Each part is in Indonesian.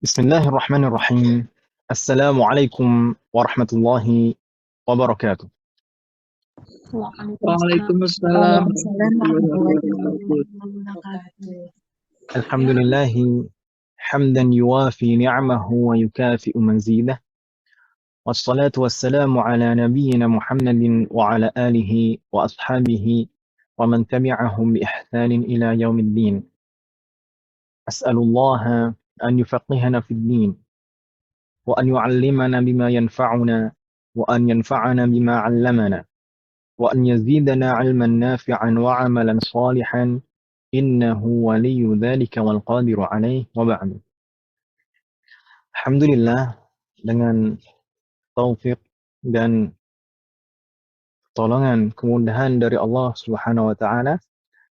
Bismillahirrahmanirrahim. Assalamualaikum warahmatullahi wabarakatuh. Waalaikumsalam Waalaikumsalam warahmatullahi warahmatullahi wabarakatuh. wabarakatuh. Alhamdulillahi hamdan yuwafi ni'amahu wa yukafi'u manzidah. Wassalatu wassalamu ala nabiyyina Muhammadin wa ala alihi wa ashabihi wa man tabi'ahum bi ihsanin ila yaumiddin. As'alullaha an yufaqihana fid din wa an yu'allimana bima yanfa'una wa an yanfa'ana bima 'allamana. وأن يزيدنا علما نافعا وعملا صالحا إنه ولي ذلك والقادر عليه وبعد. Alhamdulillah, dengan taufik dan pertolongan kemudahan dari Allah Subhanahu wa taala,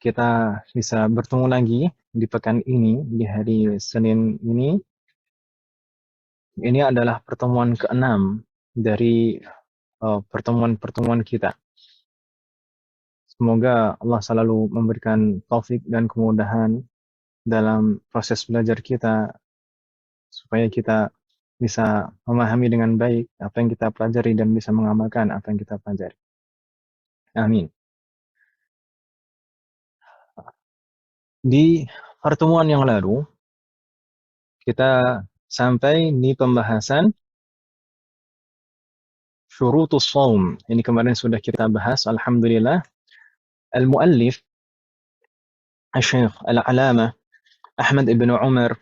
kita bisa bertemu lagi di pekan ini, di hari Senin ini. Ini adalah pertemuan ke-6 dari pertemuan-pertemuan kita. Semoga Allah selalu memberikan taufik dan kemudahan dalam proses belajar kita, supaya kita bisa memahami dengan baik apa yang kita pelajari dan bisa mengamalkan apa yang kita pelajari. Amin. Di pertemuan yang lalu, kita sampai di pembahasan syurutus shaum. Ini kemarin sudah kita bahas, alhamdulillah. Al-muallif Asy-Syaikh Al-Alamah Ahmad ibn Umar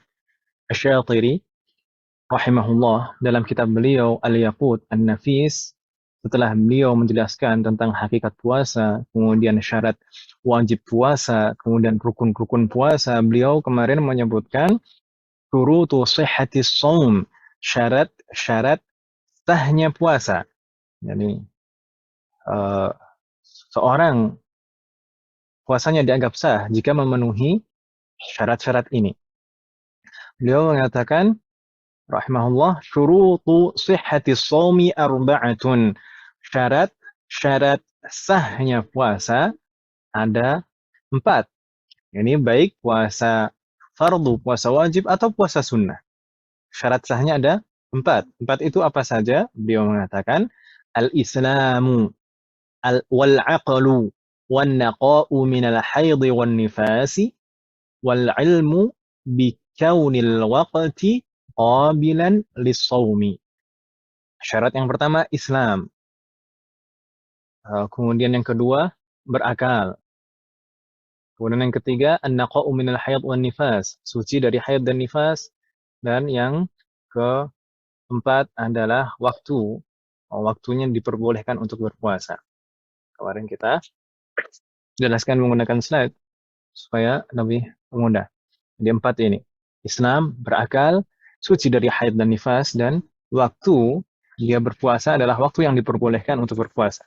Asy-Syatiri rahimahullah dalam kitab beliau Al-Yaqut An-Nafis, setelah beliau menjelaskan tentang hakikat puasa, kemudian syarat wajib puasa, kemudian rukun-rukun puasa, beliau kemarin menyebutkan syurutu sihhatis shaum, syarat-syarat sahnya puasa. Jadi seorang puasanya dianggap sah jika memenuhi syarat-syarat ini. Beliau mengatakan rahimahullah, syurutu sihhatis shaumi arba'atun. Syarat sahnya puasa ada 4. Ini baik puasa fardu, puasa wajib, atau puasa sunnah. Syarat sahnya ada 4. 4 itu apa saja? Beliau mengatakan, al-islamu, wal-aqlu, wan-naqa'u minal haidhi wan-nifasi, wal-ilmu bikaunil waqti qabilan lis-shaumi. Syarat yang pertama Islam. Kemudian yang kedua berakal. Kemudian yang ketiga an-naqa'u minal haid wan nifas, suci dari haid dan nifas. Dan yang keempat adalah waktu. Waktunya diperbolehkan untuk berpuasa. Kemarin kita jelaskan menggunakan slide supaya lebih mudah. Jadi 4 ini. Islam, berakal, suci dari haid dan nifas, dan waktu dia berpuasa adalah waktu yang diperbolehkan untuk berpuasa.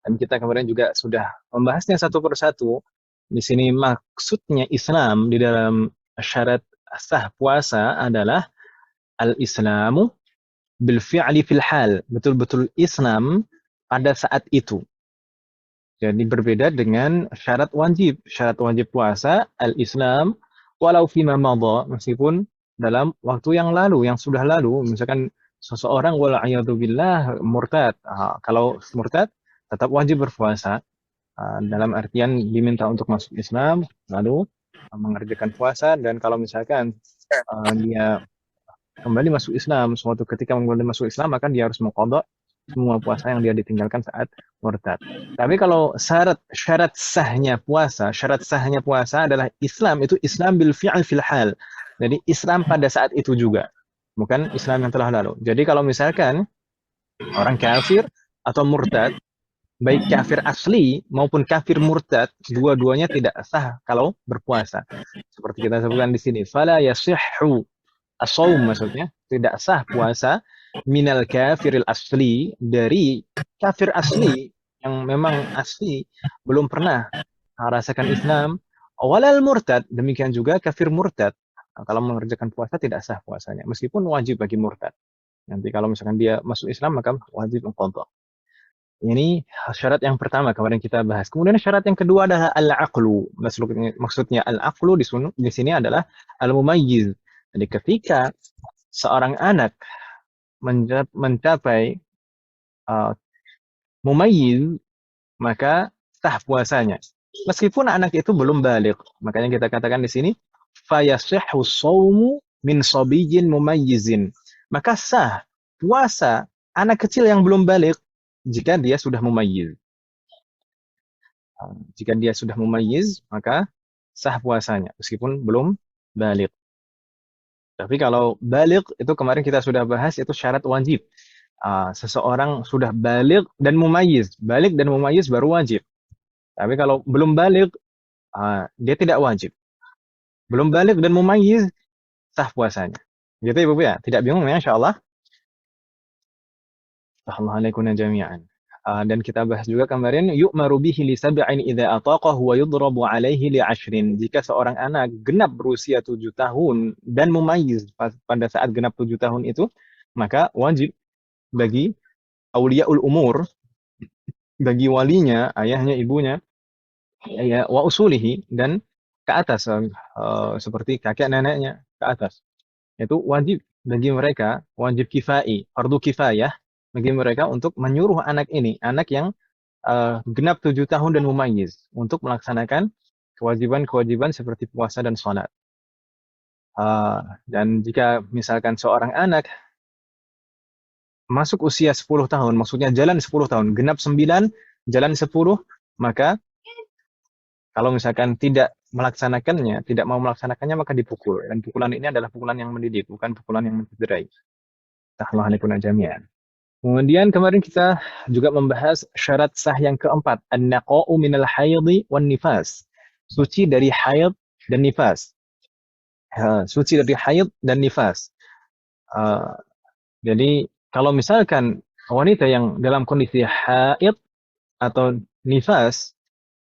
Dan kita kemarin juga sudah membahasnya satu persatu. Di sini maksudnya Islam di dalam syarat sah puasa adalah al-islamu bil fi'li fil hal. Betul-betul Islam pada saat itu. Jadi berbeda dengan syarat wajib. Syarat wajib puasa, al-Islam walau fima madha, meskipun dalam waktu yang lalu, yang sudah lalu. Misalkan seseorang wala'iyadzubillah murtad. Kalau murtad tetap wajib berpuasa, dalam artian diminta untuk masuk Islam, lalu mengerjakan puasa. Dan kalau misalkan dia kembali masuk Islam, suatu ketika kembali masuk Islam, maka dia harus mengqadha semua puasa yang dia ditinggalkan saat murtad. Tapi kalau syarat sahnya puasa adalah Islam, itu Islam bil fi'l fil hal. Jadi Islam pada saat itu juga, bukan Islam yang telah lalu. Jadi kalau misalkan orang kafir atau murtad, baik kafir asli maupun kafir murtad, dua-duanya tidak sah kalau berpuasa. Seperti kita sebutkan di sini, fala yasihhu as-shaum, maksudnya tidak sah puasa minal kafiril asli, dari kafir asli yang memang asli belum pernah merasakan Islam, walal murtad, demikian juga kafir murtad. Kalau mengerjakan puasa tidak sah puasanya, meskipun wajib bagi murtad. Nanti kalau misalkan dia masuk Islam maka wajib mengqadha. Ini syarat yang pertama kemarin kita bahas. Kemudian syarat yang kedua adalah al-aqlu. Maksudnya al-aqlu di sini adalah al-mumayyiz, Jadi ketika seorang anak mencapai mumayyiz, maka sah puasanya. Meskipun anak itu belum balik. Makanya kita katakan di sini, fayasihhu shaumu min sabiyyin mumayyizin. Maka sah puasa anak kecil yang belum balik jika dia sudah mumayyiz. Jika dia sudah mumayyiz, maka sah puasanya meskipun belum balik. Tapi kalau balik itu kemarin kita sudah bahas, itu syarat wajib. Seseorang sudah balik dan mumayyiz baru wajib. Tapi kalau belum balik, dia tidak wajib. Belum balik dan mumayyiz, sah puasanya. Gitu ya, Bu ya? Tidak bingung ya, insyaallah. Assalamualaikum jami'an. Dan kita bahas juga kemarin, yu'maru bihi li sab'in idza ataqahu wa yudrabu alaihi li 'ashrin. Jika seorang anak genap berusia 7 tahun dan mumayyiz pada saat genap 7 tahun itu, maka wajib bagi auliyaul umur, bagi walinya, ayahnya, ibunya, ya, wa usulihi, dan ke atas, seperti kakek neneknya ke atas. Itu wajib bagi mereka, wajib kifai, fardu kifayah bagi mereka untuk menyuruh anak ini, anak yang genap 7 tahun dan mumayyiz, untuk melaksanakan kewajiban-kewajiban seperti puasa dan sholat. Dan jika misalkan seorang anak masuk usia 10 tahun, maksudnya jalan 10 tahun, genap 9, jalan 10, maka kalau misalkan tidak melaksanakannya, tidak mau melaksanakannya, maka dipukul. Dan pukulan ini adalah pukulan yang mendidik, bukan pukulan yang mencederai. Tahlalaikum jami'an. Kemudian kemarin kita juga membahas syarat sah yang keempat, an-naqa'u minal haidhi wan nifas. Suci dari haid dan nifas. Suci dari haid dan nifas. Jadi kalau misalkan wanita yang dalam kondisi haid atau nifas,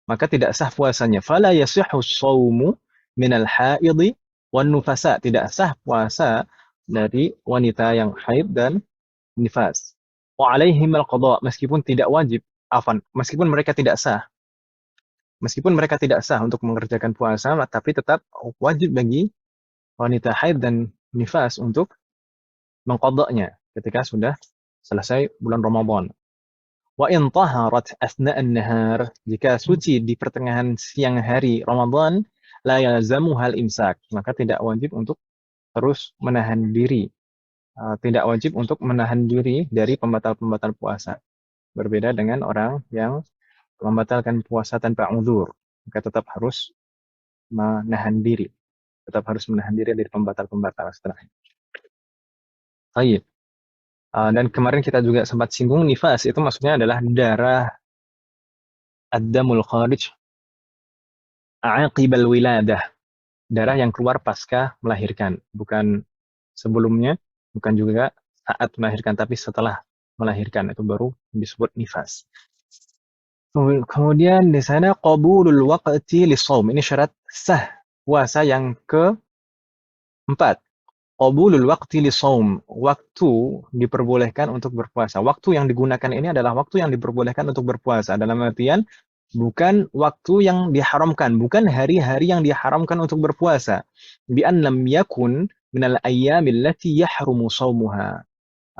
maka tidak sah puasanya. Fala yasihhu shaumu minal haidhi wan nufasa. Tidak sah puasa dari wanita yang haid dan nifas. Wa alaihim al-qadha, meskipun tidak wajib, meskipun mereka tidak sah. Meskipun mereka tidak sah untuk mengerjakan puasa, tapi tetap wajib bagi wanita haid dan nifas untuk mengqadha'nya ketika sudah selesai bulan Ramadan. Wa in taharat asna'an nahar, jika suci di pertengahan siang hari Ramadan, la yalzamuha al-imsak, maka tidak wajib untuk terus menahan diri. Tidak wajib untuk menahan diri dari pembatal-pembatal puasa. Berbeda dengan orang yang membatalkan puasa tanpa uzur, maka tetap harus menahan diri. Tetap harus menahan diri dari pembatal-pembatal setelahnya. Baik. Dan kemarin kita juga sempat singgung nifas, itu maksudnya adalah darah ad-damul kharij aqibal wiladah. Darah yang keluar pasca melahirkan, bukan sebelumnya, bukan juga saat melahirkan, tapi setelah melahirkan, itu baru disebut nifas. Kemudian di sana qabulul waqti lis-shaum. Ini syarat sah puasa yang keempat. Qabulul waqti lis-shaum. Waktu diperbolehkan untuk berpuasa. Waktu yang digunakan ini adalah waktu yang diperbolehkan untuk berpuasa. Dalam artian bukan waktu yang diharamkan, bukan hari-hari yang diharamkan untuk berpuasa. Bi an lam yakun minal ayyamil lati yahrumu shaumuha.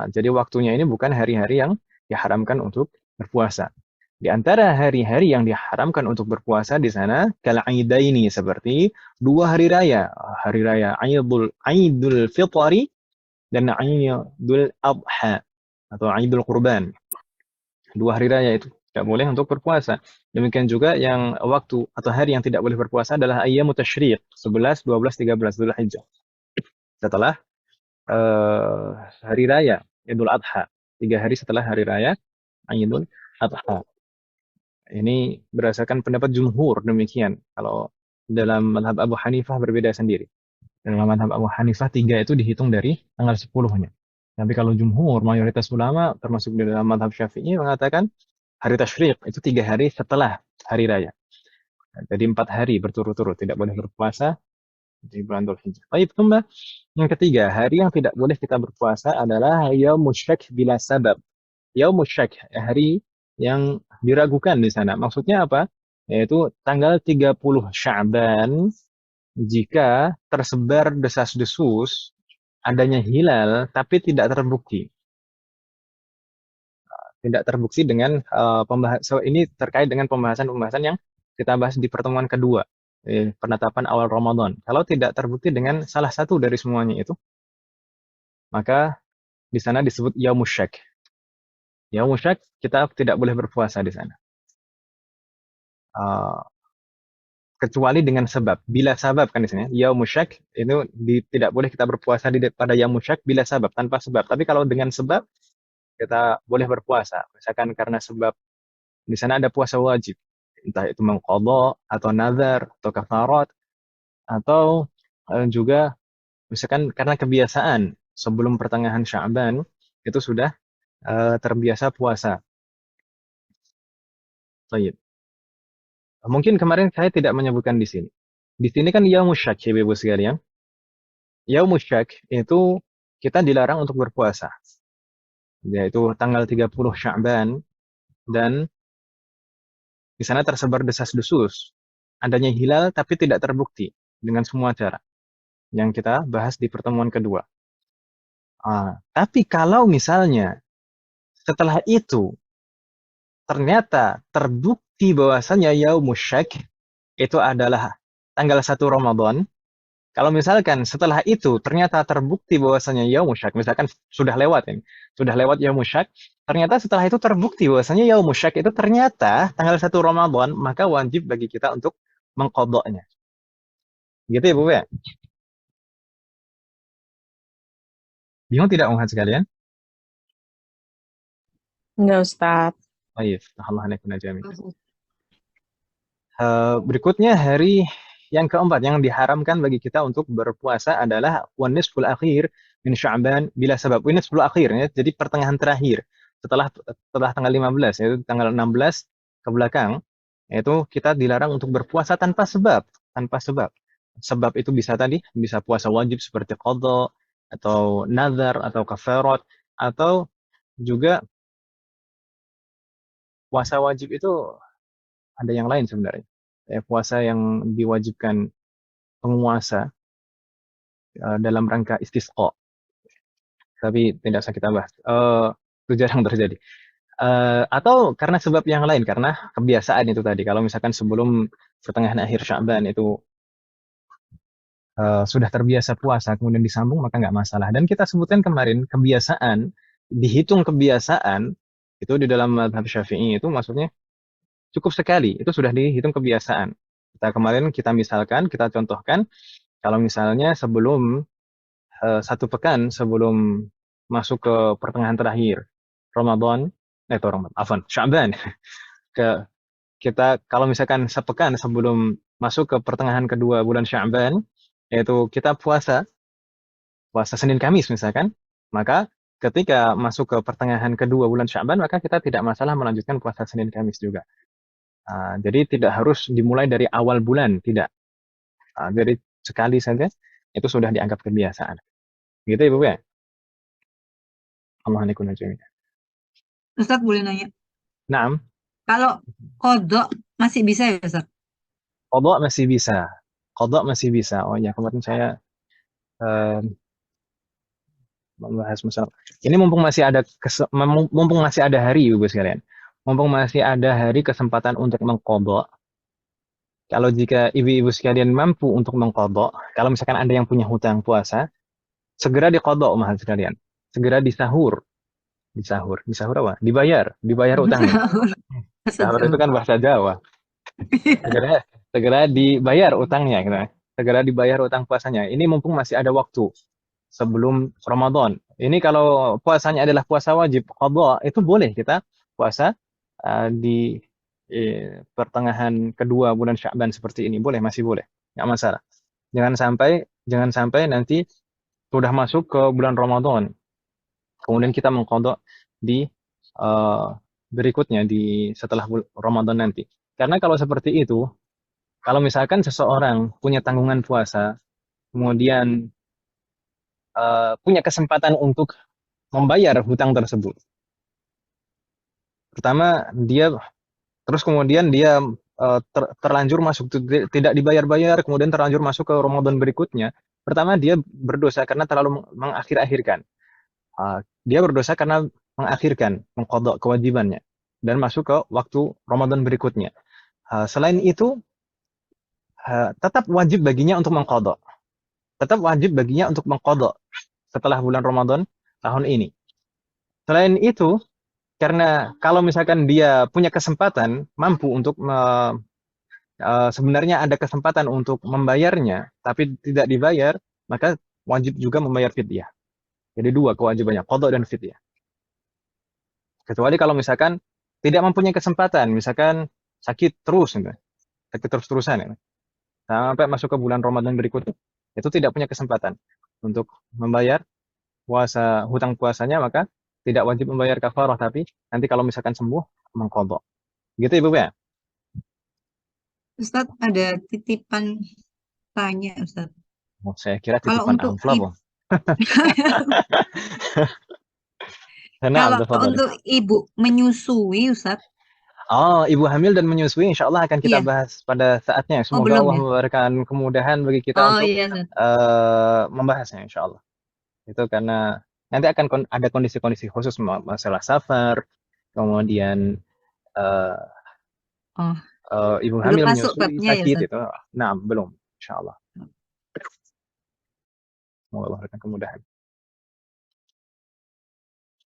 Jadi waktunya ini bukan hari-hari yang diharamkan untuk berpuasa. Di antara hari-hari yang diharamkan untuk berpuasa di sana, kal aidaini, seperti 2 hari raya Aidul Fitri dan Aidul Adha atau Aidul Qurban. 2 hari raya itu tidak boleh untuk berpuasa. Demikian juga yang waktu atau hari yang tidak boleh berpuasa adalah ayyamut tasyriq, 11, 12, 13 Dzulhijjah. Setelah hari raya Idul Adha, 3 hari setelah hari raya Idul Adha. Ini berdasarkan pendapat jumhur demikian. Kalau dalam mazhab Abu Hanifah berbeda sendiri. Dalam mazhab Abu Hanifah 3 itu dihitung dari tanggal 10-nya. Tapi kalau jumhur, mayoritas ulama termasuk di dalam mazhab Syafi'i mengatakan hari tasyriq itu 3 hari setelah hari raya. Jadi 4 hari berturut-turut tidak boleh berpuasa di bulan Dzulhijjah. Baik, yang ketiga, hari yang tidak boleh kita berpuasa adalah yaumul syak bila sabab. Yaumul syak, hari yang diragukan di sana. Maksudnya apa? Yaitu tanggal 30 Sya'ban jika tersebar desas-desus adanya hilal tapi tidak terbukti. Tidak terbukti dengan pembahasan ini terkait dengan pembahasan-pembahasan yang kita bahas di pertemuan kedua, penetapan awal Ramadan. Kalau tidak terbukti dengan salah satu dari semuanya itu, maka di sana disebut yaumus syak. Yaumus syak kita tidak boleh berpuasa di sana. Kecuali dengan sebab. Bila sebab kan di sini, yaumus syak itu tidak boleh kita berpuasa pada yaumus syak bila sebab, tanpa sebab. Tapi kalau dengan sebab kita boleh berpuasa. Misalkan karena sebab di sana ada puasa wajib, entah itu mengqadha atau nazar atau kafarat, atau juga misalkan karena kebiasaan sebelum pertengahan Sya'ban itu sudah terbiasa puasa. Baik. Mungkin kemarin saya tidak menyebutkan di sini. Di sini kan yaumus syak, Ibu sekalian. Yaumus syak itu kita dilarang untuk berpuasa. Yaitu tanggal 30 Sya'ban, dan di sana tersebar desas-desus. Adanya hilal tapi tidak terbukti dengan semua cara yang kita bahas di pertemuan kedua. Tapi kalau misalnya setelah itu ternyata terbukti bahwasanya yaumus syak itu adalah tanggal 1 Ramadan. Kalau misalkan setelah itu ternyata terbukti bahwasanya yaumus syak, misalkan sudah lewat ini, sudah lewat yaumus syak, ternyata setelah itu terbukti bahwasanya yaumus syak itu ternyata tanggal 1 Ramadan, maka wajib bagi kita untuk mengqadha'nya. Gitu ya, Bu ya? Bingung tidak, Umat sekalian? Enggak, Ustaz. Baik, Allah alaikum jami'. Berikutnya hari yang keempat yang diharamkan bagi kita untuk berpuasa adalah wanisful akhir min Sya'ban bila sebab. Wanisful akhir ya, jadi pertengahan terakhir setelah tanggal 15, yaitu tanggal 16 ke belakang, yaitu kita dilarang untuk berpuasa tanpa sebab, tanpa sebab. Sebab itu bisa puasa wajib seperti qadha atau nazar atau kafarat, atau juga puasa wajib itu ada yang lain sebenarnya. Puasa yang diwajibkan penguasa dalam rangka istisqa. Tapi tidak usah kita bahas. Itu jarang terjadi. Atau karena sebab yang lain, karena kebiasaan itu tadi. Kalau misalkan sebelum pertengahan akhir Sya'ban itu sudah terbiasa puasa, kemudian disambung, maka nggak masalah. Dan kita sebutkan kemarin, kebiasaan, dihitung kebiasaan, itu di dalam mazhab Syafi'i itu maksudnya cukup sekali, itu sudah dihitung kebiasaan. Kita misalkan, kita contohkan, kalau misalnya sebelum 1 pekan sebelum masuk ke pertengahan terakhir Ramadan, Sya'ban, kita kalau misalkan sepekan sebelum masuk ke pertengahan kedua bulan Sya'ban, yaitu kita puasa Senin Kamis misalkan, maka ketika masuk ke pertengahan kedua bulan Sya'ban, maka kita tidak masalah melanjutkan puasa Senin Kamis juga. Jadi tidak harus dimulai dari awal bulan, tidak. Jadi sekali saja itu sudah dianggap kebiasaan. Gitu ya, Bu ya? Allah alaikum jami'. Ustaz boleh nanya? Naam. Kalau kodok masih bisa ya, Ustaz? Qadha masih bisa. Qadha masih bisa. Oh ya, kemarin saya membahas masalah. Ini mumpung masih ada hari, Ibu sekalian. Mumpung masih ada hari kesempatan untuk mengqadha. Kalau jika ibu-ibu sekalian mampu untuk mengqadha, kalau misalkan Anda yang punya hutang puasa, segera diqadha, mahal sekalian. Segera disahur. Disahur apa? Dibayar utangnya. Sahur itu kan bahasa Jawa. Segera dibayar utangnya, gitu. Segera dibayar utang puasanya. Ini mumpung masih ada waktu sebelum Ramadan. Ini kalau puasanya adalah puasa wajib, qadha, itu boleh kita puasa di pertengahan kedua bulan Sya'ban seperti ini. Masih boleh. Nggak masalah. Jangan sampai nanti sudah masuk ke bulan Ramadan, kemudian kita mengqadha di berikutnya setelah Ramadan nanti. Karena kalau seperti itu, kalau misalkan seseorang punya tanggungan puasa, kemudian punya kesempatan untuk membayar hutang tersebut. Pertama, kemudian dia terlanjur masuk tidak dibayar-bayar, kemudian terlanjur masuk ke Ramadan berikutnya, pertama dia berdosa karena terlalu mengakhir-akhirkan. Dia berdosa karena mengakhirkan, mengqadha kewajibannya dan masuk ke waktu Ramadan berikutnya. Selain itu, tetap wajib baginya untuk mengqadha. Tetap wajib baginya untuk mengqadha setelah bulan Ramadan tahun ini. Selain itu, karena kalau misalkan dia punya kesempatan, mampu untuk sebenarnya ada kesempatan untuk membayarnya, tapi tidak dibayar, maka wajib juga membayar fidyah. Jadi dua kewajibannya, qadha dan fidyah. Kecuali kalau misalkan tidak mempunyai kesempatan, misalkan sakit terus, sakit terus-terusan, sampai masuk ke bulan Ramadan berikutnya, itu tidak punya kesempatan untuk membayar hutang puasanya, maka tidak wajib membayar kafarah, tapi nanti kalau misalkan sembuh, mengqadha. Gitu Ibu ya? Ustadz, ada titipan tanya, Ustadz. Oh, saya kira Kalau titipan untuk amplop. kalau untuk ibu menyusui, Ustadz. Oh, ibu hamil dan menyusui, insya Allah akan kita Iya. bahas pada saatnya. Semoga belum Allah ya? memberikan kemudahan bagi kita untuk Iya, membahasnya, insya Allah. Itu karena nanti akan ada kondisi-kondisi khusus masalah safar, kemudian ibu hamil masuk menyusui, babnya sakit ya, itu. Nah, belum, insya Allah. Semoga Allah memberikan kemudahan.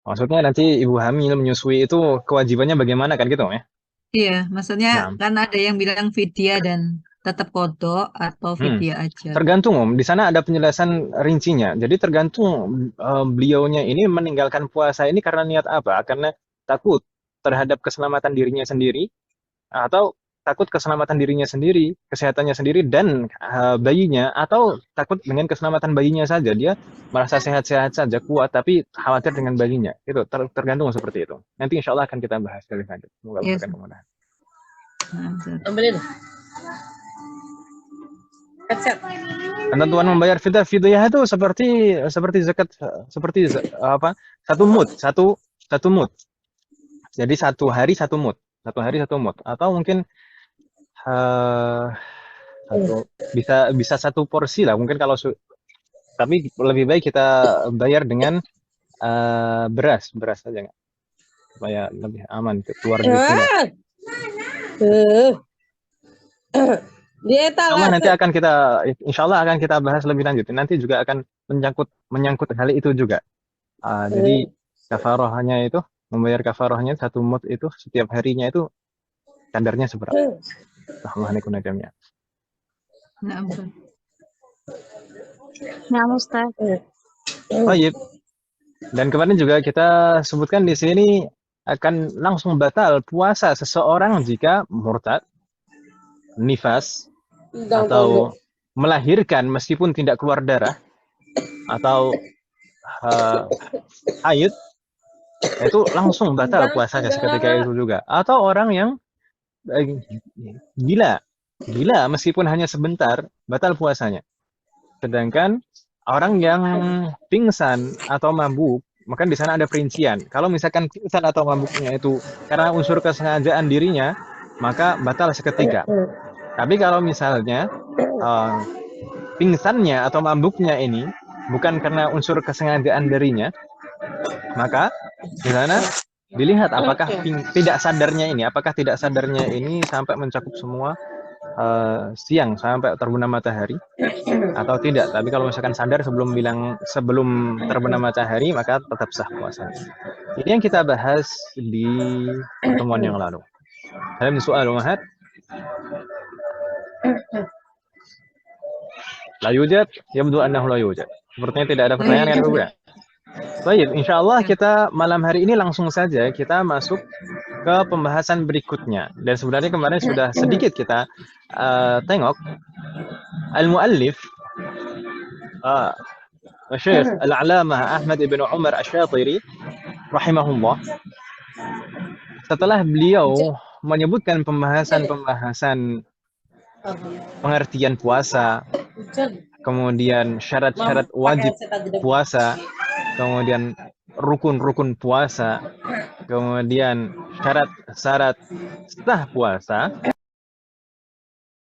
Maksudnya nanti ibu hamil menyusui itu kewajibannya bagaimana kan gitu ya? Iya, maksudnya kan ada yang bilang fidyah dan tetap qadha atau fidyah aja. Tergantung di sana ada penjelasan rincinya. Jadi tergantung beliaunya ini meninggalkan puasa ini karena niat apa? Karena takut terhadap keselamatan dirinya sendiri, atau takut keselamatan dirinya sendiri, kesehatannya sendiri dan bayinya, atau takut dengan keselamatan bayinya saja. Dia merasa sehat-sehat saja, kuat, tapi khawatir dengan bayinya. Itu tergantung seperti itu. Nanti insya Allah akan kita bahas lebih lanjut. Semoga Allah akan kemudahan. Ketentuan membayar fidyah itu seperti zakat, seperti apa? Satu mud. Jadi satu hari satu mud, atau mungkin bisa satu porsi lah mungkin kalau tapi lebih baik kita bayar dengan beras saja nggak, supaya lebih aman keluar dari sini. Nanti insya Allah akan kita bahas lebih lanjut. Nanti juga akan menyangkut hal itu juga. Jadi kafarahnya itu, membayar kafarahnya satu mud itu setiap harinya itu kadarnya seberapa? Nah, Ustaz. Baik. Dan kemarin juga kita sebutkan di sini akan langsung batal puasa seseorang jika murtad, nifas, atau melahirkan meskipun tidak keluar darah, atau haid, itu langsung batal puasanya seketika itu juga. Atau orang yang gila meskipun hanya sebentar, batal puasanya. Sedangkan orang yang pingsan atau mabuk, maka di sana ada perincian. Kalau misalkan pingsan atau mabuknya itu karena unsur kesengajaan dirinya, maka batal seketika. Tapi kalau misalnya pingsannya atau mabuknya ini bukan karena unsur kesengajaan darinya, maka di sana dilihat apakah tidak sadarnya ini sampai mencakup semua siang sampai terbenam matahari atau tidak. Tapi kalau misalkan sadar sebelum terbenam matahari, maka tetap sah puasanya. Ini yang kita bahas di pertemuan yang lalu. Ada soal Mahat? La yujad, yabdu annahu la yujad. Sepertinya tidak ada pertanyaan kan, Bu ya? Baik, insya Allah kita malam hari ini langsung saja kita masuk ke pembahasan berikutnya. Dan sebenarnya kemarin sudah sedikit kita tengok al-muallif Syekh Al-Alamah Ahmad ibn Umar Asy-Syatiri rahimahullah, setelah beliau menyebutkan pembahasan pengertian puasa, kemudian syarat-syarat wajib puasa, kemudian rukun-rukun puasa, kemudian syarat-syarat sah puasa,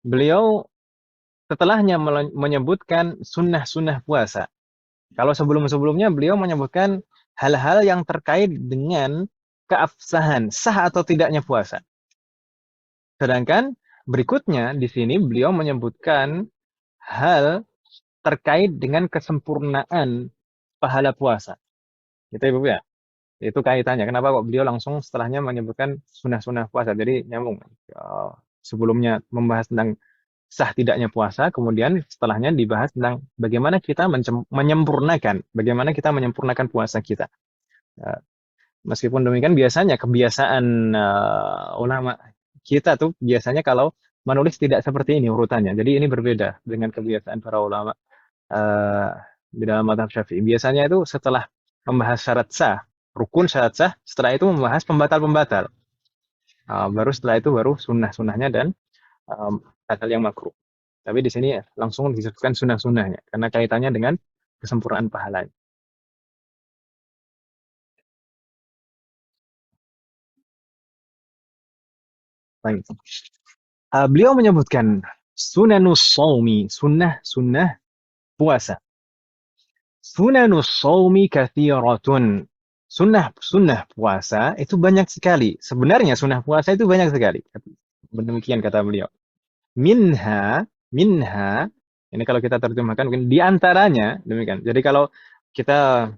beliau setelahnya menyebutkan sunnah-sunnah puasa. Kalau sebelum-sebelumnya beliau menyebutkan hal-hal yang terkait dengan keabsahan, sah atau tidaknya puasa. Sedangkan berikutnya di sini beliau menyebutkan hal terkait dengan kesempurnaan pahala puasa. Gitu Ibu ya. Itu kaitannya. Kenapa kok beliau langsung setelahnya menyebutkan sunnah-sunnah puasa. Jadi nyambung. Sebelumnya membahas tentang sah tidaknya puasa, kemudian setelahnya dibahas tentang bagaimana kita menyempurnakan puasa kita. Meskipun demikian biasanya kebiasaan ulama kita tuh biasanya kalau menulis tidak seperti ini urutannya. Jadi ini berbeda dengan kebiasaan para ulama di dalam mazhab Syafi'i. Biasanya itu setelah membahas syarat sah, rukun syarat sah, setelah itu membahas pembatal-pembatal. Baru setelah itu baru sunnah-sunnahnya dan hal yang makruh. Tapi di sini langsung disebutkan sunnah-sunnahnya karena kaitannya dengan kesempurnaan pahalanya. Baik. Beliau menyebutkan sunanus shaumi, sunnah puasa. Sunanus shaumi katsiratun. Sunnah puasa itu banyak sekali. Sebenarnya sunnah puasa itu banyak sekali. Demikian kata beliau. Minha, ini kalau kita terjemahkan mungkin di antaranya demikian. Jadi kalau kita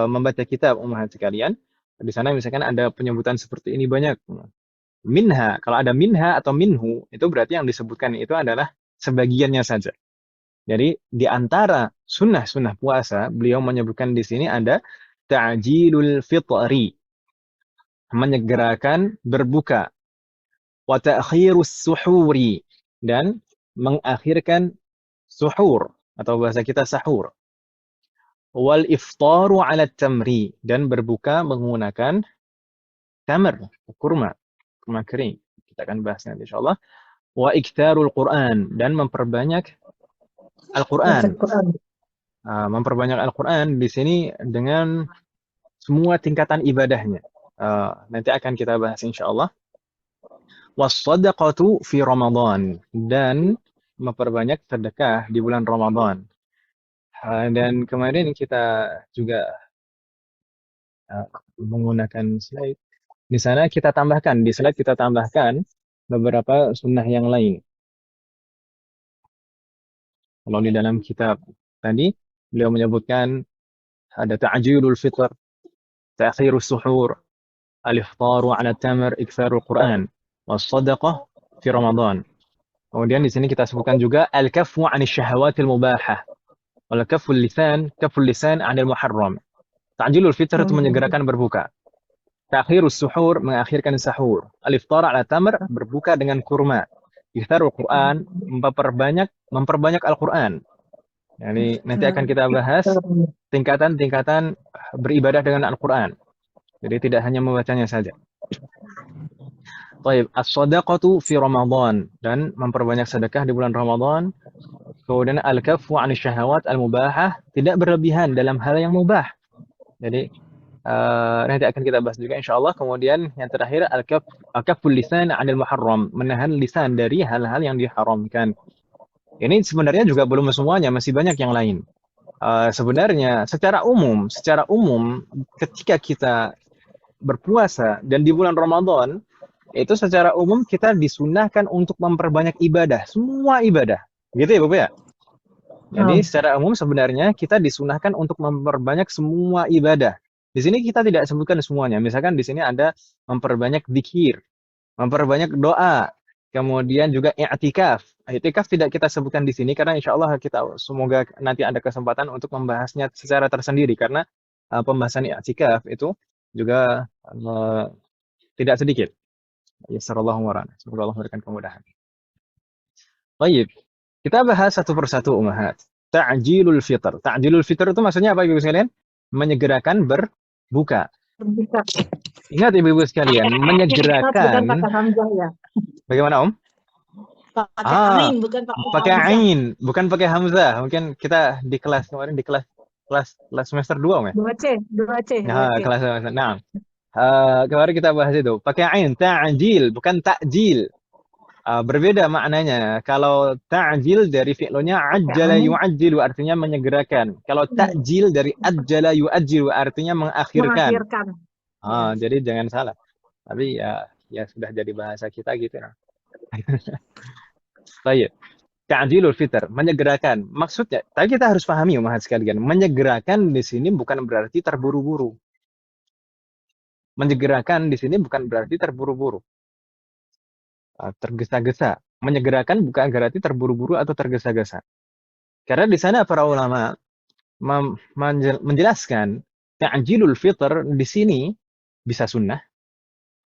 membaca kitab ummahat sekalian, di sana misalkan ada penyebutan seperti ini banyak. Minha, kalau ada minha atau minhu, itu berarti yang disebutkan itu adalah sebagiannya saja. Jadi di antara sunnah puasa, beliau menyebutkan di sini ada ta'jilul fitri, menyegerakan berbuka, wa ta'khirus suhuri, dan mengakhirkan suhur atau bahasa kita sahur. Wal iftaru 'ala tamri, dan berbuka menggunakan tamr, kurma kering. Kita akan bahas nanti insyaallah. Wa iktsarul Qur'an, dan memperbanyak Al-Qur'an. Memperbanyak Al-Qur'an di sini dengan semua tingkatan ibadahnya. Nanti akan kita bahas insyaallah. Was-shadaqatu fi Ramadan, dan memperbanyak sedekah di bulan Ramadan. Dan kemarin kita juga menggunakan slide. Di sana kita tambahkan, di slide kita tambahkan beberapa sunnah yang lain. Kalau di dalam kitab tadi, beliau menyebutkan ada ta'jilul fitr, ta'khirus suhur, al-iftaru 'ala tamr, iktsarul Qur'an, was-shadaqah fi Ramadan. Kemudian di sini kita sebutkan juga al-kaffu 'anil syahawatil mubahah, wal kafful lisan 'anil muharram. Ta'jilul fitr itu menyegerakan berbuka. Ta'khirus suhur, mengakhirkan sahur. Al-iftar 'ala tamr, berbuka dengan kurma. Iktsarul Qur'an, memperbanyak Al-Qur'an. Yani nanti akan kita bahas tingkatan-tingkatan beribadah dengan Al-Qur'an. Jadi tidak hanya membacanya saja. Baik, as-shadaqatu fi Ramadan, dan memperbanyak sedekah di bulan Ramadan. Kemudian al-kaffu 'anil syahawat al-mubahah, tidak berlebihan dalam hal yang mubah. Jadi nanti akan kita bahas juga insyaallah. Kemudian yang terakhir al-kafful lisan 'anil muharram, menahan lisan dari hal-hal yang diharamkan. Ini sebenarnya juga belum semuanya, masih banyak yang lain. Sebenarnya secara umum ketika kita berpuasa dan di bulan Ramadan, itu secara umum kita disunahkan untuk memperbanyak ibadah, semua ibadah. Gitu ya Bapak ya? Jadi secara umum sebenarnya kita disunahkan untuk memperbanyak semua ibadah. Di sini kita tidak sebutkan semuanya. Misalkan di sini ada memperbanyak zikir, memperbanyak doa, kemudian juga i'tikaf. I'tikaf tidak kita sebutkan di sini karena insya Allah kita semoga nanti ada kesempatan untuk membahasnya secara tersendiri karena pembahasan i'tikaf itu juga tidak sedikit. Yassarallahu warana. Semoga Allah memberikan kemudahan. Baik, kita bahas satu persatu ummahat. Ta'jilul fitr. Ta'jilul fitr itu maksudnya apa Ibu sekalian? Menyegerakan berbuka. Ingat Ibu sekalian, menyegerakan. Bukan pakai hamzah ya. Bagaimana Om? Pakai ain, bukan pakai ain, bukan pakai hamzah. Mungkin kita di kelas kemarin di kelas semester 2 Om ya? 2C. Nah, kelas semester. Nah, kemarin kita bahas itu. Pakai ain, ta'jil, bukan takjil. berbeda maknanya. Kalau ta'jil dari fi'lunya ajjala yu'ajjilu artinya menyegerakan. Kalau ta'jil dari ajjala yu'ajjilu artinya mengakhirkan. Mengakhirkan. Jadi jangan salah. Tapi ya sudah jadi bahasa kita gitu. Baik. Ta'jilul fitr, menyegerakan. Maksudnya, tapi kita harus pahami umat sekalian, menyegerakan di sini bukan berarti terburu-buru. Menyegerakan di sini bukan berarti terburu-buru. Tergesa-gesa. Menyegerakan bukan berarti terburu-buru atau tergesa-gesa. Karena di sana para ulama menjelaskan ta'jilul fitr di sini bisa sunnah,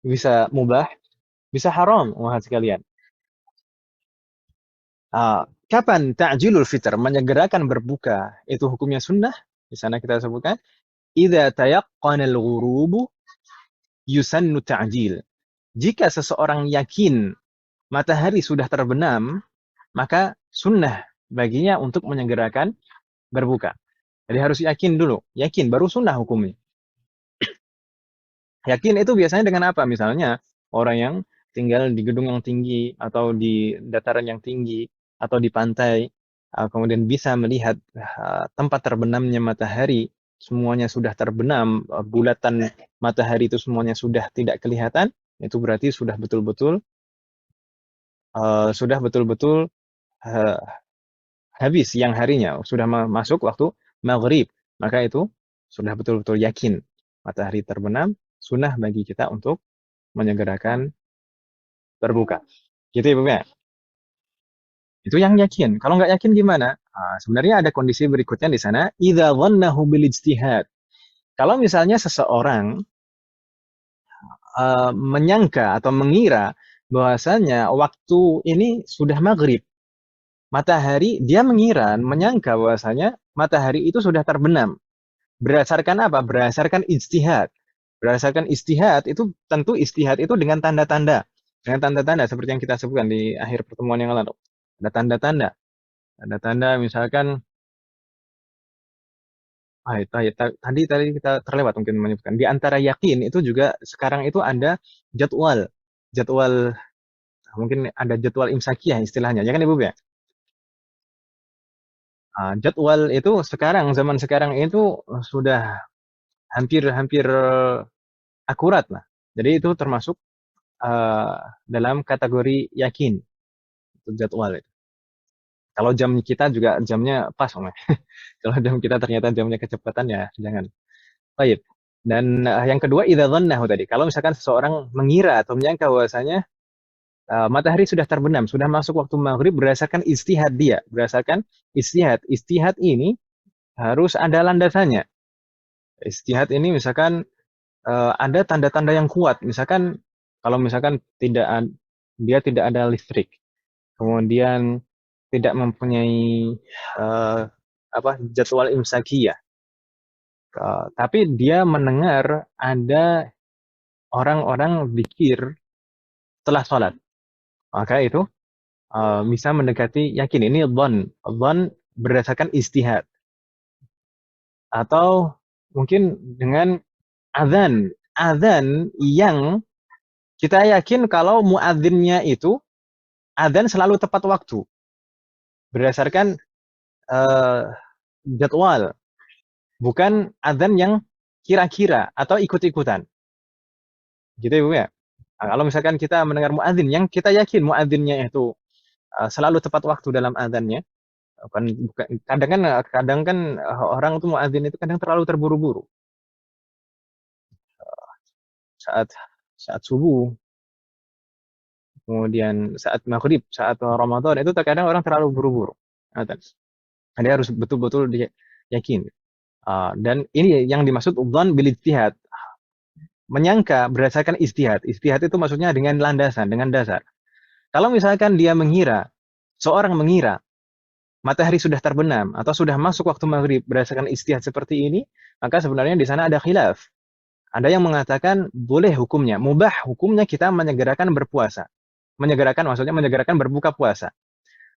bisa mubah, bisa haram, umat sekalian. Kapan ta'jilul fitr, menyegerakan berbuka, itu hukumnya sunnah. Di sana kita sebutkan, idza tayaqqana al-ghurubu yusannu ta'jil. Jika seseorang yakin matahari sudah terbenam, maka sunnah baginya untuk menyegerakan berbuka. Jadi harus yakin dulu. Yakin, baru sunnah hukumnya. Yakin itu biasanya dengan apa? Misalnya, orang yang tinggal di gedung yang tinggi, atau di dataran yang tinggi, atau di pantai, kemudian bisa melihat tempat terbenamnya matahari, semuanya sudah terbenam, bulatan matahari itu semuanya sudah tidak kelihatan, itu berarti sudah betul-betul habis siang harinya, sudah masuk waktu maghrib, maka itu sudah betul-betul yakin matahari terbenam, sunnah bagi kita untuk menyegerakan berbuka. Gitu ya, Bu ya? Itu yang yakin. Kalau nggak yakin gimana? Sebenarnya ada kondisi berikutnya di sana, idza dhannahu bil ijtihad. Kalau misalnya seseorang menyangka atau mengira bahwasanya waktu ini sudah maghrib, matahari, dia menyangka bahwasanya matahari itu sudah terbenam. Berdasarkan apa? Berdasarkan ijtihad. Berdasarkan ijtihad itu tentu ijtihad itu dengan tanda-tanda. Dengan tanda-tanda seperti yang kita sebutkan di akhir pertemuan yang lalu. Ada tanda-tanda. Tanda-tanda misalkan tadi kita terlewat mungkin menyebutkan. Di antara yakin itu juga sekarang itu ada jadwal. Jadwal mungkin ada jadwal imsakiyah istilahnya. Ya kan Ibu ya? Jadwal itu zaman sekarang itu sudah hampir akurat lah. Jadi itu termasuk dalam kategori yakin itu jadwal itu. Kalau jam kita juga jamnya pas, Om. Kalau jam kita ternyata jamnya kecepatan ya jangan. Baik. Dan yang kedua idza dhannahu tadi. Kalau misalkan seseorang mengira atau menyangka bahwasanya matahari sudah terbenam, sudah masuk waktu maghrib berdasarkan ijtihad dia, berdasarkan ijtihad. Ijtihad ini harus ada landasannya. Ijtihad ini misalkan ada tanda-tanda yang kuat. Misalkan kalau misalkan dia tidak ada listrik, kemudian tidak mempunyai jadwal imsakiyah, tapi dia mendengar ada orang-orang zikir setelah sholat, maka itu bisa mendekati yakin. Ini dhon berdasarkan ijtihad. Atau mungkin dengan azan yang kita yakin kalau muadzinnya itu azan selalu tepat waktu berdasarkan jadwal, bukan azan yang kira-kira atau ikut-ikutan. Gitu ya, Bu ya. Kalau misalkan kita mendengar muadzin yang kita yakin muadzinnya itu selalu tepat waktu dalam azannya, kadang kan orang itu muadzin itu kadang terlalu terburu-buru. Saat subuh, kemudian saat maghrib, saat Ramadan itu terkadang orang terlalu buru-buru. Dia harus betul-betul yakin. Dan ini yang dimaksud dzan bil ijtihad. Menyangka berdasarkan ijtihad. Ijtihad itu maksudnya dengan landasan, dengan dasar. Kalau misalkan seorang mengira matahari sudah terbenam atau sudah masuk waktu maghrib berdasarkan ijtihad seperti ini, maka sebenarnya di sana ada khilaf. Ada yang mengatakan boleh hukumnya, mubah hukumnya kita menyegerakan berpuasa. Maksudnya menyegerakan berbuka puasa.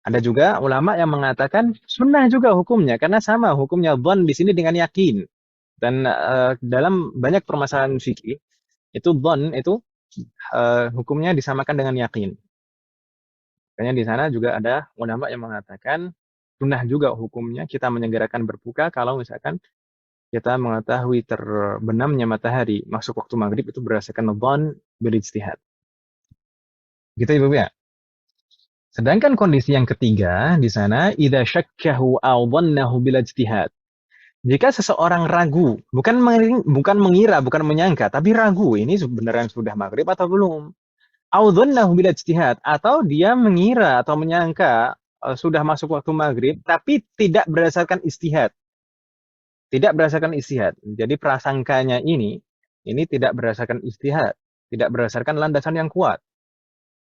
Ada juga ulama yang mengatakan sunnah juga hukumnya, karena sama hukumnya dzan di sini dengan yakin. Dan dalam banyak permasalahan fikih, itu dzan itu hukumnya disamakan dengan yakin. Makanya di sana juga ada ulama yang mengatakan sunnah juga hukumnya kita menyegerakan berbuka kalau misalkan kita mengetahui terbenamnya matahari masuk waktu maghrib itu berdasarkan dhon bil ijtihad. Gitu Ibu ya. Sedangkan kondisi yang ketiga di sana idza syakkahu aw dhannahu bil ijtihad. Jika seseorang ragu, bukan mengira, bukan menyangka, tapi ragu ini beneran sudah maghrib atau belum. Aw dhannahu bil ijtihad, atau dia mengira atau menyangka sudah masuk waktu maghrib tapi tidak berdasarkan ijtihad. Tidak berdasarkan ijtihad. Jadi prasangkanya ini tidak berdasarkan ijtihad, tidak berdasarkan landasan yang kuat.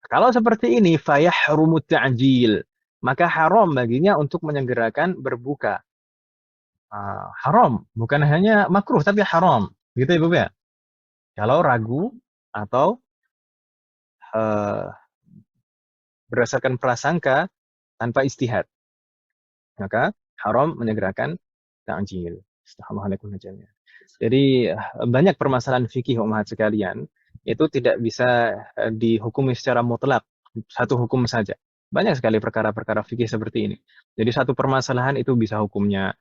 Kalau seperti ini, fayahrumu ta'jil. Maka haram baginya untuk menyegerakan berbuka. Haram. Bukan hanya makruh, tapi haram. Gitu Ibu ya. Kalau ragu atau berdasarkan prasangka tanpa ijtihad. Maka haram menyegerakan ta'jil. Astagfirullahaladzim. Jadi banyak permasalahan fikih umat sekalian itu tidak bisa dihukumi secara mutlak satu hukum saja. Banyak sekali perkara-perkara fikih seperti ini. Jadi satu permasalahan itu bisa hukumnya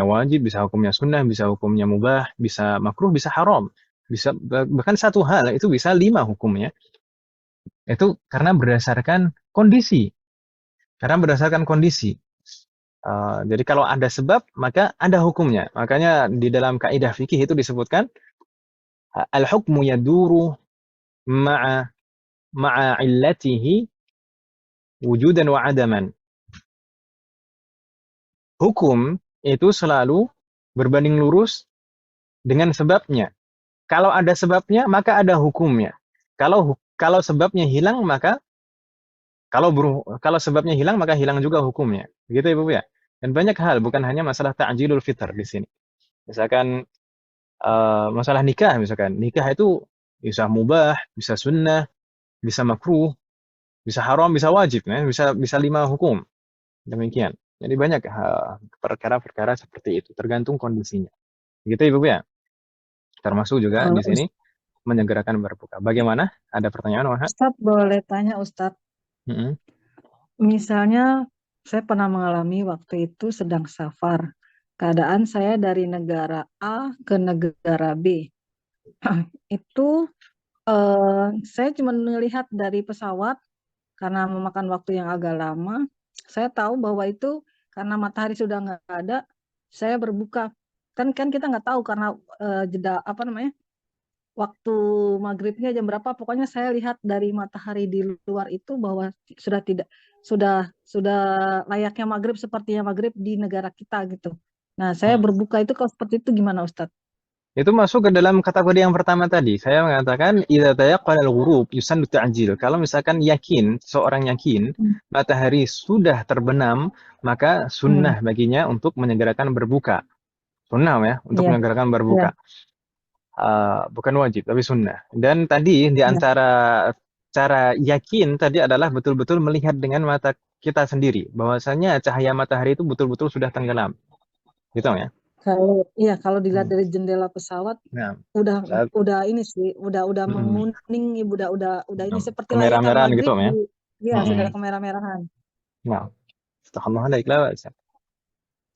wajib, bisa hukumnya sunnah, bisa hukumnya mubah, bisa makruh, bisa haram, bisa bahkan satu hal itu bisa 5 hukumnya. Itu karena berdasarkan kondisi. Jadi kalau ada sebab, maka ada hukumnya. Makanya di dalam kaidah fikih itu disebutkan al-hukmu yaduru ma'a illatihi wujudan wa adaman. Hukum itu selalu berbanding lurus dengan sebabnya. Kalau ada sebabnya, maka ada hukumnya. Kalau sebabnya hilang, maka kalau sebabnya hilang, maka hilang juga hukumnya. Begitu Ibu ya. Dan banyak hal, bukan hanya masalah ta'jilul fitr di sini. Misalkan masalah nikah, nikah itu bisa mubah, bisa sunnah, bisa makruh, bisa haram, bisa wajib, bisa 5 hukum. Demikian. Jadi banyak perkara-perkara seperti itu, tergantung kondisinya. Begitu Ibu ya. Termasuk juga di sini menyegerakan berbuka. Bagaimana? Ada pertanyaan, Wahab? Ustadz boleh tanya Ustadz. Misalnya saya pernah mengalami waktu itu sedang safar. Keadaan saya dari negara A ke negara B. Itu saya cuma melihat dari pesawat karena memakan waktu yang agak lama. Saya tahu bahwa itu karena matahari sudah nggak ada, saya berbuka. Kan kita nggak tahu karena jeda waktu maghribnya jam berapa. Pokoknya saya lihat dari matahari di luar itu bahwa sudah layaknya maghrib sepertinya maghrib di negara kita gitu. Nah, saya berbuka itu kalau seperti itu gimana Ustadz? Itu masuk ke dalam kategori yang pertama tadi. Saya mengatakan idza tayaqqana al-ghurub yusannu ta'jil. Kalau misalkan seorang yakin matahari sudah terbenam, maka sunnah baginya untuk menyegerakan berbuka. Sunnah ya, untuk menyegerakan berbuka. Bukan wajib, tapi sunnah. Dan tadi di antara cara yakin tadi adalah betul-betul melihat dengan mata kita sendiri, bahwasanya cahaya matahari itu betul-betul sudah tenggelam. Gitu ya. Kalau dilihat dari jendela pesawat, udah ini sih, udah menguning, udah ini seperti layaknya maghrib gitu ya. Iya, sudah kemerah-merahan. Nah, astagfirullahaladzim.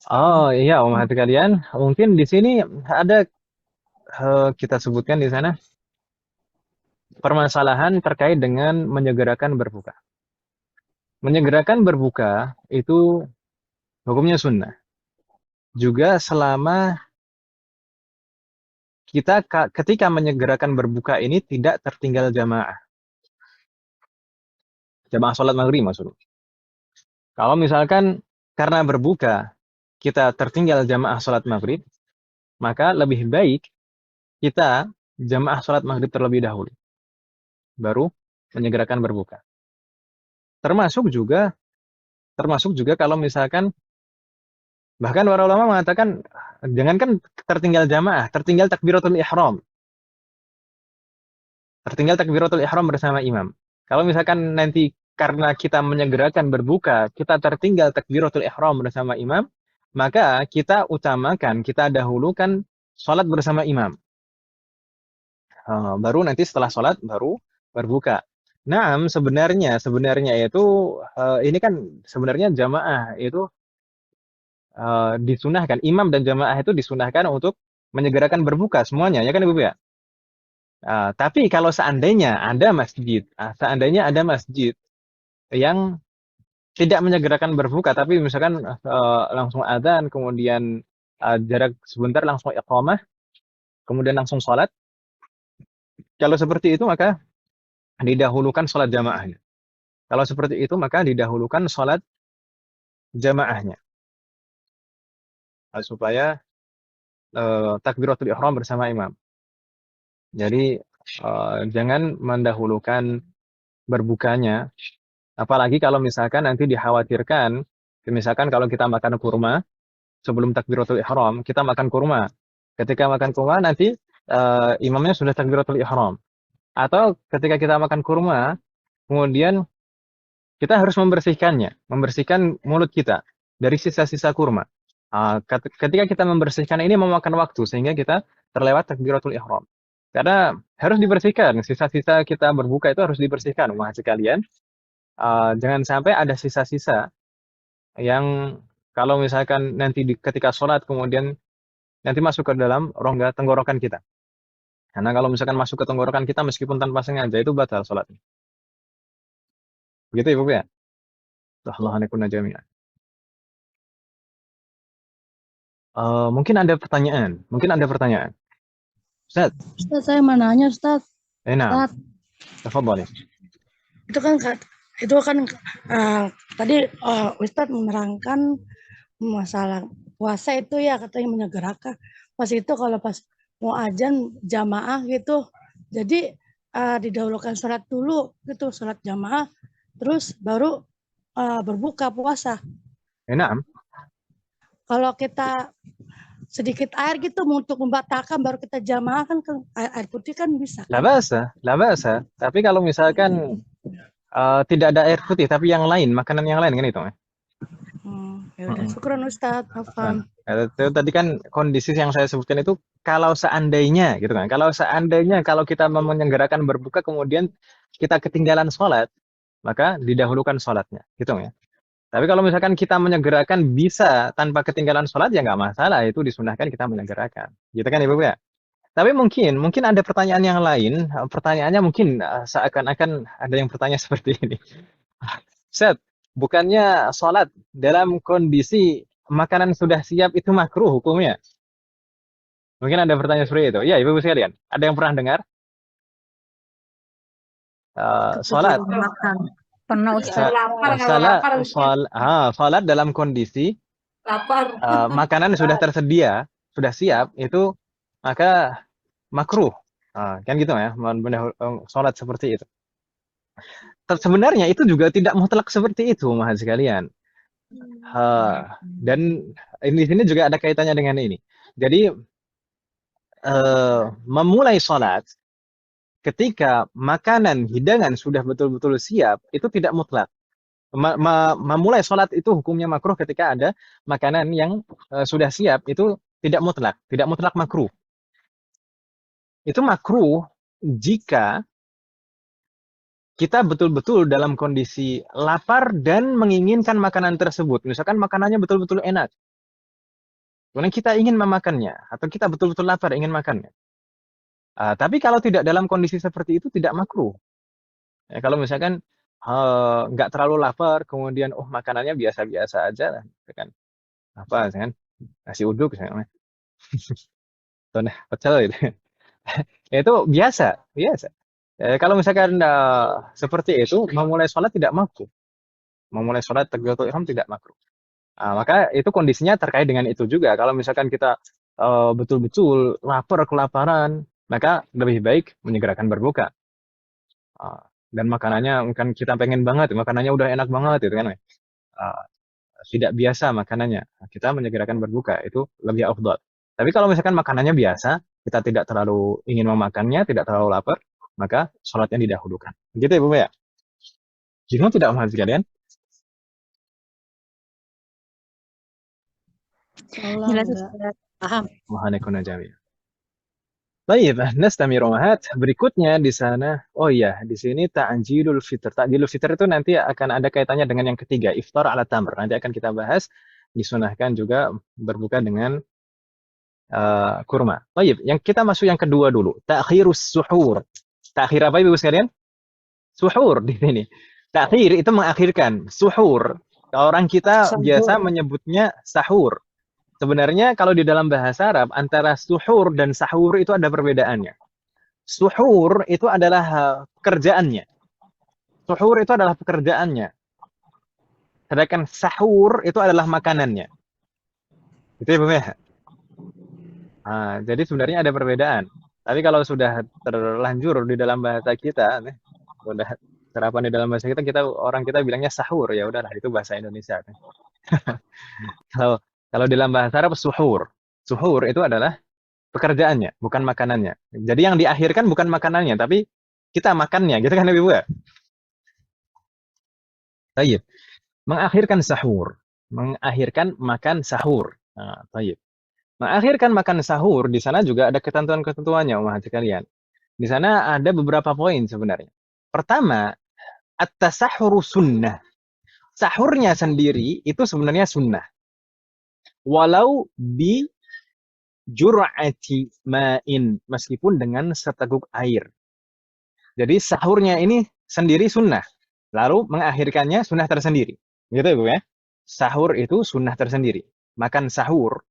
Oh iya, umat kalian, mungkin di sini ada kita sebutkan di sana permasalahan terkait dengan menyegerakan berbuka. Menyegerakan berbuka itu hukumnya sunnah. Juga selama kita ketika menyegerakan berbuka ini tidak tertinggal jamaah. Jamaah sholat maghrib maksudnya. Kalau misalkan karena berbuka kita tertinggal jamaah sholat maghrib, maka lebih baik kita jamaah sholat maghrib terlebih dahulu. Baru menyegerakan berbuka. Termasuk juga kalau misalkan bahkan para ulama mengatakan jangankan tertinggal jamaah, tertinggal takbiratul ihram. Tertinggal takbiratul ihram bersama imam. Kalau misalkan nanti karena kita menyegerakan berbuka, kita tertinggal takbiratul ihram bersama imam, maka kita dahulukan sholat bersama imam. Baru nanti setelah sholat baru berbuka. Naam, sebenarnya itu ini kan sebenarnya jamaah itu disunahkan, imam dan jamaah itu disunahkan untuk menyegerakan berbuka semuanya, ya kan Ibu ya? Tapi kalau seandainya ada masjid yang tidak menyegerakan berbuka, tapi misalkan langsung adzan, kemudian jarak sebentar langsung iqamah, kemudian langsung sholat. Kalau seperti itu maka didahulukan sholat jamaahnya. Kalau seperti itu maka didahulukan sholat jamaahnya supaya takbiratul ihram bersama imam. Jadi jangan mendahulukan berbukanya, apalagi kalau misalkan nanti dikhawatirkan, misalkan kalau kita makan kurma sebelum takbiratul ihram, kita makan kurma. Ketika makan kurma nanti imamnya sudah takbiratul ihram. Atau ketika kita makan kurma, kemudian kita harus membersihkan mulut kita dari sisa-sisa kurma. Ketika kita membersihkan ini memakan waktu sehingga kita terlewat takbiratul ihram. Karena harus dibersihkan, sisa-sisa kita berbuka itu harus dibersihkan, umat sekalian. Jangan sampai ada sisa-sisa yang kalau misalkan nanti ketika sholat kemudian nanti masuk ke dalam rongga tenggorokan kita. Karena kalau misalkan masuk ke tenggorokan kita meskipun tanpa sengaja itu batal sholatnya. Begitu Ibu ya? Allah anekuna jami'an. Mungkin ada pertanyaan. Ustaz, Ustaz, saya mau nanya, Ustaz. nah, Ustaz, tafadhali. itu kan tadi Ustaz menerangkan masalah puasa itu ya katanya menyegerakan. Pas itu kalau pas mau azan jamaah gitu, jadi didahulukan sholat dulu gitu, sholat jamaah, terus baru berbuka puasa. Nah, Kalau kita sedikit air gitu untuk membatalkan baru kita jamaah kan air putih kan bisa. la ba'sa. Tapi kalau misalkan tidak ada air putih tapi yang lain, makanan yang lain kan itu. Ya udah, syukran Ustaz, Afan. Itu tadi kan kondisi yang saya sebutkan itu kalau seandainya gitu kan. Kalau kita menyelenggarakan berbuka kemudian kita ketinggalan sholat, maka didahulukan sholatnya, gitu ya. Tapi kalau misalkan kita menyegerakan bisa tanpa ketinggalan sholat ya nggak masalah, itu disunahkan kita menyegerakan, gitu kan Ibu ya. Tapi mungkin ada pertanyaan yang lain. Pertanyaannya mungkin seakan-akan ada yang bertanya seperti ini. Set, bukannya sholat dalam kondisi makanan sudah siap itu makruh hukumnya? Mungkin ada pertanyaan seperti itu. Ya, Ibu sekalian, ada yang pernah dengar? Sholat, Makan. Pernah Ustaz. sholat dalam kondisi Lapar. makanan sudah tersedia, sudah siap, itu maka makruh. Kan gitu ya, sholat seperti itu. Sebenarnya itu juga tidak mutlak seperti itu, mahal sekalian. Dan di sini juga ada kaitannya dengan ini. Jadi memulai sholat ketika makanan hidangan sudah betul-betul siap itu tidak mutlak. Memulai sholat itu hukumnya makruh ketika ada makanan yang sudah siap itu tidak mutlak makruh. Itu makruh jika kita betul-betul dalam kondisi lapar dan menginginkan makanan tersebut. Misalkan makanannya betul-betul enak. Kemudian kita ingin memakannya, atau kita betul-betul lapar ingin makannya. Tapi kalau tidak dalam kondisi seperti itu, tidak makruh. Ya, kalau misalkan nggak terlalu lapar, kemudian makanannya biasa-biasa aja, kan? Apa, kan? Nasi uduk, misalnya. Pecel gitu. Itu biasa. Kalau misalkan seperti itu, memulai sholat tidak makruh. Memulai sholat takbiratul ihram tidak makruh. Maka itu kondisinya terkait dengan itu juga. Kalau misalkan kita betul-betul lapar, kelaparan, maka lebih baik menyegerakan berbuka. Dan makanannya kan kita pengen banget, makanannya udah enak banget gitu kan. Tidak biasa makanannya. Kita menyegerakan berbuka itu lebih afdal. Tapi kalau misalkan makanannya biasa, kita tidak terlalu ingin memakannya, tidak terlalu lapar, maka sholatnya didahulukan. Begitu ya, Bu ya? Gimana tidak mahal sekalian? Jelas Ustaz. Paham. Mohon jami. Baik, nastamiru mahat. Berikutnya di sana, oh iya, di sini ta'jilul fitr. Ta'jilul fitr itu nanti akan ada kaitannya dengan yang ketiga, iftar ala tamr. Nanti akan kita bahas, disunahkan juga berbuka dengan kurma. Baik, yang kita masuk yang kedua dulu, ta'khirus suhur. Takhir apa Ibu sekalian? Suhur di sini. Takhir itu mengakhirkan, suhur. Orang kita biasa Sahur. menyebutnya sahur. Sebenarnya kalau di dalam bahasa Arab antara suhur dan sahur itu ada perbedaannya. Suhur itu adalah pekerjaannya. Suhur itu adalah pekerjaannya. Sedangkan sahur itu adalah makanannya. Itu ya, Bu ya? Jadi sebenarnya ada perbedaan. Tapi kalau sudah terlanjur di dalam bahasa kita, sudah serapan di dalam bahasa kita orang kita bilangnya sahur, ya udahlah itu bahasa Indonesia. Kalau dalam bahasa Arab suhur. Suhur itu adalah pekerjaannya, bukan makanannya. Jadi yang diakhirkan bukan makanannya, tapi kita makannya, gitu kan Ibu ya? Baik. Mengakhirkan sahur. Mengakhirkan makan sahur. Baik. Mengakhirkan makan sahur, di sana juga ada ketentuan-ketentuannya, umat sekalian. Di sana ada beberapa poin sebenarnya. Pertama, at-tasahhuru sunnah. Sahurnya sendiri itu sebenarnya sunnah. Walau bi jur'ati ma'in, meskipun dengan seteguk air. Jadi sahurnya ini sendiri sunnah. Lalu mengakhirkannya sunnah tersendiri. Gitu ya, Bu ya? Sahur itu sunnah tersendiri. Makan sahur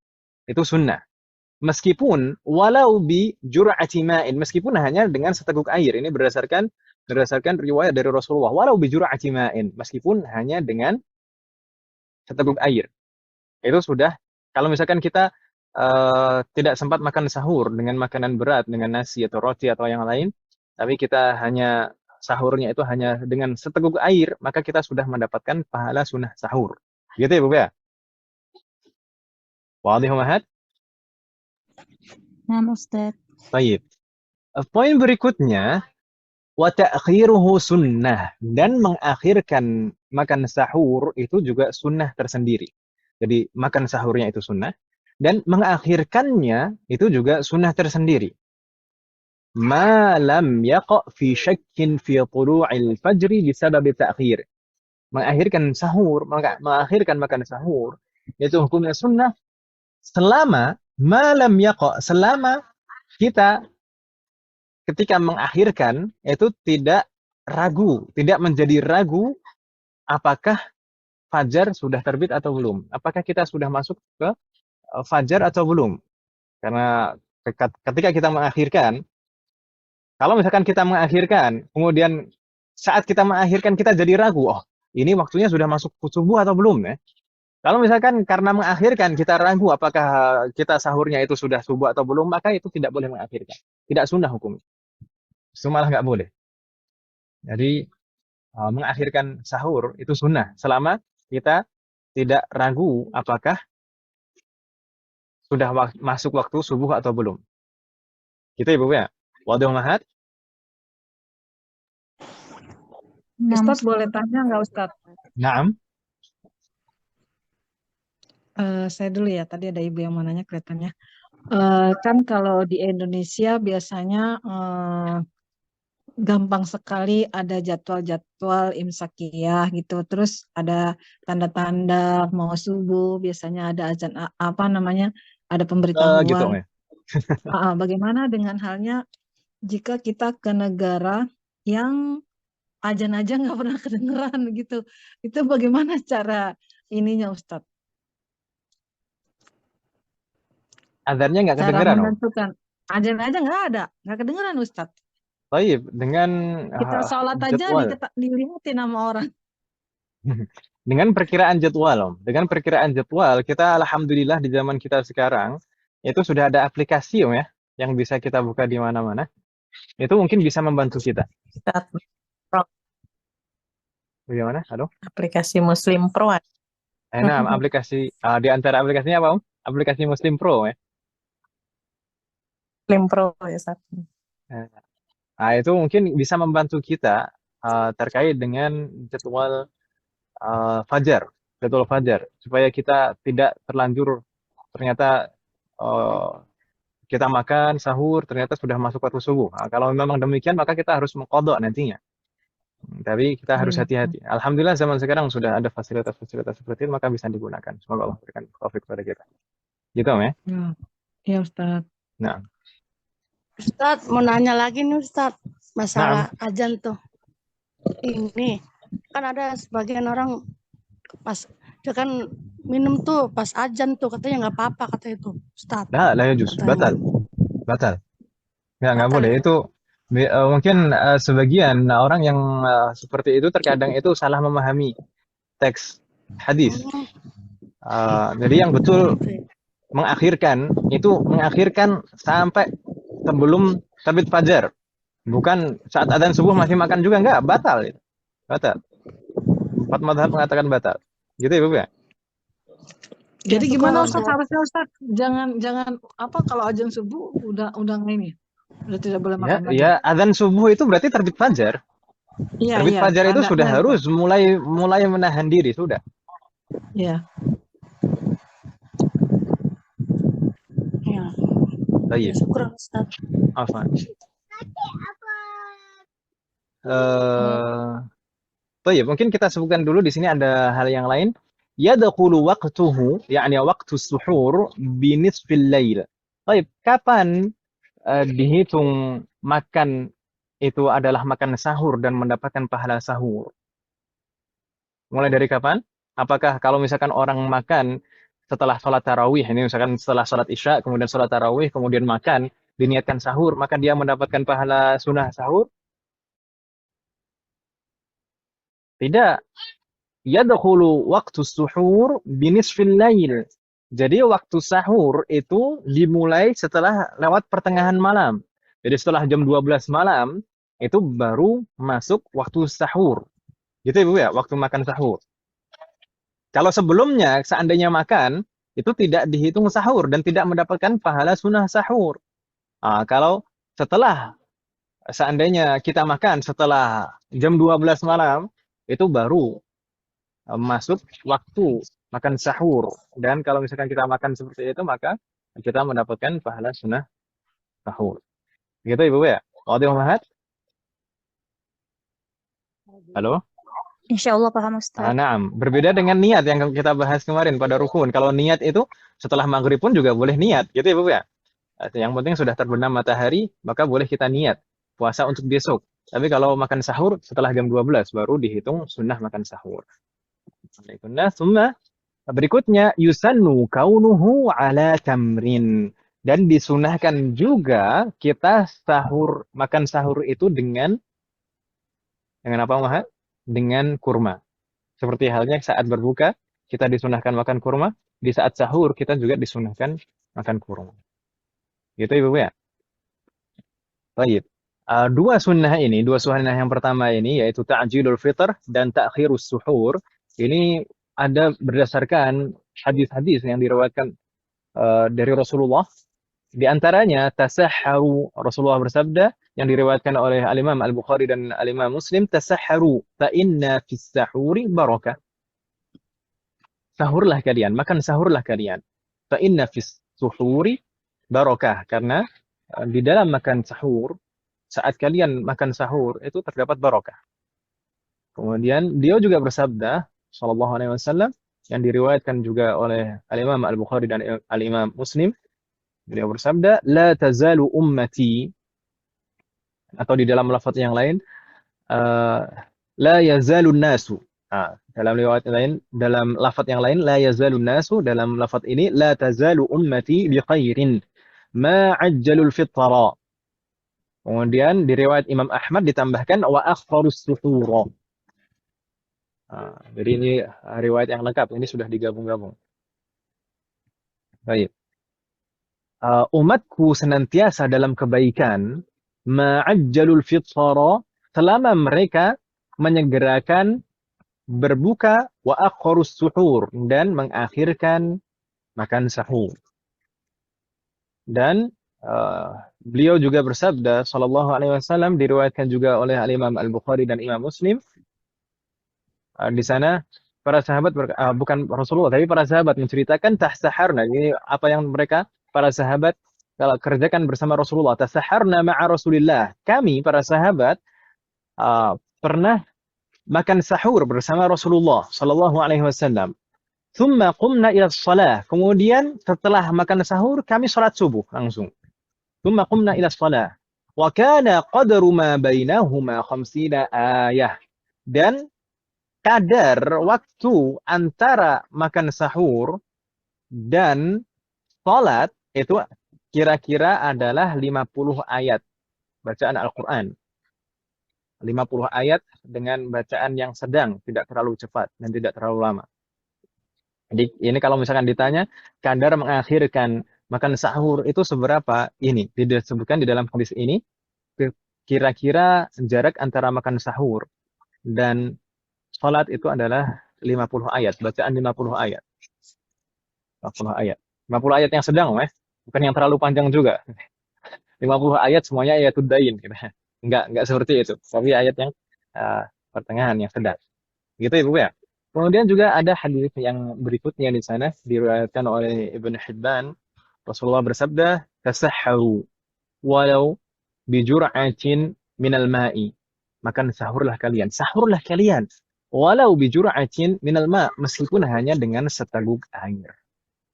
itu sunnah. Meskipun walau bi jur'ati ma'in, meskipun hanya dengan seteguk air. Ini berdasarkan riwayat dari Rasulullah. Walau bi jur'ati ma'in, meskipun hanya dengan seteguk air. Itu sudah, kalau misalkan kita tidak sempat makan sahur dengan makanan berat, dengan nasi atau roti atau yang lain, tapi kita hanya sahurnya itu hanya dengan seteguk air, maka kita sudah mendapatkan pahala sunnah sahur. Gitu ya, Bu ya? Wadih Mahat? Nah, Ustaz. Baik. Poin berikutnya, wa ta'khiruhu sunnah, dan mengakhirkan makan sahur itu juga sunnah tersendiri. Jadi makan sahurnya itu sunnah, dan mengakhirkannya itu juga sunnah tersendiri. Ma lam yaqa fi syakkin fi tulu'il fajri bisabab ta'khir. Mengakhirkan sahur, mengakhirkan makan sahur, itu hukumnya sunnah selama malam yaqa, selama kita ketika mengakhirkan itu tidak ragu, tidak menjadi ragu apakah fajar sudah terbit atau belum, apakah kita sudah masuk ke fajar atau belum. Karena ketika kita mengakhirkan, kalau misalkan kita mengakhirkan, kemudian saat kita mengakhirkan kita jadi ragu, oh ini waktunya sudah masuk subuh atau belum ya. Kalau misalkan karena mengakhirkan kita ragu apakah kita sahurnya itu sudah subuh atau belum, maka itu tidak boleh mengakhirkan. Tidak sunnah hukumnya. Itu malah nggak boleh. Jadi mengakhirkan sahur itu sunnah selama kita tidak ragu apakah sudah masuk waktu subuh atau belum. Gitu ya, Bu ya. Wadih Mahat. Nah, Ustadz boleh tanya nggak Ustadz? Naam. Saya dulu ya, tadi ada ibu yang mau nanya kelihatannya. Kan kalau di Indonesia biasanya gampang sekali ada jadwal-jadwal imsakiyah gitu. Terus ada tanda-tanda mau subuh, biasanya ada azan apa namanya, ada Gitu pemberitahuan. ya. Bagaimana dengan halnya jika kita ke negara yang azan aja nggak pernah kedengeran gitu? Itu bagaimana cara ininya Ustadz? Azannya nggak Cara kedengeran, Om. menentukan azan aja nggak ada, nggak kedengeran Ustadz. Baik, dengan Kita sholat aja jadwal. dilihatin sama orang. Dengan perkiraan jadwal, Om. Dengan perkiraan jadwal, kita alhamdulillah di zaman kita sekarang itu sudah ada aplikasi, Om ya, yang bisa kita buka di mana-mana. Itu mungkin bisa membantu kita. Ustaz, Pro, Bagaimana? Halo? aplikasi Muslim Pro. Nah, aplikasi di antara aplikasinya apa, Om? Aplikasi Muslim Pro ya. Muslim Pro ya, Ustaz. Nah, itu mungkin bisa membantu kita terkait dengan jadwal fajar, jadwal fajar, supaya kita tidak terlanjur ternyata kita makan sahur ternyata sudah masuk waktu subuh. Nah, kalau memang demikian maka kita harus mengqadha nantinya. Tapi kita harus Iya. hati-hati. Alhamdulillah zaman sekarang sudah ada fasilitas-fasilitas seperti itu maka bisa digunakan. Semoga Allah berikan taufik pada kita. Gitu Om ya. Ya, ya Ustadz. Nah, Ustadz, mau nanya lagi nih Ustadz, masalah azan tuh. Ini kan ada sebagian orang pas dia kan minum tuh pas azan tuh katanya nggak apa-apa kata itu Ustadz. la yajuz, Katanya. batal. Nggak Batal boleh. ya? Itu mungkin sebagian orang yang seperti itu terkadang itu salah memahami teks hadis. Jadi yang betul mengakhirkan sampai sebelum terbit fajar. Bukan saat adzan subuh masih makan juga, enggak, batal itu. Batal. 4 mazhab mengatakan batal. Gitu ya, Bu ya? Jadi itu gimana kalau Ustadz? gua- Harusnya Ustadz jangan apa kalau azan subuh udah ini. Udah tidak boleh makan lagi. Ya, adzan subuh itu berarti terbit fajar. Iya, Terbit iya, fajar itu sudah tandanya harus mulai menahan diri sudah. Iya. Ya. Baik. Syukur Ustadz. Afwan. Baik, mungkin kita sebutkan dulu di sini ada hal yang lain. Yadkhulu waqtuhu, yakni waktu suhur binisfil lail. Baik, kapan dihitung makan itu adalah makan sahur dan mendapatkan pahala sahur? Mulai dari kapan? Apakah kalau misalkan orang makan setelah sholat tarawih, ini misalkan setelah sholat isya, kemudian sholat tarawih, kemudian makan, diniatkan sahur, maka dia mendapatkan pahala sunnah sahur? Tidak. Yadkhulu waktu suhur binisfil lail. Jadi waktu sahur itu dimulai setelah lewat pertengahan malam. Jadi setelah jam 12 malam itu baru masuk waktu sahur. Gitu Ibu ya, waktu makan sahur. Kalau sebelumnya seandainya makan itu tidak dihitung sahur dan tidak mendapatkan pahala sunnah sahur. Kalau setelah seandainya kita makan setelah jam 12 malam itu baru masuk waktu makan sahur. Dan kalau misalkan kita makan seperti itu maka kita mendapatkan pahala sunnah sahur. Gitu Ibu ya? Wadih Mahat? Halo? Insya Allah paham Ustadz. Naam. Berbeda dengan niat yang kita bahas kemarin pada rukun. Kalau niat itu setelah maghrib pun juga boleh niat. Gitu Ibu ya? Yang penting sudah terbenam matahari maka boleh kita niat puasa untuk besok. Tapi kalau makan sahur setelah jam 12 baru dihitung sunnah makan sahur. Nah, berikutnya yusannu kaunuhu ala tamrin, dan disunahkan juga kita makan sahur itu dengan apa Maha? Dengan kurma. Seperti halnya saat berbuka kita disunahkan makan kurma, di saat sahur kita juga disunahkan makan kurma. Gitu Ibu ya? Baik. Dua sunnah yang pertama ini yaitu ta'jilul fitr dan ta'khirus suhur. Ini ada berdasarkan hadis-hadis yang diriwayatkan dari Rasulullah. Di antaranya tasahharu, Rasulullah bersabda yang diriwayatkan oleh Al-Imam Al-Bukhari dan Al-Imam Muslim, tasahharu fa inna fis sahuri barakah. Sahurlah kalian, makan sahurlah kalian. Fa inna fis suhuri barakah, karena di dalam makan sahur, saat kalian makan sahur itu terdapat barakah. Kemudian dia juga bersabda sallallahu alaihi wasallam yang diriwayatkan juga oleh Al-Imam Al-Bukhari dan Al-Imam Muslim. Beliau bersabda, la tazalu ummati, atau di dalam lafaz yang lain, la yazalun nasu. Dalam riwayat lain, dalam lafaz yang lain, la yazalun nasu, dalam lafaz ini, la tazalu ummati bi khairin ma ajjalul fitra. Kemudian di riwayat Imam Ahmad ditambahkan wa akhfarus suhura. Jadi ini riwayat yang lengkap, ini sudah digabung-gabung. Baik. Umatku senantiasa dalam kebaikan, ma'ajjalul fitra, selama mereka menyegerakan berbuka, wa akhfarus suhur, dan mengakhirkan makan sahur. Dan beliau juga bersabda sallallahu alaihi wasallam, diriwayatkan juga oleh Al-Imam Al-Bukhari dan Imam Muslim. Di sana para sahabat bukan Rasulullah tapi para sahabat menceritakan tahsaharna, ini apa yang para sahabat kalau kerjakan bersama Rasulullah. Tasaharna ma'a Rasulillah. Kami para sahabat pernah makan sahur bersama Rasulullah sallallahu alaihi wasallam. Tsumma qumna ila shalah. Kemudian setelah makan sahur kami salat subuh langsung. Tsumma qumna ila shalah. Wa kana qadru ma bainahuma 50 ayah. Dan kadar waktu antara makan sahur dan salat itu kira-kira adalah 50 ayat bacaan Al-Qur'an. 50 ayat dengan bacaan yang sedang, tidak terlalu cepat dan tidak terlalu lama. Jadi ini kalau misalkan ditanya kadar mengakhirkan makan sahur itu seberapa? Ini disebutkan di dalam hadis ini kira-kira jarak antara makan sahur dan salat itu adalah 50 ayat, bacaan 50 ayat. 50 ayat. 50 ayat yang sedang, bukan yang terlalu panjang juga. 50 ayat semuanya ayatul dain gitu. Enggak seperti itu. Tapi ayat yang pertengahan yang sedang. Gitu Ibu ya. Kemudian juga ada hadis yang berikutnya di sana diriwayatkan oleh Ibnu Hibban. Rasulullah bersabda, "Tasahharu walau bijur'atin minal ma'i." Makan sahurlah kalian. Sahurlah kalian. Walau bijur'atin minal ma', meskipun hanya dengan seteguk air.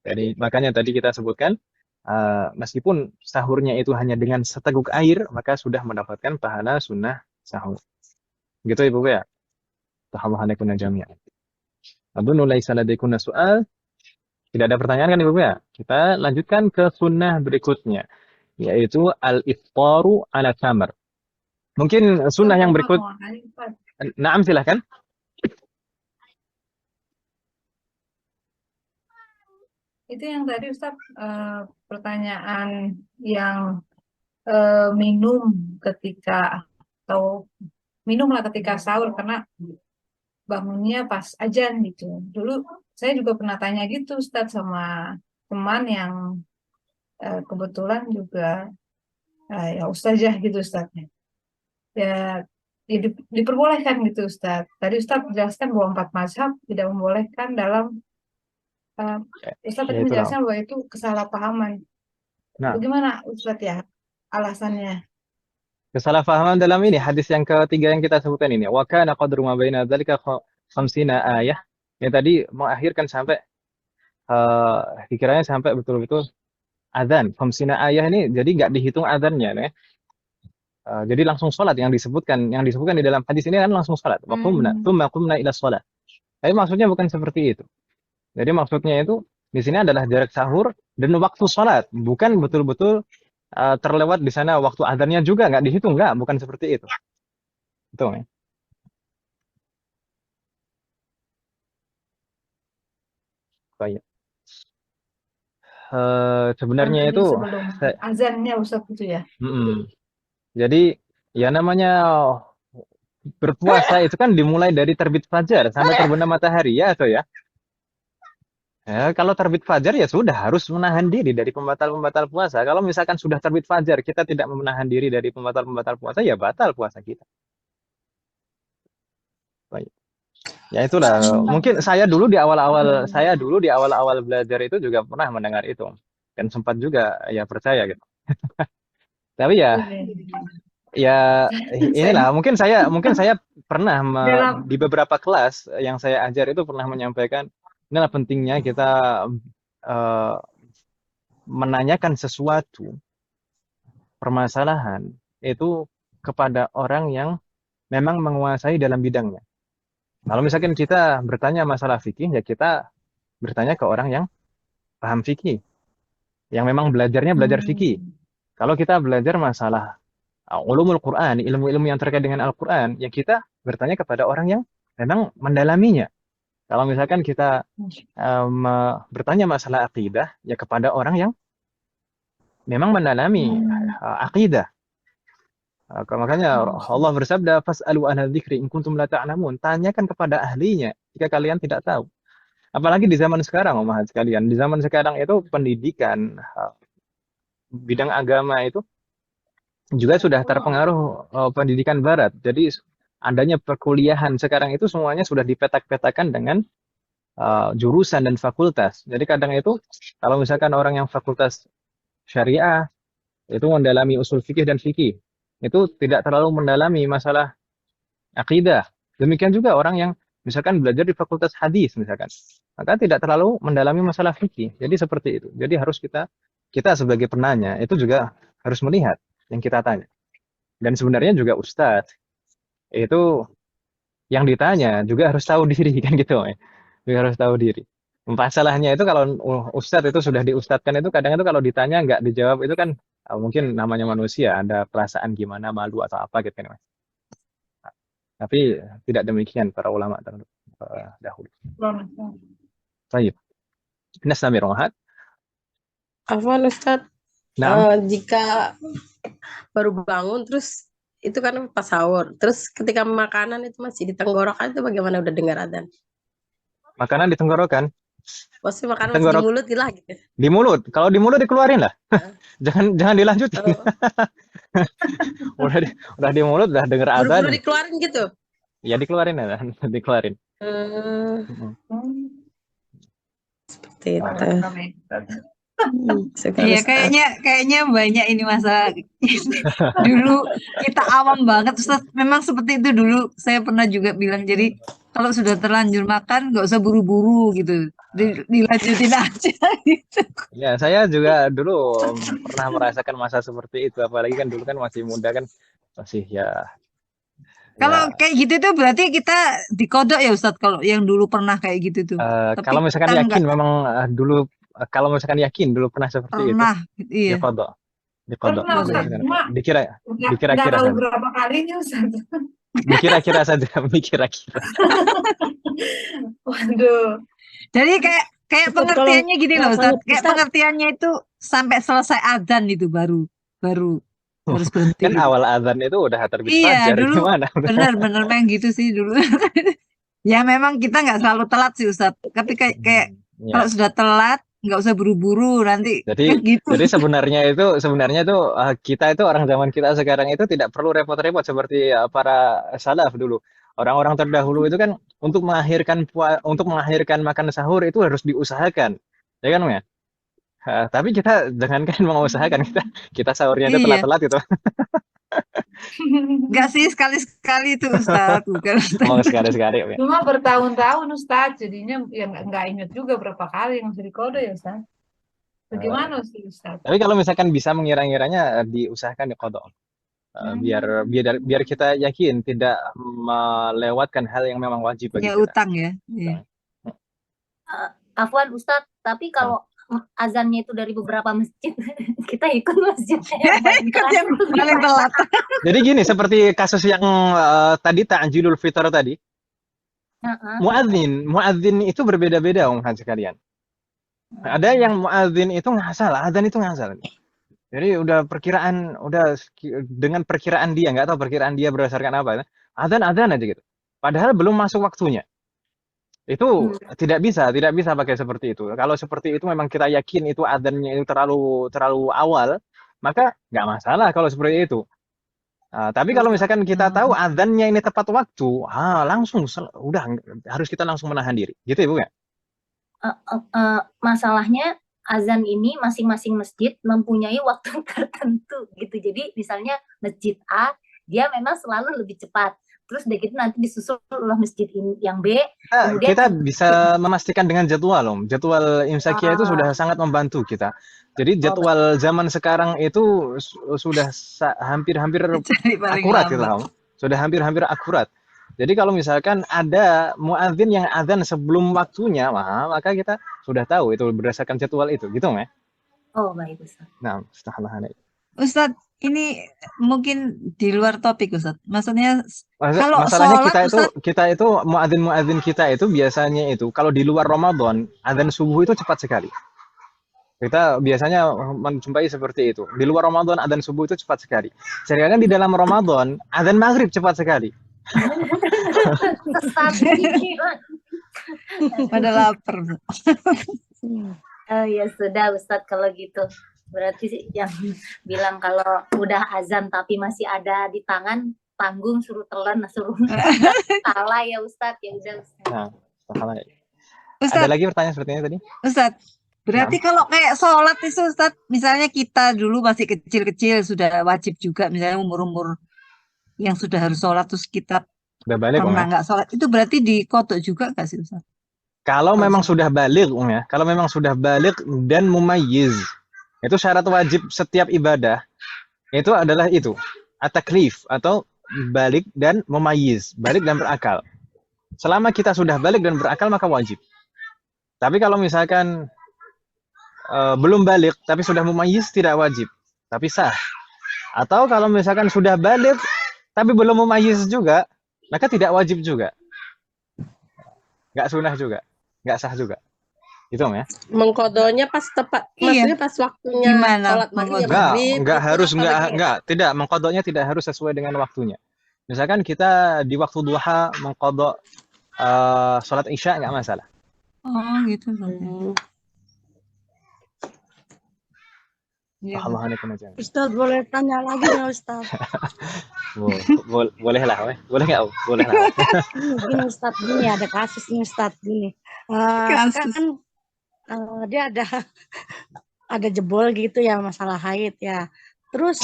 Jadi makanya tadi kita sebutkan meskipun sahurnya itu hanya dengan seteguk air, maka sudah mendapatkan pahala sunnah sahur. Gitu Ibu ya. Tahallahakum jami'an. Adunu laisa ladaikunna soal. Tidak ada pertanyaan kan Ibu ya? Kita lanjutkan ke sunnah berikutnya, yaitu al-iftaru ala tamar. Mungkin sunnah yang berikut. Naam, silahkan. Itu yang tadi Ustaz, pertanyaan yang minum ketika, atau minumlah ketika sahur karena bangunnya pas azan gitu. Dulu saya juga pernah tanya gitu Ustaz sama teman yang kebetulan juga ya ustazah gitu Ustaz. Ya, diperbolehkan gitu Ustaz. Tadi Ustaz menjelaskan bahwa 4 mazhab tidak membolehkan dalam Ustaz tadi menjelaskan bahwa itu kesalahpahaman. Nah, bagaimana Ustaz ya alasannya? Kesalahpahaman dalam ini hadis yang ketiga yang kita sebutkan ini. Wa kana qadru ma baina dzalika 50 ayah. Yang tadi mengakhirkan sampai dikiranya sampai betul-betul azan. 50 ayah ini jadi nggak dihitung azannya, jadi langsung sholat yang disebutkan di dalam hadis ini kan langsung sholat. Wa qumna tsumma qumna ila shalah. Tapi maksudnya bukan seperti itu. Jadi maksudnya itu di sini adalah jarak sahur dan waktu sholat, bukan betul-betul terlewat di sana waktu azannya juga nggak dihitung, bukan seperti itu. Betul ya? Baik. Sebenarnya itu sebelum azannya Ustaz itu ya. Jadi ya namanya berpuasa itu kan dimulai dari terbit fajar sampai terbenam matahari ya atau ya. Ya, kalau terbit fajar ya sudah harus menahan diri dari pembatal-pembatal puasa. Kalau misalkan sudah terbit fajar kita tidak menahan diri dari pembatal-pembatal puasa, ya batal puasa kita. Baik. Ya itulah. Mungkin saya dulu di awal-awal belajar itu juga pernah mendengar itu dan sempat juga ya percaya gitu. Tapi ya inilah mungkin saya pernah di beberapa kelas yang saya ajar itu pernah menyampaikan inilah pentingnya kita menanyakan sesuatu permasalahan itu kepada orang yang memang menguasai dalam bidangnya. Kalau misalkan kita bertanya masalah fikih, ya kita bertanya ke orang yang paham fikih, yang memang belajar fikih. Kalau kita belajar masalah ulumul Quran, ilmu-ilmu yang terkait dengan Al-Quran, ya kita bertanya kepada orang yang memang mendalaminya. Kalau misalkan kita bertanya masalah akidah, ya kepada orang yang memang mendalami akidah. Makanya Allah bersabda, "Fas'alu ahla dzikri in kuntum la ta'lamun." Tanyakan kepada ahlinya jika kalian tidak tahu. Apalagi di zaman sekarang, umat sekalian. Di zaman sekarang itu pendidikan bidang agama itu juga sudah terpengaruh pendidikan barat. Jadi adanya perkuliahan sekarang itu semuanya sudah dipetak-petakan dengan jurusan dan fakultas. Jadi kadang itu kalau misalkan orang yang fakultas syariah, itu mendalami usul fikih dan fikih. Itu tidak terlalu mendalami masalah akidah. Demikian juga orang yang misalkan belajar di fakultas hadis misalkan, maka tidak terlalu mendalami masalah fikih. Jadi seperti itu. Jadi harus kita sebagai penanya itu juga harus melihat yang kita tanya. Dan sebenarnya juga ustadz itu yang ditanya juga harus tahu diri kan gitu ya. Juga harus tahu diri. Masalahnya itu kalau ustadz itu sudah diustadkan itu kadang itu kalau ditanya nggak dijawab itu kan mungkin namanya manusia ada perasaan gimana malu atau apa gitu kan Mas. Tapi tidak demikian para ulama dahulu. Baik. Nastamir Rohat. Afwan Ustadz, Nah, jika baru bangun terus itu kan pas sahur, terus ketika makanan itu masih di tenggorokan itu bagaimana udah dengar adzan? makanan di tenggorokan, Maksudnya makanan masih di tenggorok mulut lah gitu. di mulut. Kalau di mulut dikeluarin lah. jangan dilanjutin. Oh, udah di mulut udah denger azan. buru-buru dikeluarin gitu. Ya dikeluarin ya, dikeluarin. Seperti itu. Iya, kayaknya banyak ini masalah. Dulu kita awam banget, Ustaz. Memang seperti itu dulu. Saya pernah juga bilang, jadi kalau sudah terlanjur makan, nggak usah buru-buru gitu. Dilanjutin aja gitu. Ya, saya juga dulu pernah merasakan masa seperti itu. Apalagi kan dulu kan masih muda kan, masih ya. Kalau kayak gitu tuh berarti kita dikodok ya Ustaz, kalau yang dulu pernah kayak gitu tuh. Tapi Kalau misalkan kita yakin nggak memang dulu, kalau misalkan yakin dulu pernah seperti pernah, itu, iya. dikodok. Pernah Ustaz, cuma Dikira, nggak dikira-kira tahu saja. berapa kalinya Ustaz. Dikira-kira saja, dikira-kira. Waduh. Jadi kayak Ustaz, pengertiannya gini loh Ustaz, rasanya kayak Ustaz, pengertiannya itu sampai selesai adzan itu baru harus berhenti Kan gitu. awal azan itu udah terbit Iya, fajar, dulu gimana? bener memang gitu sih dulu. Ya memang kita nggak selalu telat sih Ustaz, tapi kayak Ya. kalau sudah telat nggak usah buru-buru nanti kan Jadi gitu. sebenarnya itu kita itu orang zaman kita sekarang itu tidak perlu repot-repot seperti para salaf dulu. Orang-orang terdahulu itu kan untuk mengakhirkan makan sahur itu harus diusahakan, ya kan ya? Tapi kita jangankan mengusahakan, kita sahurnya itu Iya, telat-telat gitu. nggak sih sekali-sekali itu Ustaz, bukan Ustaz. Mau sekali-sekali. Ya. Cuma bertahun-tahun Ustaz, jadinya ya nggak ingat juga berapa kali yang di kode ya Ustaz. Bagaimana sih Ustaz? Tapi kalau misalkan bisa mengira-ngiranya diusahakan diqadha. Biar kita yakin tidak melewatkan hal yang memang wajib bagi Ya kita. utang ya. Iya. Afwan Ustadz, tapi kalau azannya itu dari beberapa masjid, kita ikut masjidnya yang paling Ikut keras. yang paling telat. Jadi gini, seperti kasus yang tadi ta'jilul fitr tadi, muadzin itu berbeda-beda sekalian. Ada yang muadzin itu ngasal, azan itu ngasal. Jadi udah dengan perkiraan dia, nggak tahu perkiraan dia berdasarkan apa, azan aja gitu. Padahal belum masuk waktunya. Itu tidak bisa pakai seperti itu. Kalau seperti itu memang kita yakin itu adzannya itu terlalu awal, maka nggak masalah kalau seperti itu. Tapi kalau misalkan kita tahu adzannya ini tepat waktu, langsung udah harus kita langsung menahan diri. Gitu ya, Bu ya? Masalahnya azan ini masing-masing masjid mempunyai waktu tertentu gitu. Jadi misalnya masjid A dia memang selalu lebih cepat. Terus udah gitu nanti disusul oleh masjid yang B. Kemudian Kita bisa memastikan dengan jadwal, Jadwal imsakiyah itu sudah sangat membantu kita. Jadi jadwal zaman sekarang itu sudah hampir-hampir akurat gitu, Sudah hampir-hampir akurat. Jadi kalau misalkan ada muadzin yang azan sebelum waktunya, maka kita sudah tahu itu berdasarkan jadwal itu, gitu ya? Oh, baik Ustaz. Nah, astagfirullahaladzim. Ustaz, ini mungkin di luar topik Ustaz. Maksudnya kalau masalahnya sholat, kita itu muadzin kita itu biasanya itu kalau di luar Ramadan azan subuh itu cepat sekali. Kita biasanya menjumpai seperti itu. Di luar Ramadan azan subuh itu cepat sekali. Sedangkan di dalam Ramadan azan maghrib cepat sekali. pada lapar. Ya sudah Ustadz kalau gitu. Berarti yang bilang kalau udah azan tapi masih ada di tangan, tanggung suruh telan, suruh salah ya Ustadz. Ya udah Ustadz. Nah, salah. Ada lagi pertanyaan seperti ini tadi? Ustadz, Berarti kalau kayak sholat itu Ustaz, misalnya kita dulu masih kecil-kecil sudah wajib juga, misalnya umur-umur yang sudah harus sholat terus kita Udah balik pernah ya. nggak sholat, itu berarti dikodok juga nggak sih Ustaz? Kalau Kalau memang sholat. sudah balik ya, kalau memang sudah balik dan mumayyiz, itu syarat wajib setiap ibadah itu adalah itu at-taklif atau balik dan mumayyiz, balik dan berakal. Selama kita sudah balik dan berakal maka wajib. Tapi kalau misalkan belum balik tapi sudah mumayyiz tidak wajib, tapi sah. Atau kalau misalkan sudah balik tapi belum mumayyiz juga, maka tidak wajib juga. Nggak sunnah juga, nggak sah juga. Gitu ya. Mengkodonya pas tepat, Iya. maksudnya pas waktunya Gimana sholat maghrib, ya mengkodok? maghrib Enggak gitu, harus, apalagi tidak. Mengkodoknya tidak harus sesuai dengan waktunya. Misalkan kita di waktu duha mengkodok sholat isya nggak masalah. Oh gitu Ustaz. Hmm. Iya, Waalaikumsalam aja. Ustaz boleh tanya lagi nggak Ustaz? Boleh lah, weh. Boleh nggak? Boleh lah. Gini Ustaz, gini ada kasus nih Ustaz, gini. Kasus. Kan dia ada jebol gitu ya masalah haid ya. Terus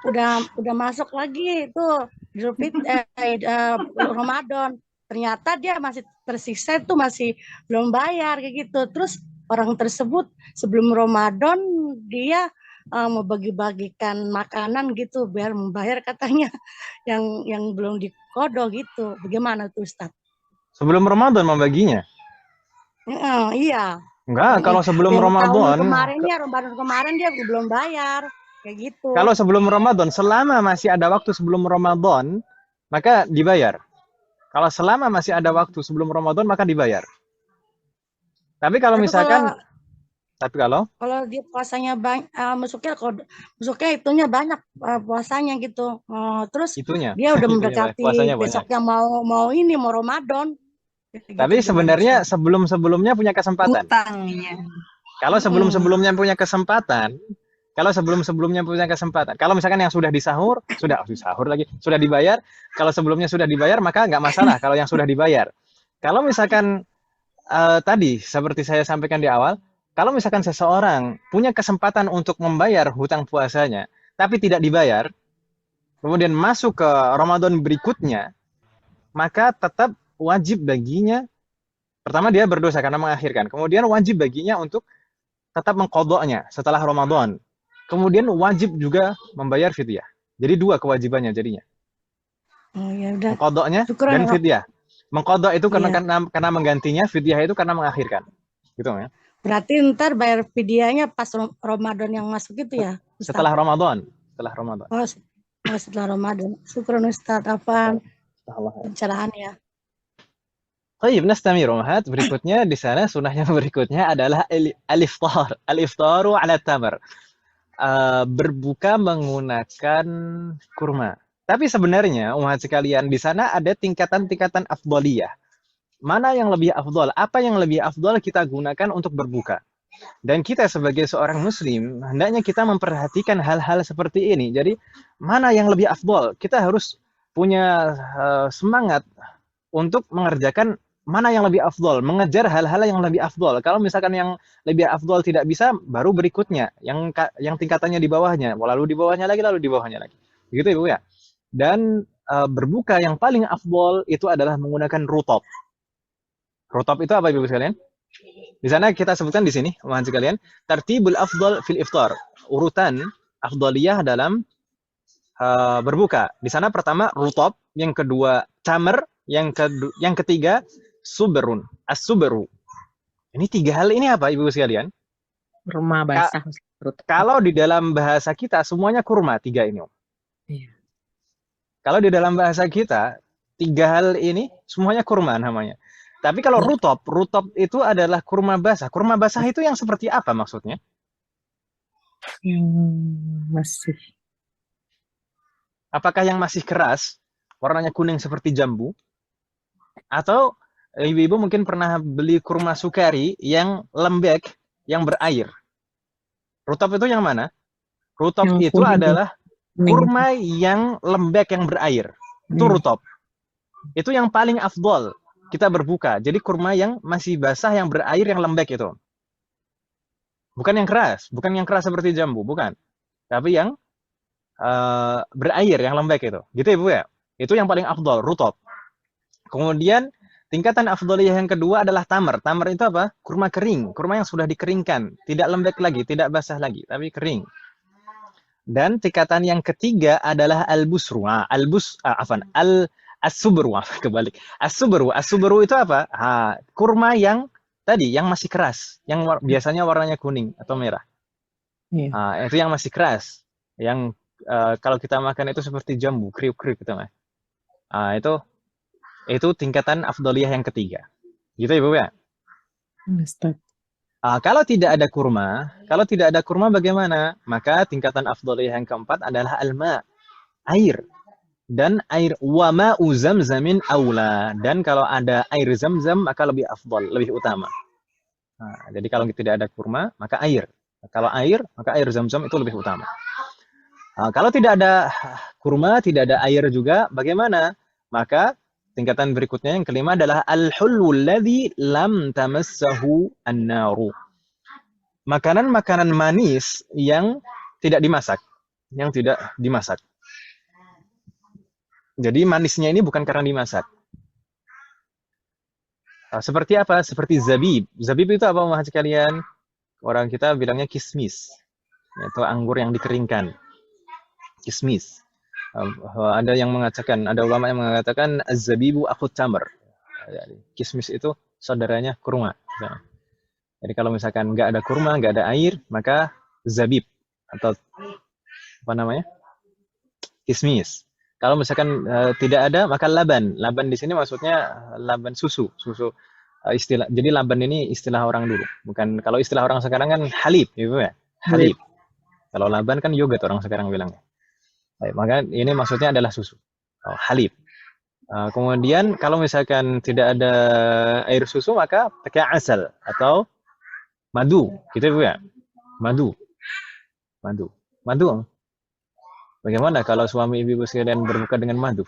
udah masuk lagi itu Ramadan. Ternyata dia masih tersiksa itu masih belum bayar kayak gitu. Terus orang tersebut sebelum Ramadan dia mau bagi-bagikan makanan gitu biar membayar katanya yang belum dikodok gitu. Bagaimana tuh Ustaz? Sebelum Ramadan membaginya? Iya. Enggak, kalau sebelum Yang Ramadan. Ramadan kemarin dia belum bayar kayak gitu. Kalau sebelum Ramadan, selama masih ada waktu sebelum Ramadan, maka dibayar. Kalau selama masih ada waktu sebelum Ramadan, maka dibayar. Tapi kalau misalkan, kalau dia puasanya banyak, masuknya itunya banyak puasanya gitu. Terus itunya, dia udah mendekati puasanya banyak. besoknya mau Ramadan. Tapi sebenarnya sebelum-sebelumnya punya kesempatan. Utangnya. Kalau sebelum-sebelumnya punya kesempatan, kalau misalkan yang sudah disahur, sudah dibayar. Kalau sebelumnya sudah dibayar, maka nggak masalah kalau yang sudah dibayar. Kalau misalkan tadi, seperti saya sampaikan di awal, kalau misalkan seseorang punya kesempatan untuk membayar hutang puasanya, tapi tidak dibayar, kemudian masuk ke Ramadan berikutnya, maka tetap wajib baginya, pertama dia berdosa karena mengakhirkan, kemudian wajib baginya untuk tetap mengkodoknya setelah Ramadan. Kemudian wajib juga membayar fidyah. Jadi dua kewajibannya jadinya. Oh ya udah. Mengkodoknya dan fidyah. Mengkodok itu karena menggantinya, fidyah itu karena mengakhirkan. Gitu ya. Berarti ntar bayar fidyahnya pas Ramadan yang masuk itu ya? Ustaz? Setelah Ramadan. Oh, setelah Ramadan. Syukran Ustaz, apa pencerahannya? Baik, nastamir Ummahat. Berikutnya di sana sunahnya berikutnya adalah al-iftar. Al-iftaru ala tamar. Berbuka menggunakan kurma. Tapi sebenarnya Ummahat sekalian di sana ada tingkatan-tingkatan afdaliyah. Mana yang lebih afdal? Apa yang lebih afdal kita gunakan untuk berbuka? Dan kita sebagai seorang muslim hendaknya kita memperhatikan hal-hal seperti ini. Jadi mana yang lebih afdal? Kita harus punya semangat untuk mengerjakan mana yang lebih afdol, mengejar hal-hal yang lebih afdol. Kalau misalkan yang lebih afdol tidak bisa, baru berikutnya, yang tingkatannya di bawahnya, lalu di bawahnya lagi, lalu di bawahnya lagi. Begitu Ibu ya. Dan berbuka yang paling afdol itu adalah menggunakan rutab. Rutab itu apa Ibu sekalian? Di sana kita sebutkan di sini, mohon sekalian, tartibul afdol fil iftar. Urutan afdaliyah dalam berbuka. Di sana pertama rutab, yang kedua tamar, yang ketiga suberun, as-suberu. Ini tiga hal ini apa Ibu sekalian? Kurma basah. Kalau di dalam bahasa kita semuanya kurma, tiga ini. Iya. Kalau di dalam bahasa kita tiga hal ini semuanya kurma namanya. Tapi kalau rutab itu adalah kurma basah. Kurma basah itu yang seperti apa maksudnya? Masih. Apakah yang masih keras, warnanya kuning seperti jambu? Atau ibu-ibu mungkin pernah beli kurma sukari yang lembek, yang berair. Rutab itu yang mana? Rutab Yang itu kuning. adalah kurma yang lembek, yang berair. Itu rutab. Itu yang paling afdol kita berbuka. Jadi kurma yang masih basah, yang berair, yang lembek itu. bukan yang keras seperti jambu, bukan. Tapi yang berair, yang lembek itu. Gitu ya, Bu ya? Itu yang paling afdol, rutab. Kemudian tingkatan afdoliyah yang kedua adalah tamar. Tamar itu apa? Kurma kering, kurma yang sudah dikeringkan, tidak lembek lagi, tidak basah lagi, tapi kering. Dan tingkatan yang ketiga adalah al-busru. As-subru, kebalik. As-subru itu apa? Kurma yang tadi, yang masih keras, yang biasanya warnanya kuning atau merah. Iya. Itu yang masih keras, yang kalau kita makan itu seperti jambu, kriuk-kriuk gitu, Mas. Itu tingkatan afdoliyah yang ketiga. Gitu ya, Bu ya? Ustaz. Kalau tidak ada kurma bagaimana? Maka tingkatan afdoliyah yang keempat adalah al-ma, air. Dan air wa ma'u zamzamin aula. Dan kalau ada air zam-zam maka lebih afdol, lebih utama. Jadi kalau tidak ada kurma, maka air. Kalau air, maka air zam-zam itu lebih utama. Kalau tidak ada kurma, tidak ada air juga, bagaimana? Maka tingkatan berikutnya yang kelima adalah al-hulwul ladzi lam tamassahu an-naru. Makanan-makanan manis yang tidak dimasak, Jadi manisnya ini bukan karena dimasak. Seperti apa? Seperti zabib. Zabib itu apa, Mas sekalian? Orang kita bilangnya kismis, yaitu anggur yang dikeringkan. Kismis. Ada ulama yang mengatakan az-zabibu akhut tamr. Kismis itu saudaranya kurma. Jadi kalau misalkan nggak ada kurma, nggak ada air, maka zabib atau apa namanya? Kismis. Kalau misalkan tidak ada, maka laban. Laban di sini maksudnya laban susu. Jadi laban ini istilah orang dulu. Bukan, kalau istilah orang sekarang kan halib, gitu ya. Halib. Kalau laban kan yogurt orang sekarang bilangnya. Baik, maka ini maksudnya adalah susu. Halib. Kemudian kalau misalkan tidak ada air susu, maka pakai asal atau madu, gitu ya. Madu. Bagaimana kalau suami ibu sekalian berbuka dengan madu?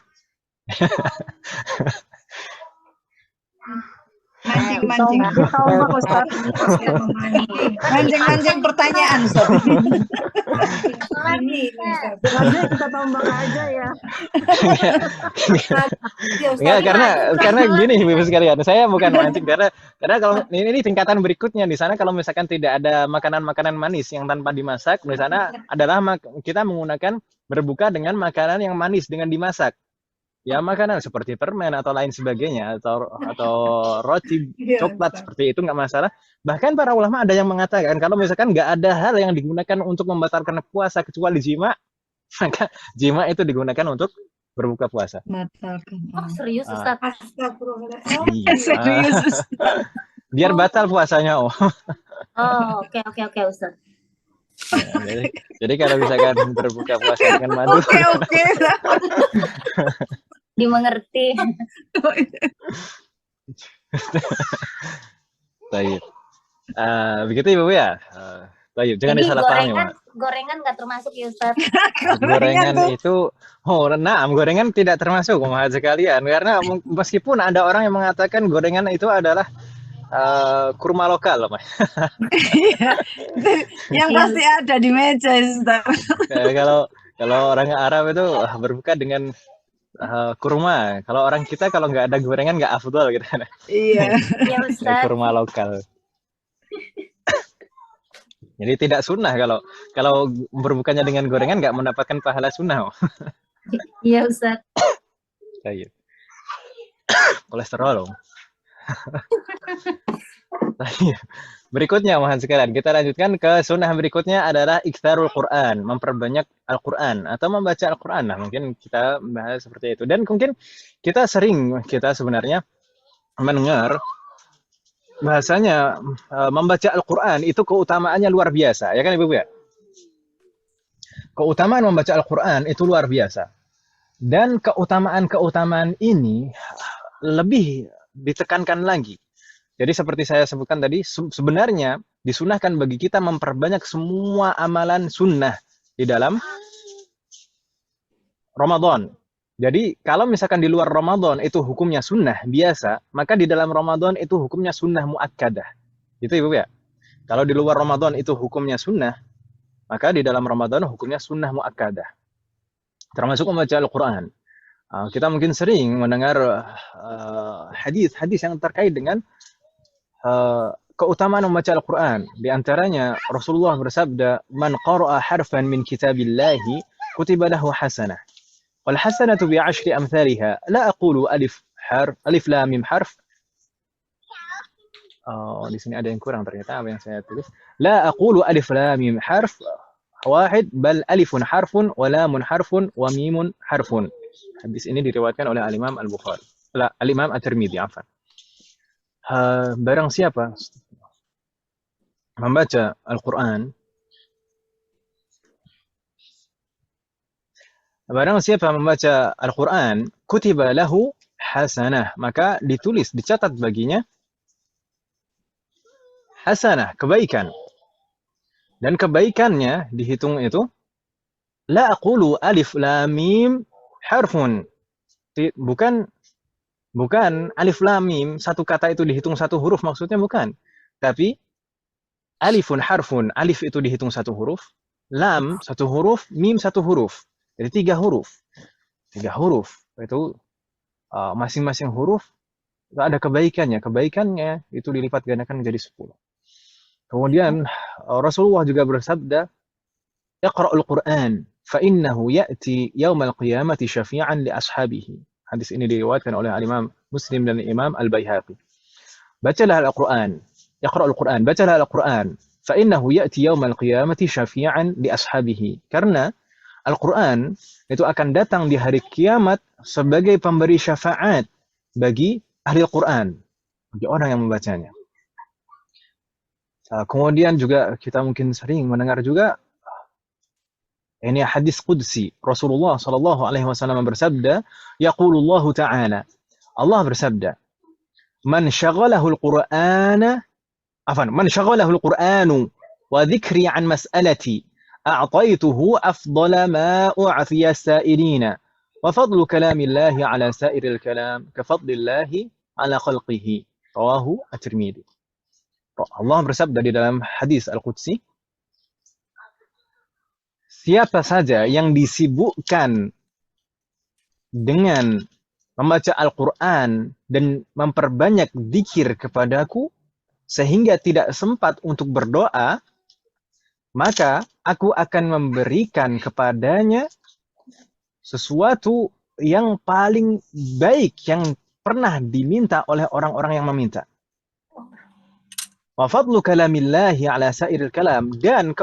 Mancing. Mancing pertanyaan, Ustaz. Kita tombak aja ya. Enggak, karena gini ibu sekalian, saya bukan mancing karena kalau ini tingkatan berikutnya di sana, kalau misalkan tidak ada makanan-makanan manis yang tanpa dimasak, di sana adalah kita menggunakan berbuka dengan makanan yang manis dengan dimasak. Ya, makanan seperti permen atau lain sebagainya, atau roti, coklat seperti itu nggak masalah. Bahkan para ulama ada yang mengatakan kalau misalkan nggak ada hal yang digunakan untuk membatalkan puasa kecuali jima, maka jima itu digunakan untuk berbuka puasa. Serius Ustaz? Serius. Biar batal puasanya, oke Ustaz. Jadi kalau misalkan berbuka puasa dengan madu. Oke. Dimengerti. Baik. Begitu Ibu ya. Baik, jangan disalah pahami, Mas. Gorengan nggak termasuk ya, Ustaz? Gorengan itu, gorengan tidak termasuk, Mas sekalian. Karena meskipun ada orang yang mengatakan gorengan itu adalah kurma lokal, Mas. Yang pasti ada di meja, Ustaz. Kalau orang Arab itu berbuka dengan kurma. Kalau orang kita kalau nggak ada gorengan nggak afdol gitu. Iya. Ustaz. Kurma lokal. Jadi tidak sunnah kalau berbukanya dengan gorengan nggak mendapatkan pahala sunnah. Iya Ustaz. Kayak kolesterol. Berikutnya mohon sekalian kita lanjutkan ke sunnah berikutnya adalah iktsarul Quran, memperbanyak Al-Quran atau membaca Al-Quran. Nah, mungkin kita bahas seperti itu. Dan mungkin kita sebenarnya mendengar bahasanya membaca Al-Quran itu keutamaannya luar biasa, ya kan Ibu ya? Keutamaan membaca Al-Quran itu luar biasa. Dan keutamaan ini lebih ditekankan lagi. Jadi seperti saya sebutkan tadi, sebenarnya disunahkan bagi kita memperbanyak semua amalan sunnah di dalam Ramadan. Jadi kalau misalkan di luar Ramadan itu hukumnya sunnah biasa, maka di dalam Ramadan itu hukumnya sunnah muakkadah. Gitu Ibu ya. Kalau di luar Ramadan itu hukumnya sunnah, maka di dalam Ramadan hukumnya sunnah muakkadah. Termasuk membaca Al-Quran. Kita mungkin sering mendengar hadis-hadis yang terkait dengan keutamaan membaca Al-Quran. Di antaranya Rasulullah bersabda, "Man qara'a harfan min kitabillahi kutiba lahu hasanah. Wal hasanatu bi 'ashri amthaliha. La aqulu alif lam mim harf." Di sini ada yang kurang ternyata apa yang saya tulis. La aqulu alif lam mim harf wahid bal alifun harfun wa lamun harfun wa mimun harfun. Hadis ini diriwayatkan oleh Al-Imam Al-Bukhari. Al-Imam At-Tirmidzi, afwan. Barang siapa membaca Al-Quran, kutiba lahu hasanah, maka ditulis, dicatat baginya hasanah, kebaikan. Dan kebaikannya dihitung itu, la aqulu alif lam mim harfun. Bukan alif lam mim, satu kata itu dihitung satu huruf, maksudnya bukan. Tapi alifun harfun, alif itu dihitung satu huruf, lam satu huruf, mim satu huruf. Jadi 3 huruf. 3 huruf. Itu masing-masing huruf itu ada kebaikannya. Kebaikannya itu dilipat gandakan menjadi 10. Kemudian Rasulullah juga bersabda, "Iqra'ul Qur'an fa innahu ya'ti yaumal qiyamati syafi'an li ashabihi." Hadis ini diriwayatkan oleh Imam Muslim dan Imam Al-Baihaqi. Bacalah Al-Qur'an. Iqra'ul Qur'an, bacalah Al-Qur'an. Fa innahu ya'ti yaumal qiyamati syafi'an li ashabihi. Karena Al-Qur'an itu akan datang di hari kiamat sebagai pemberi syafaat bagi ahli Al-Qur'an, bagi orang yang membacanya. Kemudian juga kita mungkin sering mendengar juga ini hadis qudsi. Rasulullah sallallahu alaihi wasallam bersabda, yaqulullahu ta'ala. Allah bersabda, man syaghalahu al-Qur'anu wa dhikri an mas'alati a'taituhu afdala ma u'athiya as-sa'ilina wa fadlu kalamillahi ala sa'iril kalam ka fadlillahi ala khalqihi. Rawahu At-Tirmidzi. Allah bersabda di dalam hadis Al-Qudsi, siapa saja yang disibukkan dengan membaca Al-Quran dan memperbanyak dzikir kepadaku sehingga tidak sempat untuk berdoa, maka aku akan memberikan kepadanya sesuatu yang paling baik yang pernah diminta oleh orang-orang yang meminta. Wa fadlu kalamillahi ala sairil kalam, dan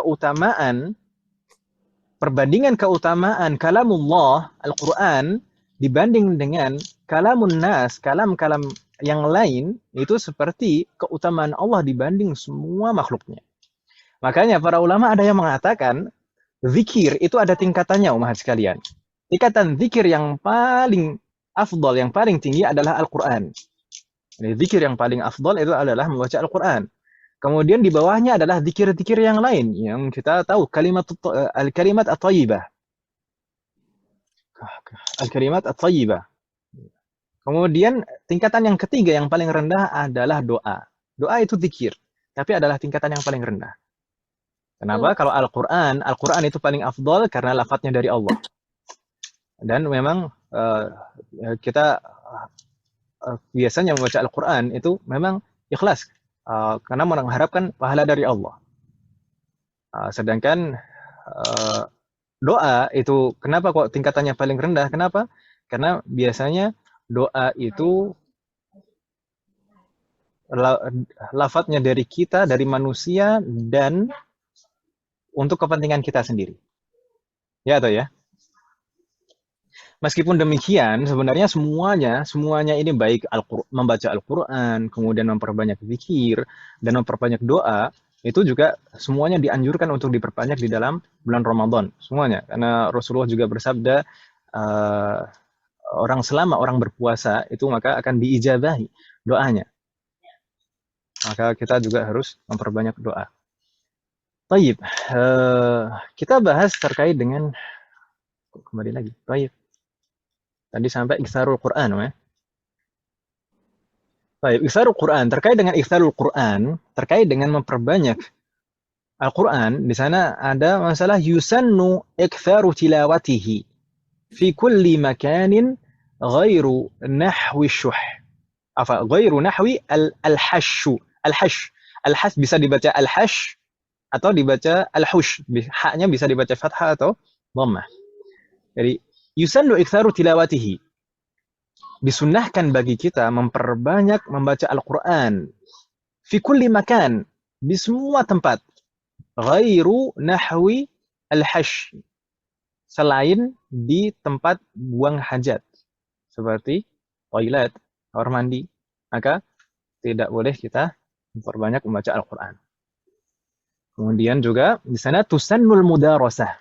perbandingan keutamaan kalamullah Al-Quran dibanding dengan kalamun nas, kalam-kalam yang lain, itu seperti keutamaan Allah dibanding semua makhluknya. Makanya para ulama ada yang mengatakan zikir itu ada tingkatannya, umat sekalian. Tingkatan zikir yang paling afdal, yang paling tinggi adalah Al-Quran. Jadi zikir yang paling afdal itu adalah membaca Al-Quran. Kemudian di bawahnya adalah zikir-zikir yang lain yang kita tahu, al-kalimat at-thayyibah. Al-kalimat at-thayyibah. Kemudian tingkatan yang ketiga yang paling rendah adalah doa. Doa itu zikir, tapi adalah tingkatan yang paling rendah. Kenapa? Kalau Al-Quran itu paling afdal karena lafadznya dari Allah. Dan memang kita biasanya membaca Al-Quran itu memang ikhlas. Karena mengharapkan pahala dari Allah. Sedangkan doa itu, kenapa kok tingkatannya paling rendah? Kenapa? Karena biasanya doa itu lafadznya dari kita, dari manusia, dan untuk kepentingan kita sendiri. Ya atau ya? Meskipun demikian, sebenarnya semuanya ini baik membaca Al-Quran, kemudian memperbanyak zikir, dan memperbanyak doa, itu juga semuanya dianjurkan untuk diperbanyak di dalam bulan Ramadan. Semuanya. Karena Rasulullah juga bersabda, selama orang berpuasa, itu maka akan diijabahi doanya. Maka kita juga harus memperbanyak doa. Baik, kita bahas terkait dengan, kembali lagi, baik. Tadi sampai iktsarul Quran, ya. Baik, iktsarul Quran, terkait dengan iktsarul Quran, terkait dengan memperbanyak Al-Quran, di sana ada masalah yusannu iktharu tilawatihi fi kulli makanin ghairu nahwi syuh. Ghairu nahwi al-hashu. Al-hash bisa dibaca al-hash atau dibaca al-hush. Haknya bisa dibaca fathah atau dhammah. Jadi yusannu iktharu tilawatihi. Disunnahkan bagi kita memperbanyak membaca Al-Quran. Fi kulli makan. Di semua tempat. Ghairu nahwi al-hash. Selain di tempat buang hajat. Seperti toilet, kamar mandi. Maka tidak boleh kita memperbanyak membaca Al-Quran. Kemudian juga di sana tusannul mudarasah.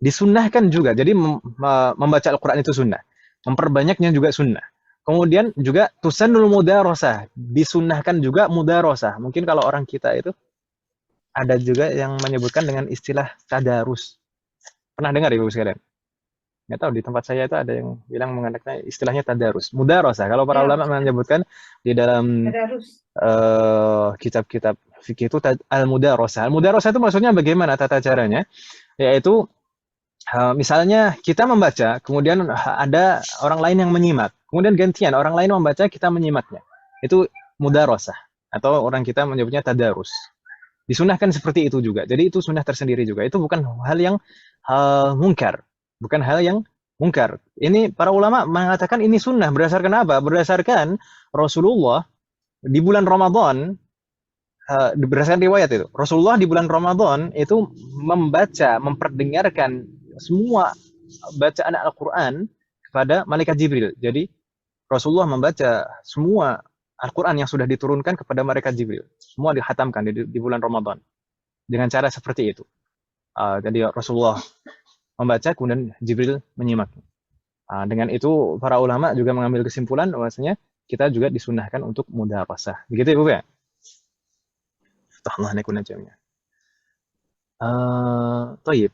Disunnahkan juga. Jadi membaca Al-Quran itu sunnah. Memperbanyaknya juga sunnah. Kemudian juga tusannul mudarasah. Disunnahkan juga mudarasah. Mungkin kalau orang kita itu ada juga yang menyebutkan dengan istilah tadarus. Pernah dengar Ibu sekalian? Nggak tahu, di tempat saya itu ada yang bilang mengatakan istilahnya tadarus. Mudarasah. Kalau para ulama menyebutkan di dalam kitab-kitab fikih itu al-mudarasah. Al-mudarasah itu maksudnya bagaimana tata caranya? Yaitu misalnya kita membaca, kemudian ada orang lain yang menyimak. Kemudian gantian, orang lain membaca, kita menyimaknya. Itu mudarasah. Atau orang kita menyebutnya tadarus. Disunahkan seperti itu juga. Jadi itu sunnah tersendiri juga. Itu bukan hal yang mungkar. Bukan hal yang mungkar. Ini para ulama mengatakan ini sunnah. Berdasarkan apa? Berdasarkan Rasulullah di bulan Ramadan, berdasarkan riwayat itu. Rasulullah di bulan Ramadan itu membaca, memperdengarkan semua bacaan Al-Quran kepada malaikat Jibril. Jadi Rasulullah membaca semua Al-Quran yang sudah diturunkan kepada malaikat Jibril. Semua dihatamkan di bulan Ramadan. Dengan cara seperti itu. Jadi Rasulullah membaca, kemudian Jibril menyimak. Dengan itu para ulama juga mengambil kesimpulan bahwasanya kita juga disunahkan untuk mudarasah. Begitu Ibu ya? Allah nekuna jamnya. Toyib.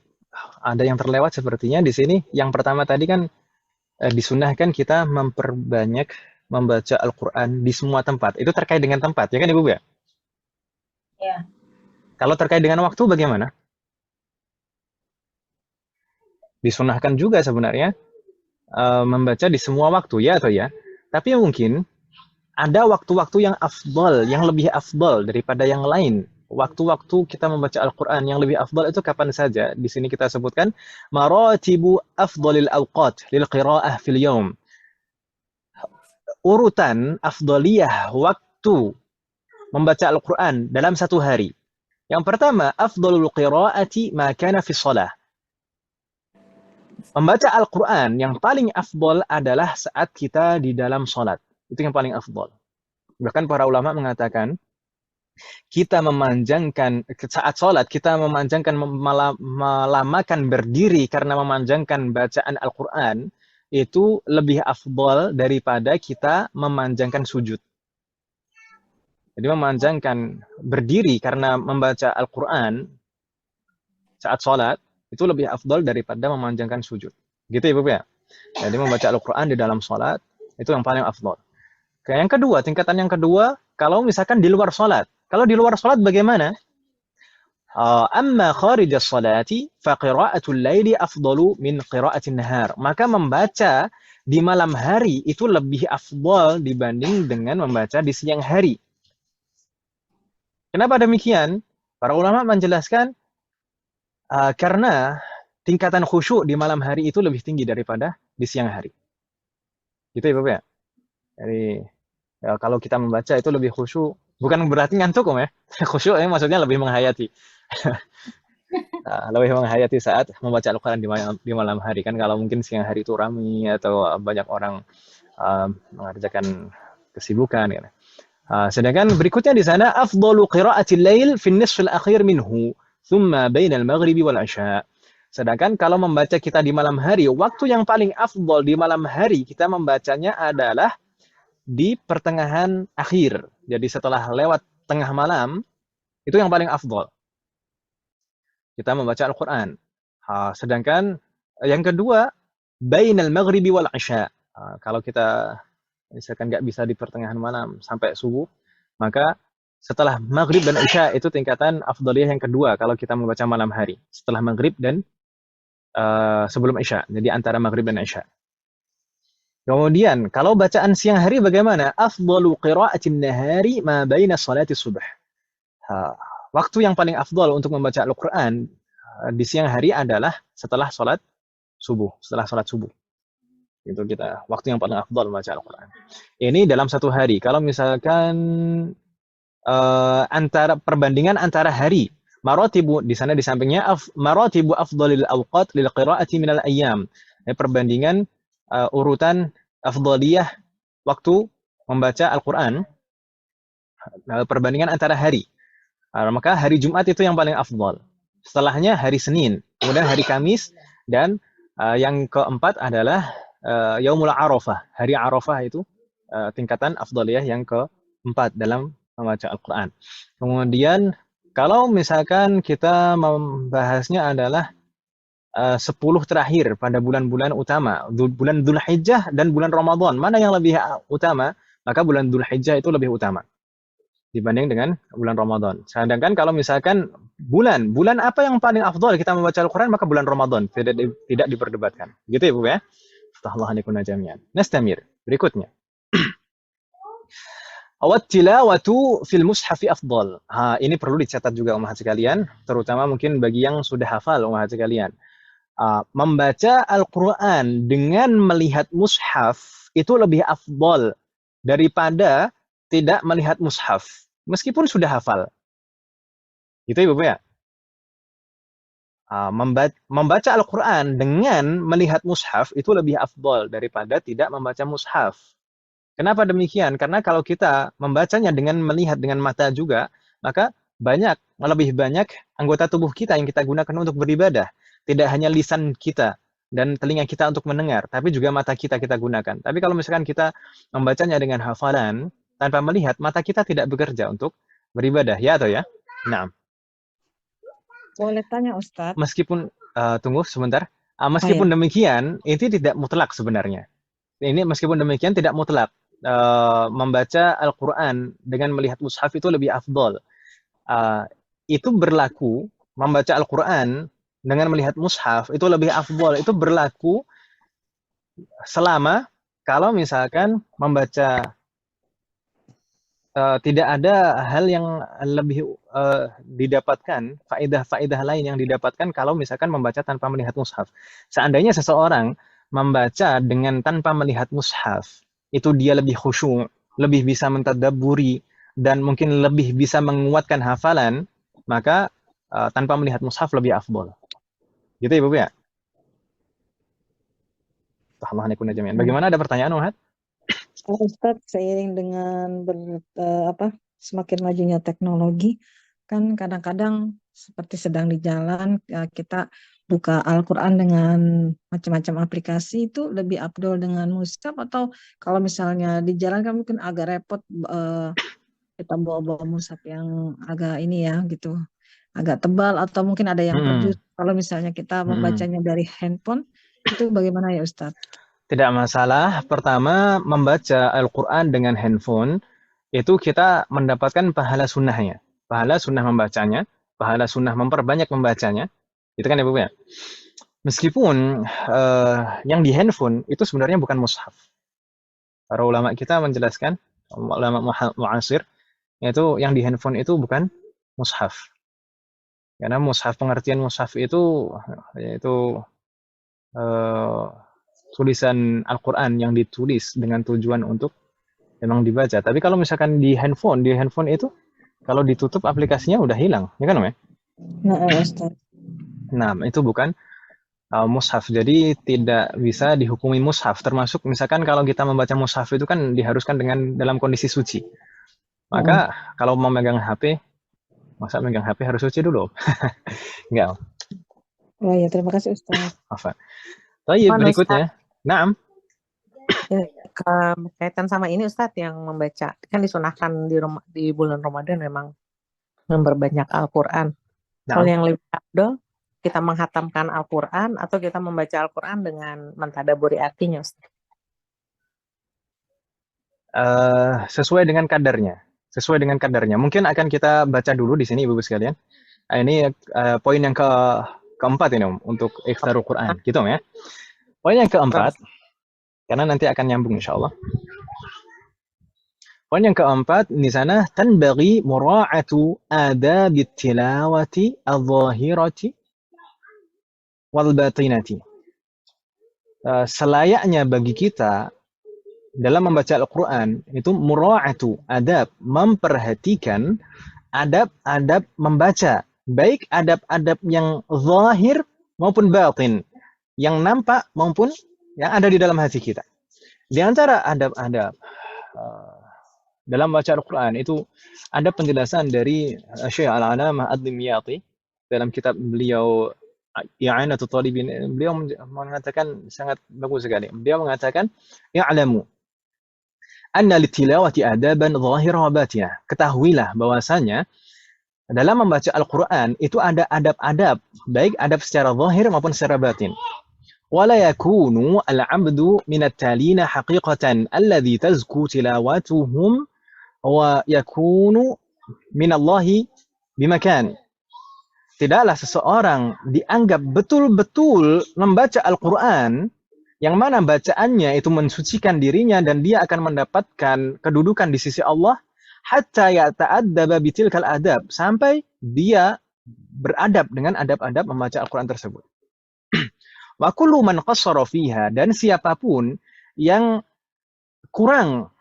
Ada yang terlewat sepertinya di sini. Yang pertama tadi kan disunahkan kita memperbanyak membaca Al-Quran di semua tempat. Itu terkait dengan tempat, ya kan Ibu ya? Ya. Kalau terkait dengan waktu bagaimana? Disunahkan juga sebenarnya membaca di semua waktu, ya atau ya? Tapi mungkin ada waktu-waktu yang afdal, yang lebih afdal daripada yang lain. Waktu-waktu kita membaca Al-Quran yang lebih afdal itu kapan saja? Di sini kita sebutkan maratibu afdalil awqat lil qiraah fil yaum. Urutan afdaliyah waktu membaca Al-Quran dalam satu hari. Yang pertama, afdalul qiraati ma kana fi shalah. Membaca Al-Quran yang paling afdal adalah saat kita di dalam salat. Itu yang paling afdal. Bahkan para ulama mengatakan kita memanjangkan saat sholat, kita memanjangkan melamakan berdiri karena memanjangkan bacaan Al-Quran itu lebih afdal daripada kita memanjangkan sujud. Jadi memanjangkan berdiri karena membaca Al-Quran saat sholat itu lebih afdal daripada memanjangkan sujud. Gitu Ibu ya? Jadi membaca Al-Quran di dalam sholat itu yang paling afdal. Yang kedua, tingkatan yang kedua, kalau misalkan di luar sholat. Kalau di luar sholat bagaimana? Amma kharijas sholati fa qira'atul laili afdalu min qira'atin nahar. Maka membaca di malam hari itu lebih afdal dibanding dengan membaca di siang hari. Kenapa demikian? Para ulama menjelaskan karena tingkatan khusyuk di malam hari itu lebih tinggi daripada di siang hari. Gitu ya Bapak ya? Jadi kalau kita membaca itu lebih khusyuk. Bukan berarti ngantuk ya. Khusyuk maksudnya lebih menghayati. Lebih menghayati saat membaca Al-Quran di malam hari. Kan kalau mungkin siang hari itu ramai atau banyak orang mengerjakan kesibukan. Gitu. Sedangkan berikutnya di sana afdalu qira'atil lail fi nisfil akhir minhu thumma bainal maghribi wal isya. Sedangkan kalau membaca kita di malam hari, waktu yang paling afdal di malam hari kita membacanya adalah di pertengahan akhir. Jadi setelah lewat tengah malam, itu yang paling afdal. Kita membaca Al-Quran. Sedangkan yang kedua, bainal maghribi wal isya. Kalau kita misalkan nggak bisa di pertengahan malam sampai subuh, maka setelah maghrib dan isya itu tingkatan afdaliyah yang kedua kalau kita membaca malam hari. Setelah maghrib dan sebelum isya. Jadi antara maghrib dan isya. Kemudian, kalau bacaan siang hari bagaimana? Afdalu qira'atin nahari ma baina salati subh. Waktu yang paling afdal untuk membaca Al-Quran di siang hari adalah setelah salat subuh. Setelah salat subuh. Itu kita waktu yang paling afdal membaca Al-Quran. Ini dalam satu hari. Kalau misalkan perbandingan antara hari, maratibu di sana di sampingnya maratibu afdalil awqat lil qira'ati minal ayyam. Perbandingan urutan afdaliyah waktu membaca Al-Quran, perbandingan antara hari. Maka hari Jumat itu yang paling afdal. Setelahnya hari Senin, kemudian hari Kamis, dan yang keempat adalah Yaumul Arafah. Hari Arafah itu tingkatan afdaliyah yang keempat dalam membaca Al-Quran. Kemudian kalau misalkan kita membahasnya adalah 10 terakhir pada bulan-bulan utama, bulan Dzulhijjah dan bulan Ramadan, mana yang lebih utama? Maka bulan Dzulhijjah itu lebih utama dibanding dengan bulan Ramadan. Sedangkan kalau misalkan bulan apa yang paling afdal kita membaca Al-Quran, maka bulan Ramadan tidak diperdebatkan. Gitu ya Bu ya. Astaghfirullah alaikum jami'an. Nastamir. Berikutnya. Awat tilawatu fil mushafi afdal. Ini perlu dicatat juga umat sekalian, terutama mungkin bagi yang sudah hafal umat sekalian. Membaca Al-Quran dengan melihat mushaf itu lebih afdal daripada tidak melihat mushaf, meskipun sudah hafal. Gitu ya Bapak ya? Membaca Al-Quran dengan melihat mushaf itu lebih afdal daripada tidak membaca mushaf. Kenapa demikian? Karena kalau kita membacanya dengan melihat dengan mata juga, maka lebih banyak anggota tubuh kita yang kita gunakan untuk beribadah. Tidak hanya lisan kita dan telinga kita untuk mendengar, tapi juga mata kita gunakan. Tapi kalau misalkan kita membacanya dengan hafalan, tanpa melihat, mata kita tidak bekerja untuk beribadah. Ya atau ya? Nah. Boleh tanya Ustadz? Meskipun, tunggu sebentar. Meskipun demikian, itu tidak mutlak sebenarnya. Ini meskipun demikian tidak mutlak. Membaca Al-Quran dengan melihat mushaf itu lebih afdal. Itu berlaku, membaca Al-Quran dengan melihat mushaf itu lebih afdal. Itu berlaku selama kalau misalkan membaca tidak ada hal yang lebih didapatkan, faedah lain yang didapatkan kalau misalkan membaca tanpa melihat mushaf. Seandainya seseorang membaca dengan tanpa melihat mushaf, itu dia lebih khusyuk, lebih bisa mentadabburi, dan mungkin lebih bisa menguatkan hafalan, maka tanpa melihat mushaf lebih afdal. Gitu ya Bapak ya? Bagaimana, ada pertanyaan Muhammad? Ustadz, seiring dengan semakin majunya teknologi, kan kadang-kadang seperti sedang di jalan kita buka Al-Quran dengan macam-macam aplikasi, itu lebih afdol dengan mushaf, atau kalau misalnya di jalan kan mungkin agak repot kita bawa mushaf yang agak ini ya gitu, agak tebal, atau mungkin ada yang kerdus. Kalau misalnya kita membacanya dari handphone, itu bagaimana ya Ustadz? Tidak masalah. Pertama, membaca Al-Quran dengan handphone, itu kita mendapatkan pahala sunnahnya. Pahala sunnah membacanya, pahala sunnah memperbanyak membacanya. Itu kan ya Bu ya? Meskipun yang di handphone itu sebenarnya bukan mushaf. Para ulama kita menjelaskan, ulama mu'asir, yaitu yang di handphone itu bukan mushaf. Karena mushaf, pengertian mushaf itu yaitu tulisan Al-Quran yang ditulis dengan tujuan untuk memang dibaca. Tapi kalau misalkan di handphone itu kalau ditutup aplikasinya udah hilang, ya kan Om ya? Nah, itu bukan mushaf. Jadi tidak bisa dihukumi mushaf. Termasuk misalkan kalau kita membaca mushaf itu kan diharuskan dalam kondisi suci. Maka kalau mau megang HP, masa megang HP harus suci dulu? Enggak. Oh ya, terima kasih Ustaz. Apa? Berikutnya. Naam. Kaitan sama ini Ustadz, yang membaca kan disunahkan di bulan Ramadan memang memperbanyak Al-Quran. Kalau yang lebih afdal, kita menghatamkan Al-Quran atau kita membaca Al-Quran dengan mentadaburi artinya Ustadz? Sesuai dengan kadarnya. sesuai dengan kadarnya. Mungkin akan kita baca dulu di sini Ibu-ibu sekalian. Ini poin yang keempat ini Om, untuk ikhtarul Quran, gitu ya. Poin yang keempat, karena nanti akan nyambung insya Allah. Poin yang keempat di sana, tanbaghi mura'atu adabit tilawati adh-dhahirati wal batinati. Selayaknya bagi kita dalam membaca Al-Quran itu mura'atu adab, memperhatikan adab-adab membaca, baik adab-adab yang zahir maupun batin, yang nampak maupun yang ada di dalam hati kita. Di antara adab-adab dalam baca Al-Quran itu ada penjelasan dari Syekh Al-Alamah Ad-Dimyati dalam kitab beliau I'anatul Talibin. Beliau mengatakan sangat bagus sekali. Beliau mengatakan ya'lamu anna litilawati adaban zahirah wa batinah. Ketahuilah bahwasanya dalam membaca Al-Quran itu ada adab-adab, baik adab secara zahir maupun secara batin. ولا يكون العبد من التالين حقيقة الذي تزكو تلاوتهم ويكون من الله بمكان. Tidaklah seseorang dianggap betul-betul membaca Al-Quran yang mana bacaannya itu mensucikan dirinya dan dia akan mendapatkan kedudukan di sisi Allah hatta yata'addaba bitilkal adab, sampai dia beradab dengan adab-adab membaca Al-Quran tersebut. Wa kullu man qassara fiha, dan siapapun yang kurang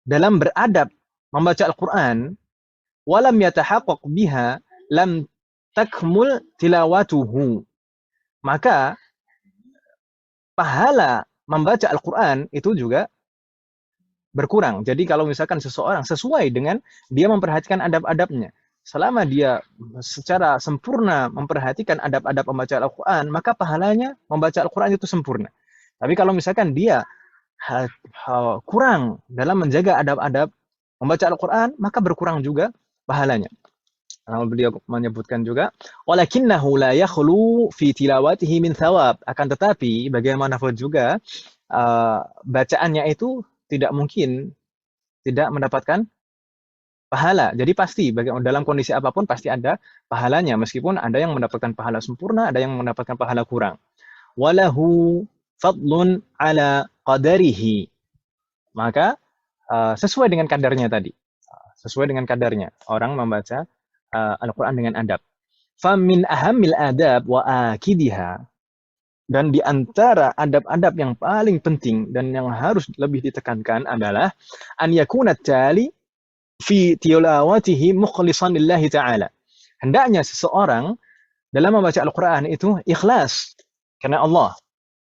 dalam beradab membaca Al-Quran, walam yatahaqqaq biha lam takmul tilawatuhu, maka pahala membaca Al-Quran itu juga berkurang. Jadi kalau misalkan seseorang sesuai dengan dia memperhatikan adab-adabnya, selama dia secara sempurna memperhatikan adab-adab membaca Al-Quran, maka pahalanya membaca Al-Quran itu sempurna. Tapi kalau misalkan dia kurang dalam menjaga adab-adab membaca Al-Quran, maka berkurang juga pahalanya. Beliau menyebutkan juga, walakinnahu la yakhlu fi tilawatihi min thawab. Akan tetapi bagaimanapun juga bacaannya itu tidak mungkin tidak mendapatkan pahala. Jadi pasti dalam kondisi apapun pasti ada pahalanya, meskipun ada yang mendapatkan pahala sempurna, ada yang mendapatkan pahala kurang. Walahu fadlun ala qadarihi. Maka sesuai dengan kadarnya tadi. Sesuai dengan kadarnya orang membaca Al-Quran dengan adab. Famin ahamil adab wa akidiha. Dan di antara adab-adab yang paling penting dan yang harus lebih ditekankan adalah an yakuna tali fi tilawatihi mukhlishan lillahi ta'ala. Hendaknya seseorang dalam membaca Al-Quran itu ikhlas karena Allah.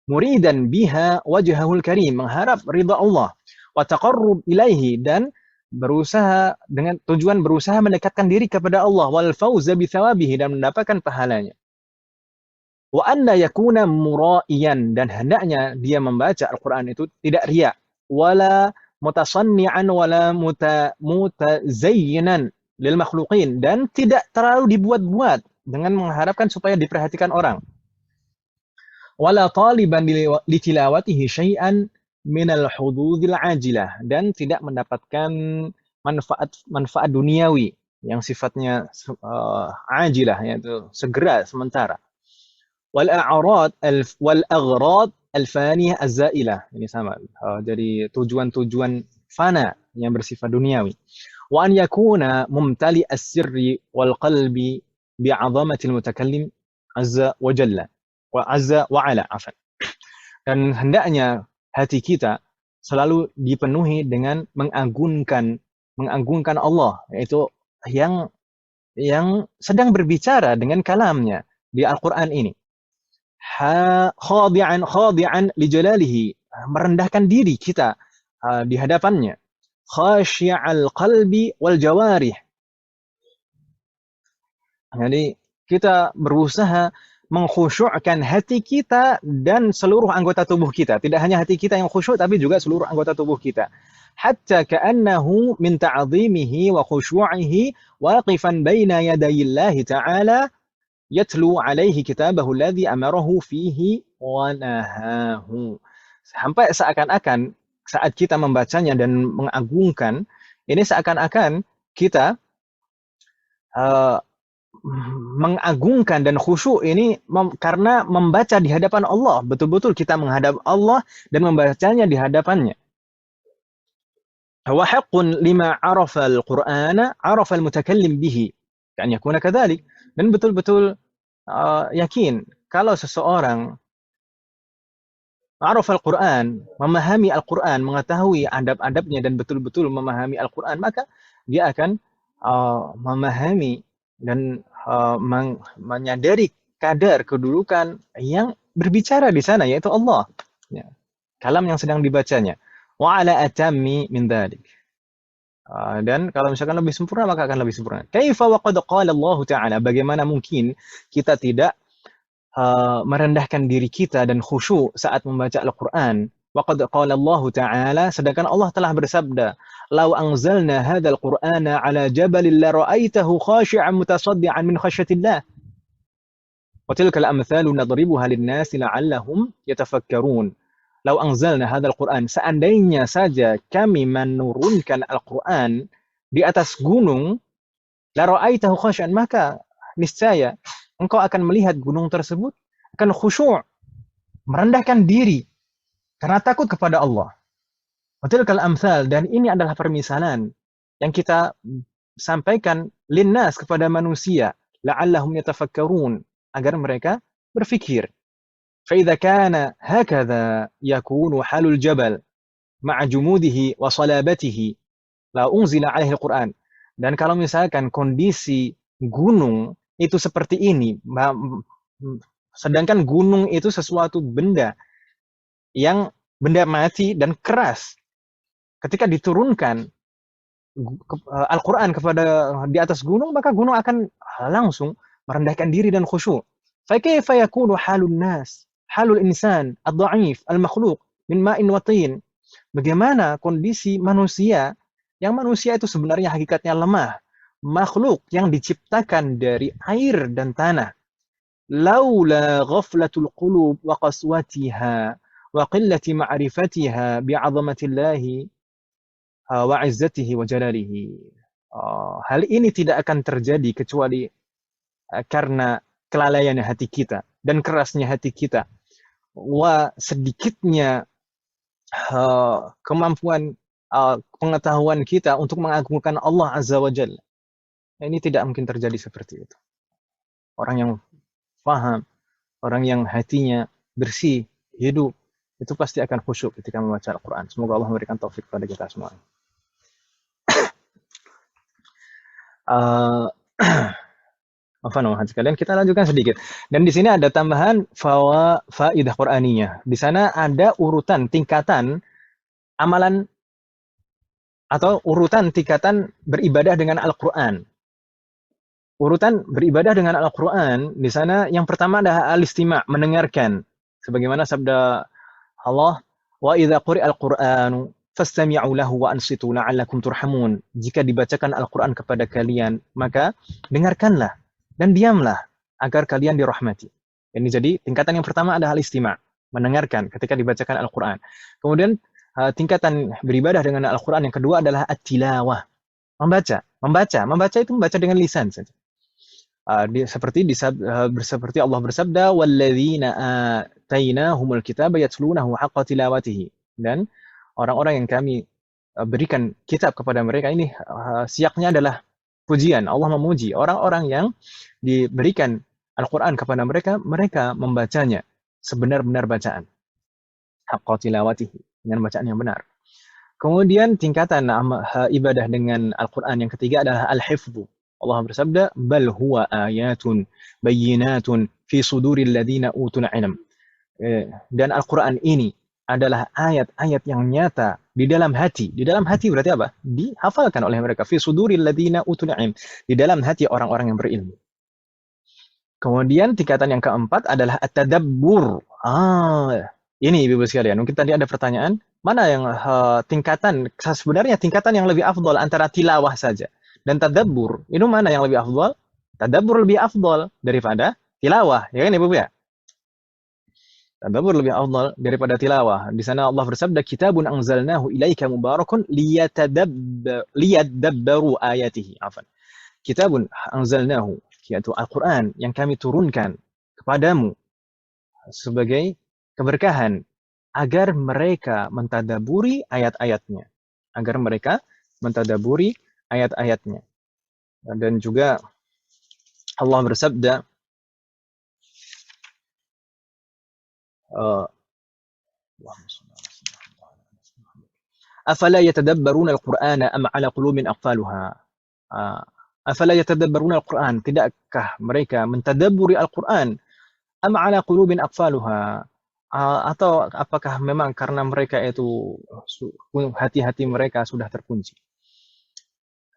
Muridan biha wajhahul karim, mengharap ridha Allah. Wa taqarrub ilaihi, dan berusaha dengan tujuan berusaha mendekatkan diri kepada Allah. Wal fauza bi thawabihi, dan mendapatkan pahalanya. Wa anna yakuna mura'iyan, dan hendaknya dia membaca Al-Quran itu tidak riya. Wala mutasanni'an wala mutazayyinan lil makhluqin, dan tidak terlalu dibuat-buat dengan mengharapkan supaya diperhatikan orang. Wala taliban li tilawatihi syai'an minal hududil ajilah, dan tidak mendapatkan manfaat duniawi yang sifatnya ajilah, yaitu segera sementara. Wal a'rad wal aghrad al-faniyah az-zailah, ini sama. Jadi tujuan-tujuan fana yang bersifat duniawi. Wa an yakuna mumtali as-sirri wal qalbi bi'azamatil mutakallim azza wa jalla wa azza wa ala afan. Dan hendaknya hati kita selalu dipenuhi dengan mengagungkan Allah, yaitu yang sedang berbicara dengan kalamnya di Al-Quran ini. Khadi'an li jalalihi, merendahkan diri kita di hadapannya. Khasyi'al qalbi wal jawarih. Jadi kita berusaha mengkhusyukkan hati kita dan seluruh anggota tubuh kita. Tidak hanya hati kita yang khusyuk, tapi juga seluruh anggota tubuh kita. Hatta ka'annahu min ta'zimihi wa khusyu'ihi waqifan baina yadayillahi ta'ala yatlu alaihi kitabahu alladhi amarahu fihi wa nahahu. Sampai seakan-akan saat kita membacanya dan mengagungkan, ini seakan-akan kita mengagungkan dan khusyuk ini karena membaca di hadapan Allah. Betul-betul kita menghadap Allah dan membacanya di hadapannya. Wa haqqun lima arafa al-Qur'ana arafa al-mutakallim bihi. Kan yakuna kadzalik. Dan betul-betul yakin kalau seseorang arafa al-Qur'an, memahami Al-Qur'an, mengetahui adab-adabnya dan betul-betul memahami Al-Qur'an, maka dia akan memahami dan menyadari kadar kedudukan yang berbicara di sana, yaitu Allah. Ya. Kalam yang sedang dibacanya. Wa ala atammi min dzalik. Dan kalau misalkan lebih sempurna, maka akan lebih sempurna. Kaifa wa qad qala Allah Ta'ala, bagaimana mungkin kita tidak merendahkan diri kita dan khusyuk saat membaca Al-Quran. Wa qad qala Allah Ta'ala, sedangkan Allah telah bersabda, "Lau anzalna hadzal Qur'ana 'ala jabalin la ra'aitahu khashi'an mutasaddian min khasyatillah." Wa tilka al-amthalu nadribuha lin-nasi la'allahum yatafakkarun. Lau anzalna hadzal Qur'an, seandainya saja kami menurunkan Al-Qur'an di atas gunung, la ra'aitahu khashi'an, maka niscaya engkau akan melihat gunung tersebut akan khusyuk, merendahkan diri karena takut kepada Allah. Watilkal amsal, dan ini adalah permisalan yang kita sampaikan linnas kepada manusia, la'allahum yatafakkarun, agar mereka berfikir. فإذا كان هكذا يكون حال الجبل مع جموده وصلابته لا أنزل عليه القرآن. Dan kalau misalkan kondisi gunung itu seperti ini, sedangkan gunung itu sesuatu benda yang benda mati dan keras, ketika diturunkan Al-Quran kepada di atas gunung, maka gunung akan langsung merendahkan diri dan khusyuk. فكيف يكون حال الناس halul insan ad-dha'if al-makhluq min ma'in wa tin. Bagaimana kondisi manusia, yang manusia itu sebenarnya hakikatnya lemah, makhluk yang diciptakan dari air dan tanah. Laula ghaflatul qulub wa qaswatiha wa qillati ma'rifatiha bi'azamatillahi wa 'izzatihi wa jalalihi. Hal ini tidak akan terjadi kecuali karena kelalaian hati kita dan kerasnya hati kita, wa sedikitnya kemampuan pengetahuan kita untuk mengagungkan Allah Azza wa Jalla. Ini tidak mungkin terjadi seperti itu. Orang yang paham, orang yang hatinya bersih, hidup, itu pasti akan khusyuk ketika membaca Al-Quran. Semoga Allah memberikan taufik kepada kita semua. Sekalian kita lanjutkan sedikit. Dan di sini ada tambahan faidah Qur'aniyah. Di sana ada urutan tingkatan amalan atau urutan tingkatan beribadah dengan Al-Qur'an. Urutan beribadah dengan Al-Qur'an di sana yang pertama adalah al-istima', mendengarkan. Sebagaimana sabda Allah, "Wa idza quri'al Qur'anu fastami'u lahu wa ansitu la'allakum turhamun." Jika dibacakan Al-Qur'an kepada kalian, maka dengarkanlah dan diamlah agar kalian dirahmati. Ini jadi tingkatan yang pertama adalah istima', mendengarkan ketika dibacakan Al-Quran. Kemudian tingkatan beribadah dengan Al-Quran yang kedua adalah at-tilawah, membaca. Membaca itu membaca dengan lisan saja. Seperti Allah bersabda, "Walladzina atainahumul kitaba yatlunahu haqqa tilawatihi." Dan orang-orang yang kami berikan kitab kepada mereka, ini siaknya adalah pujian. Allah memuji orang-orang yang diberikan Al-Quran kepada mereka, mereka membacanya sebenar-benar bacaan. Haqqa tilawatihi, dengan bacaan yang benar. Kemudian tingkatan ibadah dengan Al-Quran yang ketiga adalah al-hifdhu. Allah bersabda, "Bal huwa ayatun bayyinatun fi suduril ladzina utul ilm." Dan Al-Quran ini adalah ayat-ayat yang nyata di dalam hati. Di dalam hati berarti apa? Dihafalkan oleh mereka. Fi suduril ladzina utul ilm. Di dalam hati orang-orang yang berilmu. Kemudian tingkatan yang keempat adalah at-tadabbur. Ini Ibu sekalian, mungkin tadi ada pertanyaan, mana yang sebenarnya tingkatan yang lebih afdal antara tilawah saja dan tadabbur. Itu mana yang lebih afdal? Tadabbur lebih afdal daripada tilawah, ya kan Ibu ya? Tadabbur lebih afdal daripada tilawah. Di sana Allah bersabda, "Kitabun anzalnahu ilaika mubarakun liyadabbaru ayatihi." Afan. Kitabun anzalnahu, yaitu Al-Quran yang kami turunkan kepadamu sebagai keberkahan agar mereka mentadaburi ayat-ayatnya. Agar mereka mentadaburi ayat-ayatnya. Dan juga Allah bersabda, "Afala yatadabbaruna al-Qur'ana am 'ala qulubin aqfaluha?" Afala yatadabbaruna al-Qur'an, tidakkah mereka mentadabburi Al-Qur'an? Am 'ala qulubin aqfaluha? Atau apakah memang karena mereka itu hati-hati mereka sudah terkunci?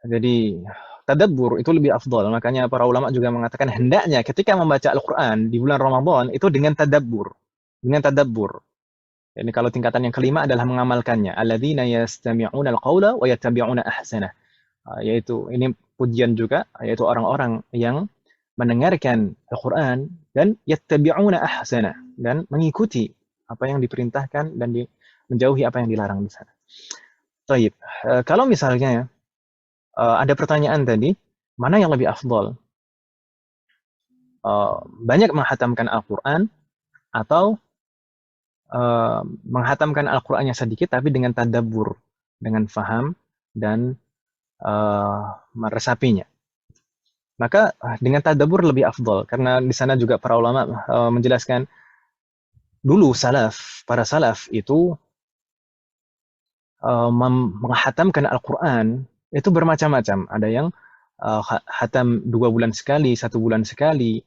Jadi tadabbur itu lebih afdal. Makanya para ulama juga mengatakan hendaknya ketika membaca Al-Qur'an di bulan Ramadan itu dengan tadabbur. Dengan tadabbur. Ini kalau tingkatan yang kelima adalah mengamalkannya. Alladzina yastami'una al-qawla wa yattabi'una ahsanah. Yaitu ini pujian juga, yaitu orang-orang yang mendengarkan Al-Quran dan yattabi'una ahsanah, dan mengikuti apa yang diperintahkan dan menjauhi apa yang dilarang di sana. Baik, kalau misalnya ada pertanyaan tadi, mana yang lebih afdal? Banyak menghatamkan Al-Quran atau menghatamkan Al-Qurannya sedikit tapi dengan tadabbur, dengan faham dan meresapinya. Maka dengan tadabbur lebih afdal, karena di sana juga para ulama menjelaskan dulu para salaf itu menghatamkan Al-Quran itu bermacam-macam. Ada yang hatam 2 bulan sekali, 1 bulan sekali,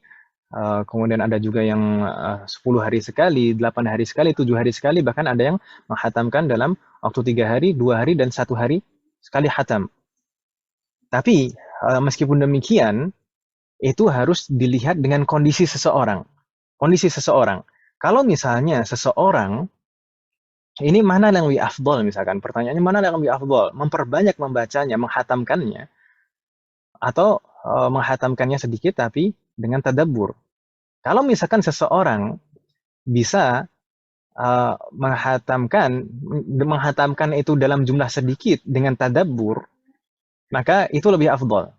kemudian ada juga yang 10 hari sekali, 8 hari sekali, 7 hari sekali, bahkan ada yang menghatamkan dalam waktu 3 hari, 2 hari, dan 1 hari sekali hatam. Tapi meskipun demikian, itu harus dilihat dengan kondisi seseorang. Kondisi seseorang. Kalau misalnya seseorang, ini mana yang lebih afdal misalkan, pertanyaannya mana yang lebih afdal? Memperbanyak membacanya, menghatamkannya, atau menghatamkannya sedikit tapi dengan tadabbur. Kalau misalkan seseorang bisa menghatamkan itu dalam jumlah sedikit dengan tadabbur, maka itu lebih afdal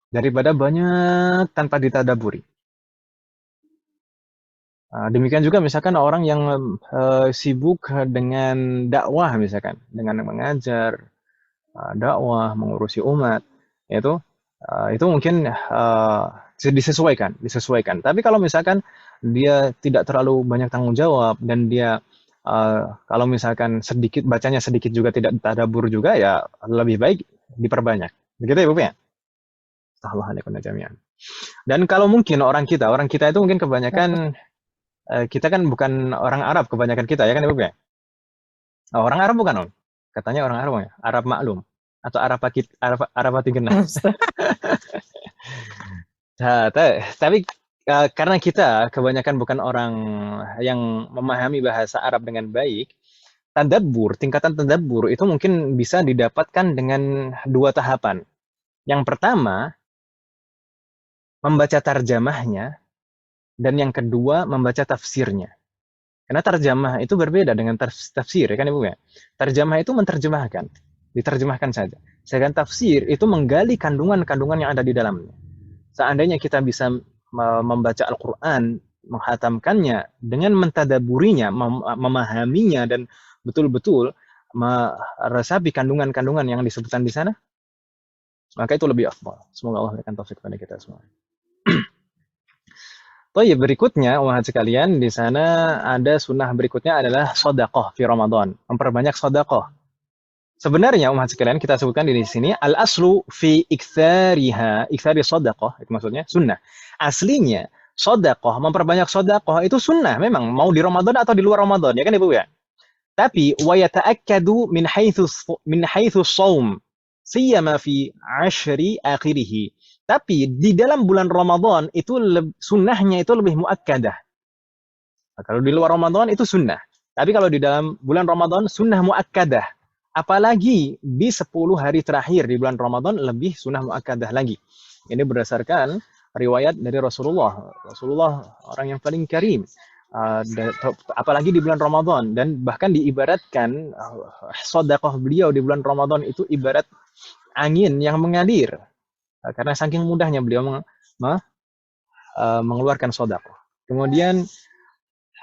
daripada banyak tanpa ditadaburi. Demikian juga misalkan orang yang sibuk dengan dakwah, misalkan dengan mengajar, dakwah, mengurusi umat, itu mungkin disesuaikan. Tapi kalau misalkan dia tidak terlalu banyak tanggung jawab dan dia kalau misalkan bacanya sedikit juga tidak tadabbur juga, ya lebih baik diperbanyak. Begitu ya, Bu ya? Astagfirullahaladzim jami'an. Dan kalau mungkin orang kita itu mungkin kebanyakan, kita kan bukan orang Arab kebanyakan kita, ya kan Ibu ya? Orang Arab bukan, Om? Katanya orang Arab ya? Arab maklum. Atau Arab pati genah. Tapi karena kita kebanyakan bukan orang yang memahami bahasa Arab dengan baik, tingkatan tadabbur itu mungkin bisa didapatkan dengan 2 tahapan. Yang pertama, membaca tarjamahnya, dan yang kedua, membaca tafsirnya. Karena tarjamah itu berbeda dengan tafsir, ya kan Ibu ya? Tarjamah itu menerjemahkan, diterjemahkan saja. Sedangkan tafsir itu menggali kandungan-kandungan yang ada di dalamnya. Seandainya kita bisa membaca Al-Quran, menghatamkannya, dengan mentadaburinya, memahaminya, dan betul-betul meresapi kandungan-kandungan yang disebutkan di sana, maka itu lebih afdal. Semoga Allah berikan taufik pada kita semua. Berikutnya, umat sekalian, di sana ada sunnah berikutnya adalah sedekah fi Ramadan, memperbanyak sedekah. Sebenarnya umat sekalian, kita sebutkan di sini al-aslu fi iktsari sedekah, itu maksudnya sunnah. Aslinya sedekah, memperbanyak sedekah itu sunnah, memang mau di Ramadan atau di luar Ramadan, ya kan Ibu ya? Tapi wa yata'akkadu min haitsu shaum, siyama fi 'ashri akhirih. Tapi di dalam bulan Ramadan itu sunnahnya itu lebih muakkadah. Nah, kalau di luar Ramadan itu sunnah. Tapi kalau di dalam bulan Ramadan sunnah muakkadah. Apalagi di 10 hari terakhir di bulan Ramadan lebih sunnah muakkadah lagi. Ini berdasarkan riwayat dari Rasulullah. Rasulullah orang yang paling karim. apalagi di bulan Ramadan, dan bahkan diibaratkan sedekah beliau di bulan Ramadan itu ibarat angin yang mengalir, karena saking mudahnya beliau mengeluarkan sedekah. Kemudian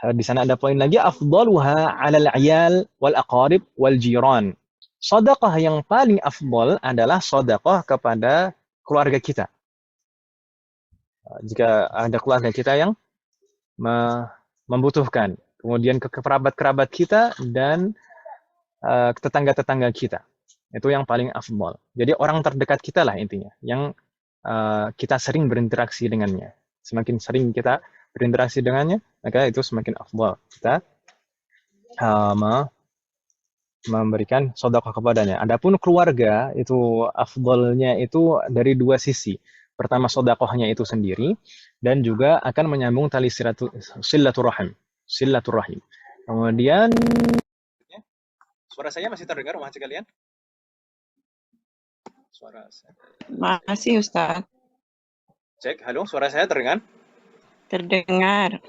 di sana ada poin lagi, afdaluha 'alal 'iyal wal aqarib wal jiran. Sedekah yang paling afdal adalah sedekah kepada keluarga kita. Jika ada keluarga kita yang membutuhkan, kemudian ke kerabat-kerabat kita dan tetangga-tetangga kita, itu yang paling afdal. Jadi orang terdekat kita lah intinya, yang kita sering berinteraksi dengannya. Semakin sering kita berinteraksi dengannya, maka itu semakin afdal kita memberikan sedekah kepadanya. Adapun keluarga itu afdalnya itu dari dua sisi. Pertama, sedekahnya itu sendiri, dan juga akan menyambung tali silaturahim. Kemudian, suara saya masih terdengar, mahasiswa kalian? Suara saya. Masih, Ustaz. Cek, halo, suara saya terdengar? Terdengar.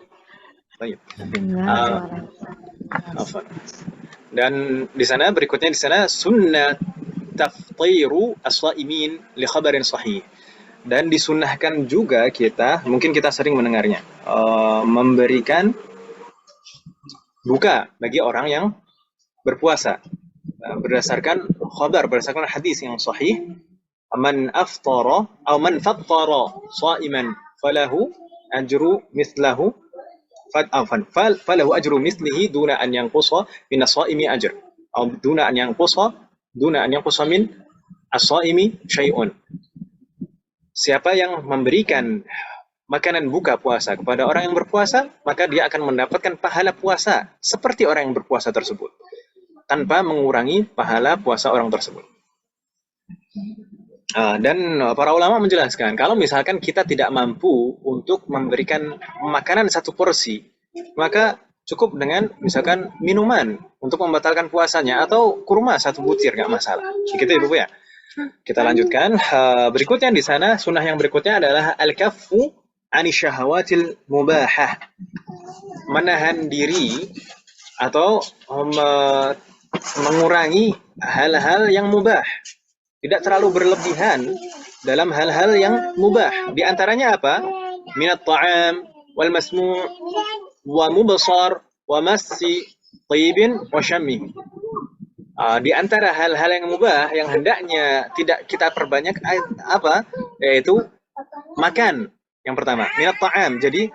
Baik. Dengar suara. Dan di sana berikutnya di sana sunnah taftiru as-shaimin li khabarin sahih. Dan disunnahkan juga kita, mungkin kita sering mendengarnya, memberikan buka bagi orang yang berpuasa berdasarkan khabar, berdasarkan hadis yang sahih, man aftara atau man fattara shaiman falahu ajru mithlahu falahu ajru mithlihi duna an yanqusa min as-shaimi ajr atau duna an yanqusa min as-shaimi syai'un. Siapa yang memberikan makanan buka puasa kepada orang yang berpuasa, maka dia akan mendapatkan pahala puasa seperti orang yang berpuasa tersebut, tanpa mengurangi pahala puasa orang tersebut. Dan para ulama menjelaskan, kalau misalkan kita tidak mampu untuk memberikan makanan satu porsi, maka cukup dengan misalkan minuman untuk membatalkan puasanya, atau kurma satu butir, nggak masalah. Begitu ya, Ibu ya. Kita lanjutkan. Berikutnya di sana, sunnah yang berikutnya adalah al-kaffu ani syahawatil mubahah. Menahan diri atau mengurangi hal-hal yang mubah. Tidak terlalu berlebihan dalam hal-hal yang mubah. Di antaranya apa? Minat ta'am wal masmu' wa mubasar wa massi tayyibin wa syammi. Di antara hal-hal yang mubah yang hendaknya tidak kita perbanyak apa? Yaitu makan. Yang pertama, minat ta'am. Jadi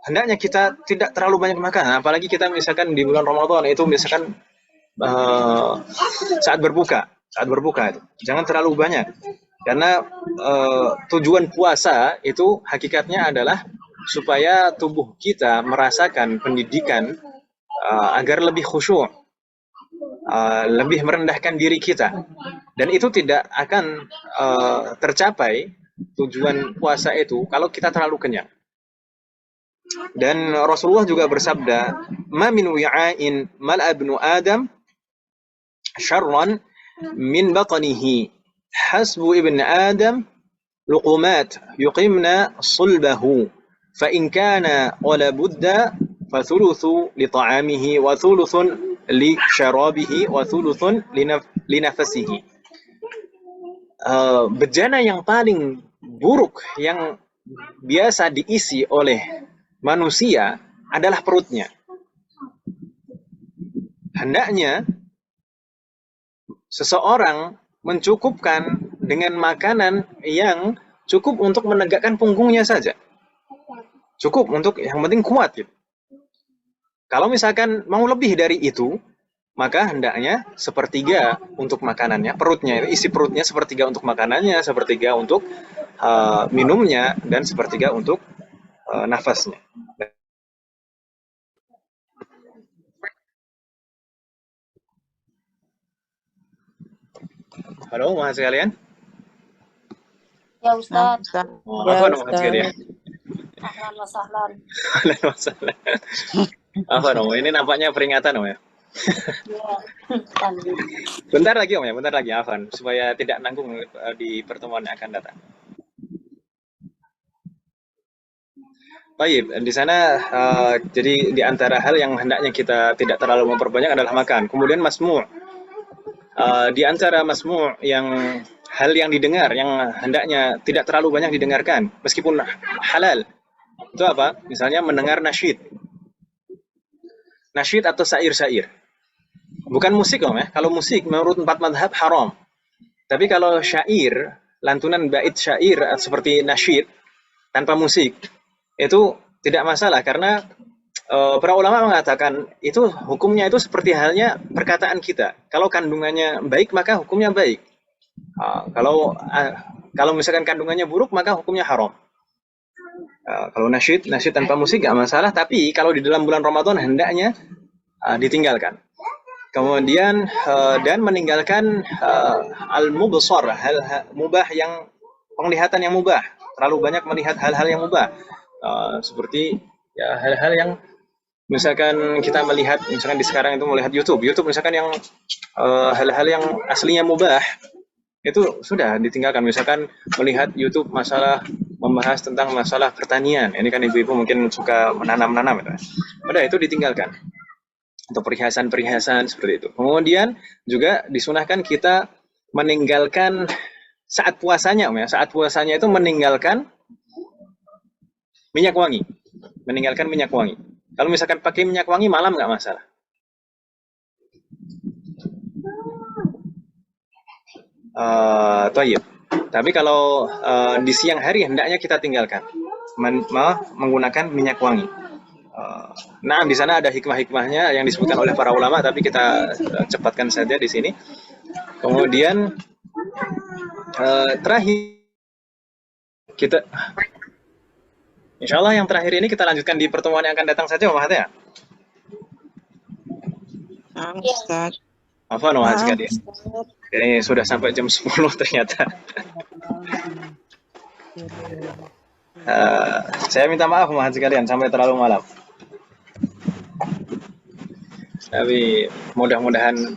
hendaknya kita tidak terlalu banyak makan, apalagi kita misalkan di bulan Ramadan itu misalkan saat berbuka itu jangan terlalu banyak, karena tujuan puasa itu hakikatnya adalah supaya tubuh kita merasakan pendidikan agar lebih khusyuk, lebih merendahkan diri kita, dan itu tidak akan tercapai tujuan puasa itu kalau kita terlalu kenyang. Dan Rasulullah juga bersabda, "Ma min wi'ain mal'a ibnu Adam syarran min batnihi hasbu ibn Adam luqumat yuqimna sulbahu fa in kana wala budda fa thuluthu li ta'amihi wa thuluthun li syarabihi wa thuluthun li nafasihi." Bejana yang paling buruk yang biasa diisi oleh manusia adalah perutnya. Hendaknya seseorang mencukupkan dengan makanan yang cukup untuk menegakkan punggungnya saja. Cukup untuk yang penting kuat gitu. Kalau misalkan mau lebih dari itu, maka hendaknya sepertiga untuk makanannya, perutnya, isi perutnya sepertiga untuk makanannya, sepertiga untuk minumnya, dan sepertiga untuk nafasnya. Halo, mahasiswa sekalian. Ya Ustaz. Apa nama sekalian? Ahlan wa sahlan. Ahlan wa sahlan. Apa nama? Ini nampaknya peringatan, Om ya. Bentar lagi, Om ya, bentar lagi, Afan, supaya tidak nanggung di pertemuan yang akan datang. Baik, di sana jadi di antara hal yang hendaknya kita tidak terlalu memperbanyak adalah makan. Kemudian masmu'. Di antara masmu' yang hal yang didengar yang hendaknya tidak terlalu banyak didengarkan meskipun halal. Itu apa? Misalnya mendengar nasyid. Nasyid atau syair-syair. Bukan musik loh ya. Kalau musik menurut 4 mazhab haram. Tapi kalau syair, lantunan bait syair seperti nasyid tanpa musik itu tidak masalah karena para ulama mengatakan itu hukumnya itu seperti halnya perkataan kita. Kalau kandungannya baik maka hukumnya baik. Kalau misalkan kandungannya buruk maka hukumnya haram. Kalau nasyid tanpa musik nggak masalah, tapi kalau di dalam bulan Ramadan hendaknya ditinggalkan. Kemudian dan meninggalkan al-mubsar, hal mubah yang penglihatan yang mubah. Terlalu banyak melihat hal-hal yang mubah. Seperti ya hal-hal yang misalkan kita melihat, misalkan di sekarang itu melihat YouTube misalkan yang hal-hal yang aslinya mubah itu sudah ditinggalkan. Misalkan melihat YouTube masalah membahas tentang masalah pertanian, ini kan ibu-ibu mungkin suka menanam-nanam itu. Udah itu ditinggalkan. Untuk perhiasan-perhiasan seperti itu. Kemudian juga disunahkan kita meninggalkan saat puasanya, ya. Saat puasanya itu meninggalkan minyak wangi. Meninggalkan minyak wangi. Kalau misalkan pakai minyak wangi malam nggak masalah. Toyib. Tapi kalau di siang hari hendaknya kita tinggalkan menggunakan minyak wangi. Nah, di sana ada hikmah-hikmahnya yang disebutkan oleh para ulama, tapi kita cepatkan saja di sini. Kemudian terakhir kita, insya Allah yang terakhir ini kita lanjutkan di pertemuan yang akan datang saja, Mama Hati ya. Ustaz. Apa nama sekalian? Ini sudah sampai jam 10 ternyata. Saya minta maaf Mama sekalian sampai terlalu malam. Tapi mudah-mudahan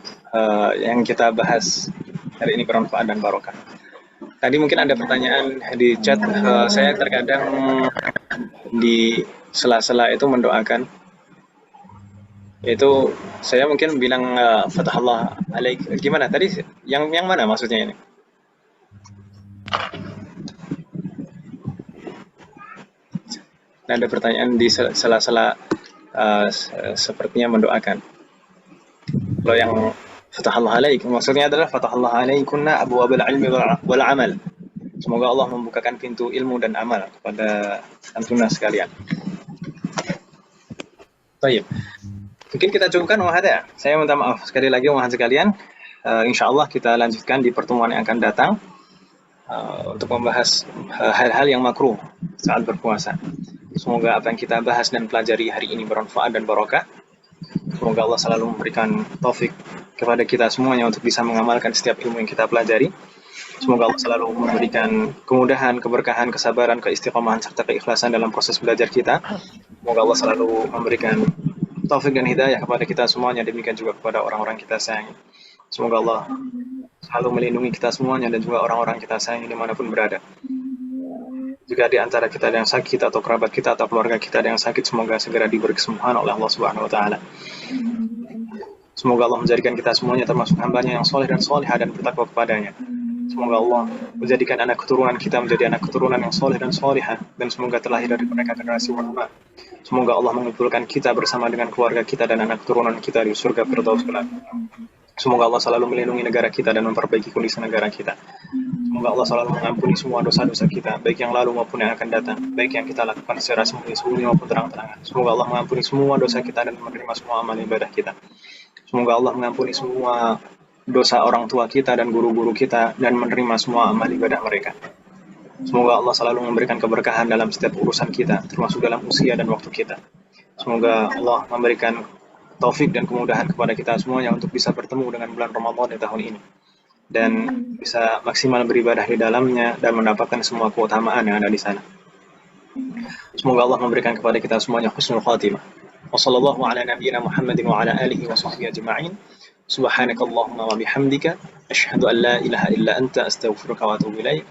yang kita bahas hari ini bermanfaat dan barokah. Tadi mungkin ada pertanyaan di chat. Saya terkadang di sela-sela itu mendoakan. Itu saya mungkin bilang Fatahallah alaik. Gimana tadi? Yang mana maksudnya ini? Ada pertanyaan di sela-sela sepertinya mendoakan. Kalau yang Fatahallah alaik maksudnya adalah Fatahallah alaikunna abwabal ilmi wal amal. Semoga Allah membukakan pintu ilmu dan amal kepada antuna sekalian. Baik. Mungkin kita cukupkan Wahada. Saya minta maaf sekali lagi Wahada sekalian. Insyaallah kita lanjutkan di pertemuan yang akan datang untuk membahas hal-hal yang makruh saat berpuasa. Semoga apa yang kita bahas dan pelajari hari ini bermanfaat dan barokah. Semoga Allah selalu memberikan taufik kepada kita semuanya untuk bisa mengamalkan setiap ilmu yang kita pelajari. Semoga Allah selalu memberikan kemudahan, keberkahan, kesabaran, keistiqomahan, serta keikhlasan dalam proses belajar kita. Semoga Allah selalu memberikan taufik dan hidayah kepada kita semuanya, demikian juga kepada orang-orang kita sayangi. Semoga Allah selalu melindungi kita semuanya dan juga orang-orang kita sayangi dimanapun berada. Jika di antara kita ada yang sakit atau kerabat kita atau keluarga kita ada yang sakit, semoga segera diberi kesembuhan oleh Allah Subhanahu wa taala. Semoga Allah menjadikan kita semuanya termasuk hambanya yang soleh dan solehah dan bertakwa kepadanya. Semoga Allah menjadikan anak keturunan kita menjadi anak keturunan yang soleh dan solehah, dan semoga terlahir dari mereka generasi ulama. Semoga Allah mengumpulkan kita bersama dengan keluarga kita dan anak keturunan kita di surga Firdaus kelak. Semoga Allah selalu melindungi negara kita dan memperbaiki kondisi negara kita. Semoga Allah selalu mengampuni semua dosa-dosa kita, baik yang lalu maupun yang akan datang, baik yang kita lakukan secara sembunyi-sembunyi maupun terang-terangan. Semoga Allah mengampuni semua dosa kita dan menerima semua amal ibadah kita. Semoga Allah mengampuni semua dosa orang tua kita dan guru-guru kita dan menerima semua amal ibadah mereka. Semoga Allah selalu memberikan keberkahan dalam setiap urusan kita, termasuk dalam usia dan waktu kita. Semoga Allah memberikan taufik dan kemudahan kepada kita semuanya untuk bisa bertemu dengan bulan Ramadan di tahun ini dan bisa maksimal beribadah di dalamnya dan mendapatkan semua keutamaan yang ada di sana. Semoga Allah memberikan kepada kita semuanya husnul khatimah. Wassallallahu ala nabiyyina Muhammadin wa ala alihi wa sahbihi ajma'in. Subhanakallahumma wa bihamdika asyhadu an la ilaha illa anta astaghfiruka wa atubu ilaik.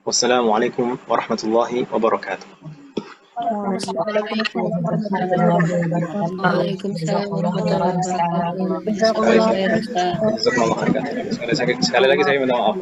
Wassalamualaikum warahmatullahi wabarakatuh. Waalaikumsalam warahmatullahi wabarakatuh. Jazakumullah. Sekali lagi saya minta maaf.